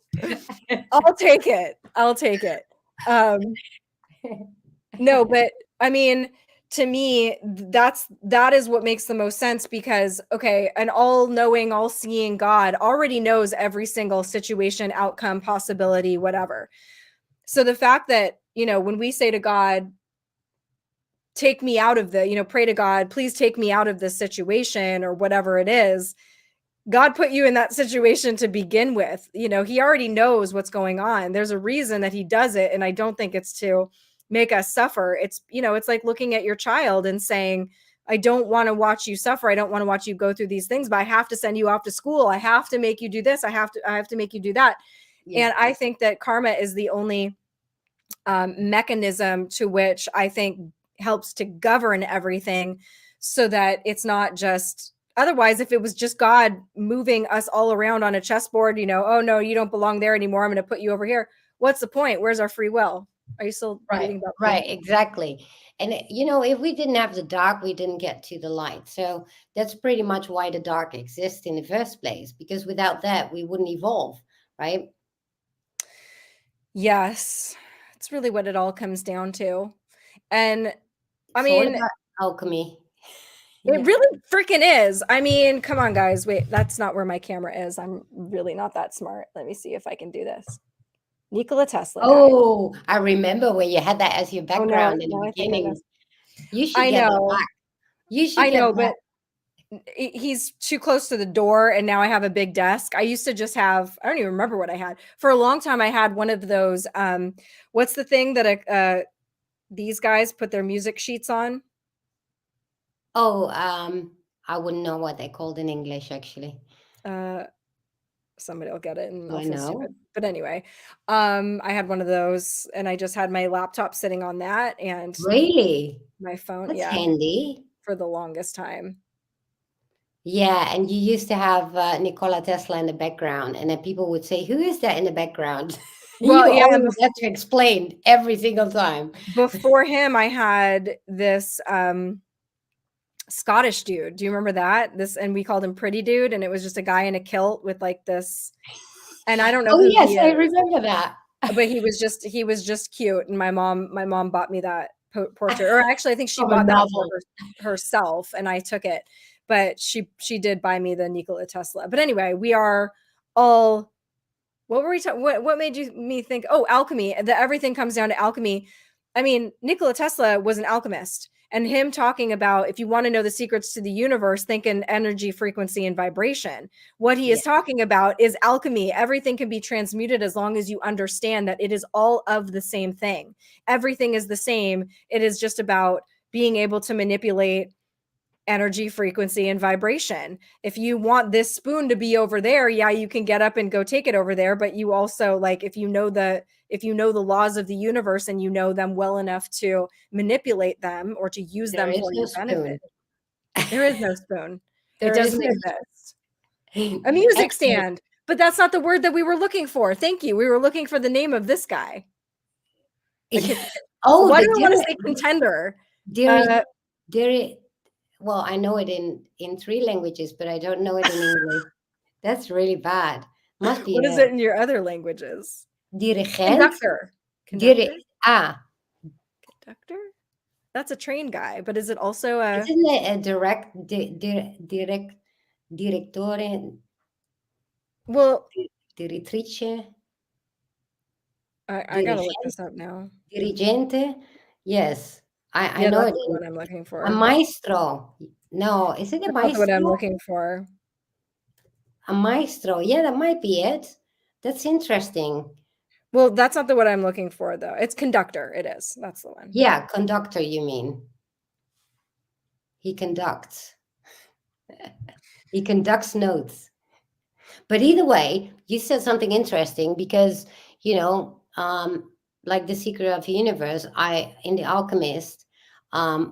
I'll take it. I'll take it. Um, no, but I mean, to me, that is what makes the most sense because okay, an all-knowing, all-seeing God already knows every single situation, outcome, possibility, whatever. So the fact that, when we say to God, take me out of pray to God, please take me out of this situation or whatever it is, God put you in that situation to begin with. He already knows what's going on. There's a reason that he does it. And I don't think it's to make us suffer. It's like looking at your child and saying, I don't want to watch you suffer. I don't want to watch you go through these things, but I have to send you off to school. I have to make you do this. I have to make you do that. Yeah, And I think that karma is the only mechanism to which I think helps to govern everything so that it's not just otherwise if it was just God moving us all around on a chessboard, oh no, you don't belong there anymore, I'm going to put you over here. What's the point? Where's our free will? Are you still right, reading about free right, will? exactly. And if we didn't have the dark, we didn't get to the light. So that's pretty much why the dark exists in the first place, because without that, we wouldn't evolve, right? Yes, it's really what it all comes down to. And I It's all mean, about alchemy. it Yeah. really freaking is. I mean, come on, guys. Wait, that's not where my camera is. I'm really not that smart. Let me see if I can do this. Nikola Tesla died. Oh, I remember when you had that as your Oh no, background in the no, I think I beginning. missed. You should I get that know, back. You should I get know, that. but he's too close to the door, and now I have a big desk. I used to just have, I don't even remember what I had. For a long time, I had one of those, what's the thing that these guys put their music sheets on? Oh, I wouldn't know what they called in English actually. Uh, Somebody will get it and Do I'll I feel know? stupid. But anyway, I had one of those and I just had my laptop sitting on that and Really? my phone, That's yeah, handy. for the longest time. Yeah, and you used to have Nikola Tesla in the background, and then people would say, "Who is that in the background?" Well, You yeah, and always have to explain every single time. before him, I had this Scottish dude. Do you remember that? This, and we called him Pretty Dude, and it was just a guy in a kilt with like this. And I don't know Oh who yes, he I is, remember that. but he was just cute. And my mom bought me that portrait, or actually, I think she From a bought that for novel. herself, and I took it. But she did buy me the Nikola Tesla. But anyway, we are all. What were we talking? What made me think? Oh, alchemy. That everything comes down to alchemy. I mean, Nikola Tesla was an alchemist, and him talking about if you want to know the secrets to the universe, think in energy, frequency, and vibration. What he Yeah, is talking about is alchemy. Everything can be transmuted as long as you understand that it is all of the same thing. Everything is the same. It is just about being able to manipulate energy, frequency, and vibration. If you want this spoon to be over there, yeah, you can get up and go take it over there, but you also, like, if you know the laws of the universe and you know them well enough to manipulate them or to use there them is for no your benefit. spoon. There is no spoon. It There is doesn't no exist. A music actually. stand, but that's not the word that we were looking for. Thank you. We were looking for the name of this guy. A Oh, Why the do I want to say contender? diri Uh, diri. Well, I know it in three languages, but I don't know it in English. That's really bad. Must be what is a it in your other languages? dirigent. Conductor. Diri Conductor? Conductor? That's a train guy, but is it also a Isn't it a direttore, well, direttrice, I gotta look dirigente, this up now. dirigente? Yes, I Yeah, know that's it the in one I'm looking a for. maestro. No, is it a That's not the one I'm maestro? looking for. A maestro. Yeah, that might be it. That's interesting. Well, that's not the one I'm looking for, though. It's conductor. It is. That's the one. Yeah, conductor, you mean. He conducts. He conducts notes. But either way, you said something interesting because, you know, like the secret of the universe, I in the Alchemist,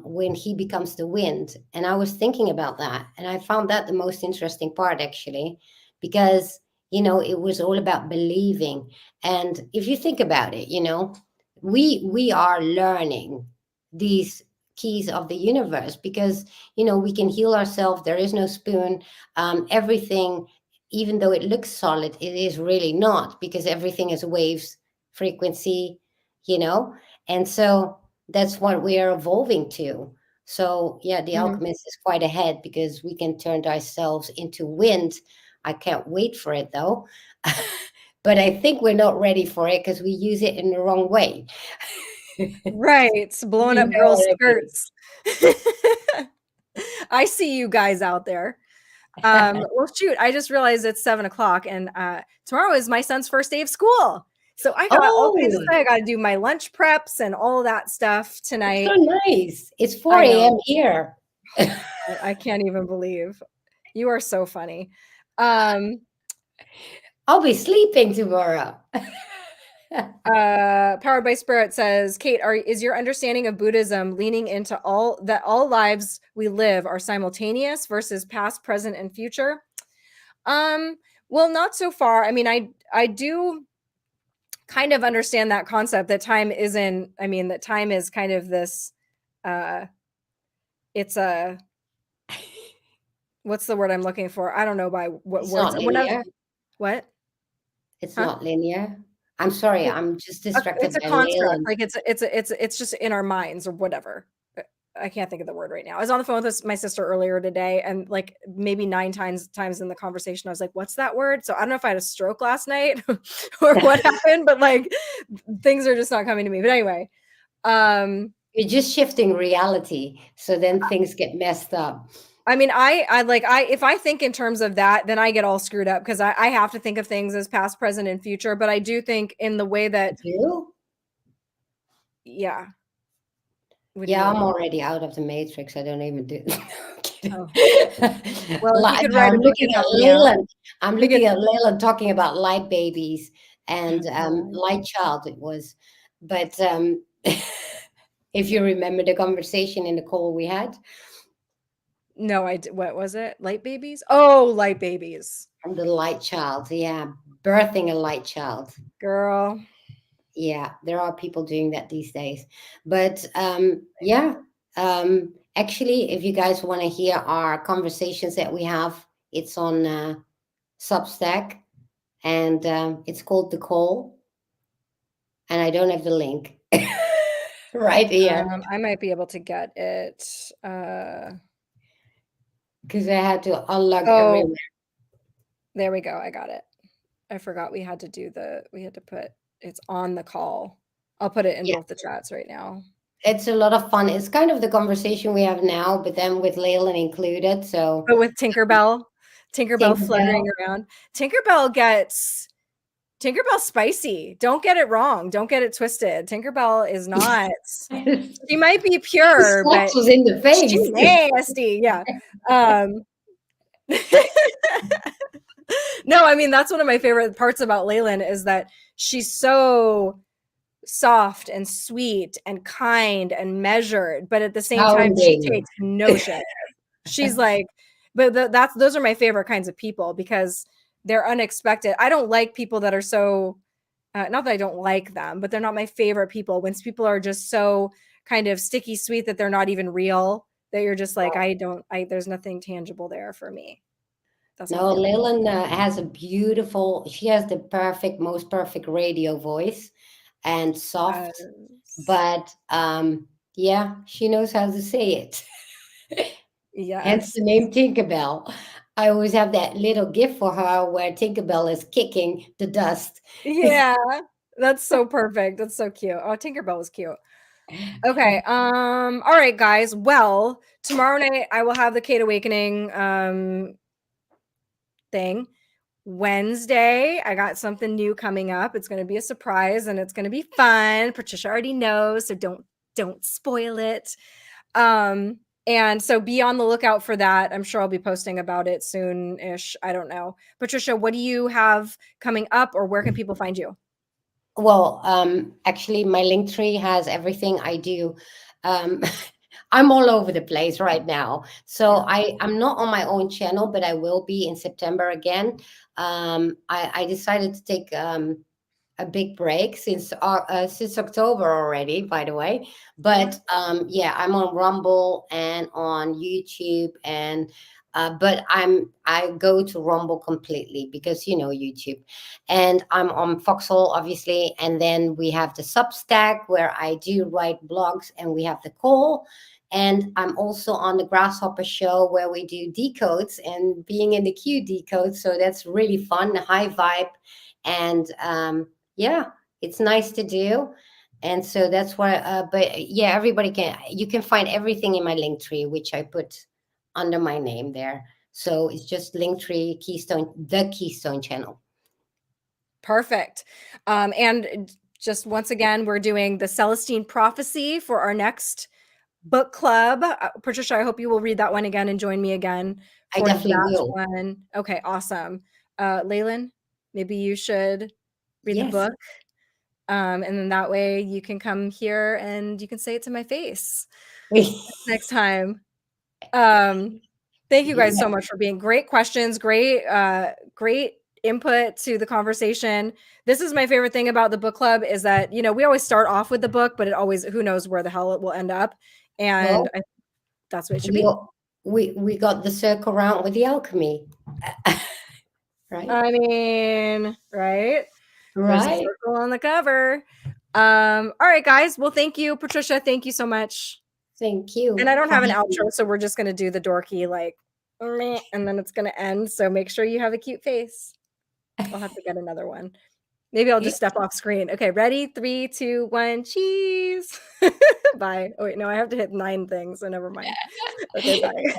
when he becomes the wind, and I was thinking about that, and I found that the most interesting part actually, because it was all about believing. And if you think about it, we are learning these keys of the universe because we can heal ourselves. There is no spoon. Everything, even though it looks solid, it is really not because everything is waves, frequency, you know? And so that's what we are evolving to. So, yeah, the Mhm. alchemist is quite ahead because we can turn ourselves into wind. I can't wait for it though. But I think we're not ready for it because we use it in the wrong way. Right. It's blowing You up know girls' what I mean? skirts. I see you guys out there. Well, shoot, I just realized it's 7 o'clock, and tomorrow is my son's first day of school. So I got all kinds of Oh, stuff. I got to do my lunch preps and all that stuff that's so tonight. nice. It's I 4 a.m. know. here. I can't even believe you are so funny. Um, I'll be sleeping tomorrow. Powered by Spirit says, Kate, is your understanding of Buddhism leaning into all lives we live are simultaneous versus past, present, and future? Um, well, not so far. I mean, I do kind of understand that concept that time isn't, I mean, that time is kind of this, uh, it's a, what's the word I'm looking for? I don't know by what It's words. not linear. What? It's Huh? not linear. I'm sorry, I'm just It's distracted a by construct. Leyland. Like it's just in our minds or whatever. I can't think of the word right now. I was on the phone with my sister earlier today, and like maybe nine times in the conversation, I was like, "What's that word?" So I don't know if I had a stroke last night or what happened, but like things are just not coming to me. But anyway, um, You're just shifting reality, so then things get messed up. I mean, I if I think in terms of that, then I get all screwed up because I have to think of things as past, present, and future. But I do think in the way that, You do? yeah. What do you Yeah, I'm mean? already out of the matrix. I don't even do. Oh, well, if you could No, write I'm a book looking at about me, Leyland. I'm you could. looking at Leyland talking about light babies and Oh, light child. It was, but if you remember the conversation in the call we had, no, what was it? Light babies? Oh, light babies. and the light child, yeah, birthing a light child. Girl. Yeah, there are people doing that these days. But yeah, Actually, if you guys want to hear our conversations that we have, it's on Substack, and it's called The Call. And I don't have the link right here I might be able to get it. because I had to unlock Oh, everywhere. there we go. I got it. I forgot we had to put it's on the call. I'll put it in Yeah, both the chats right now. it's a lot of fun. It's kind of the conversation we have now, but then with Leyland included. So But with Tinkerbell Tinkerbell. fluttering around. Tinkerbell's spicy. Don't get it wrong. Don't get it twisted. Tinkerbell is not. She might be The pure, slaps but was in the she face. nasty. Yeah. Um, no, I mean that's one of my favorite parts about Leyland is that she's so soft and sweet and kind and measured, but at the same time she Sounding. takes no shit. She's like, but that's those are my favorite kinds of people because they're unexpected. I don't like people that are so not that I don't like them, but they're not my favorite people. When people are just so kind of sticky sweet that they're not even real, that you're just like, there's nothing tangible there for me. That's not No, Leyland. Leyland has a beautiful, she has the perfect, most perfect radio voice and soft, Yes. but yeah, she knows how to say it. Hence Yes. the name Tinkerbell. I always have that little gift for her where Tinkerbell is kicking the dust. Yeah. That's so perfect. That's so cute. Oh, Tinkerbell was cute. Okay. All right, guys. Well, tomorrow night I will have the Kate Awakening thing. Wednesday, I got something new coming up. It's going to be a surprise and it's going to be fun. Patricia already knows, so don't spoil it. And so be on the lookout for that. I'm sure I'll be posting about it soon-ish. I don't know. Patricia, what do you have coming up or where can people find you? Well, actually, my link tree has everything I do. Um, I'm all over the place right now. So Yeah. I'm not on my own channel, but I will be in September again. I decided to take a big break since October already, by the way. Yeah. But yeah, I'm on Rumble and on YouTube, and but I go to Rumble completely because you know YouTube, and I'm on Foxhole obviously, and then we have the Substack where I do write blogs, and we have the call. And I'm also on the Grasshopper Show where we do decodes and being in the queue decodes. So that's really fun, high vibe. And yeah, it's nice to do. And so that's why but yeah, everybody can, you can find everything in my link tree, which I put under my name there. So it's just Linktree Keystone, the Keystone channel. Perfect. And just once again, we're doing the Celestine Prophecy for our next book club. Patricia, I hope you will read that one again and join me again I for definitely that will. one. Okay, awesome. Leyland, maybe you should read the Yes. book. And then that way you can come here and you can say it to my face next time. Um, thank you guys Yeah. so much for being great questions, great input to the conversation. This is my favorite thing about the book club is that, we always start off with the book, but it always, who knows where the hell it will end up. And Well, that's what it should we be. we got the circle round with the alchemy. Right? I mean, right? There's a Right. circle on the cover. All right, guys. Well, thank you, Patricia. Thank you so much. Thank And I you don't for have an having outro, me. so we're just gonna do the dorky like, meh, and then it's gonna end. So make sure you have a cute face. I'll have to get another one. Maybe I'll just step off screen. Okay, ready? 3, 2, 1, cheese. Bye. Oh wait, no, I have to hit 9 things, so never mind. Okay, bye.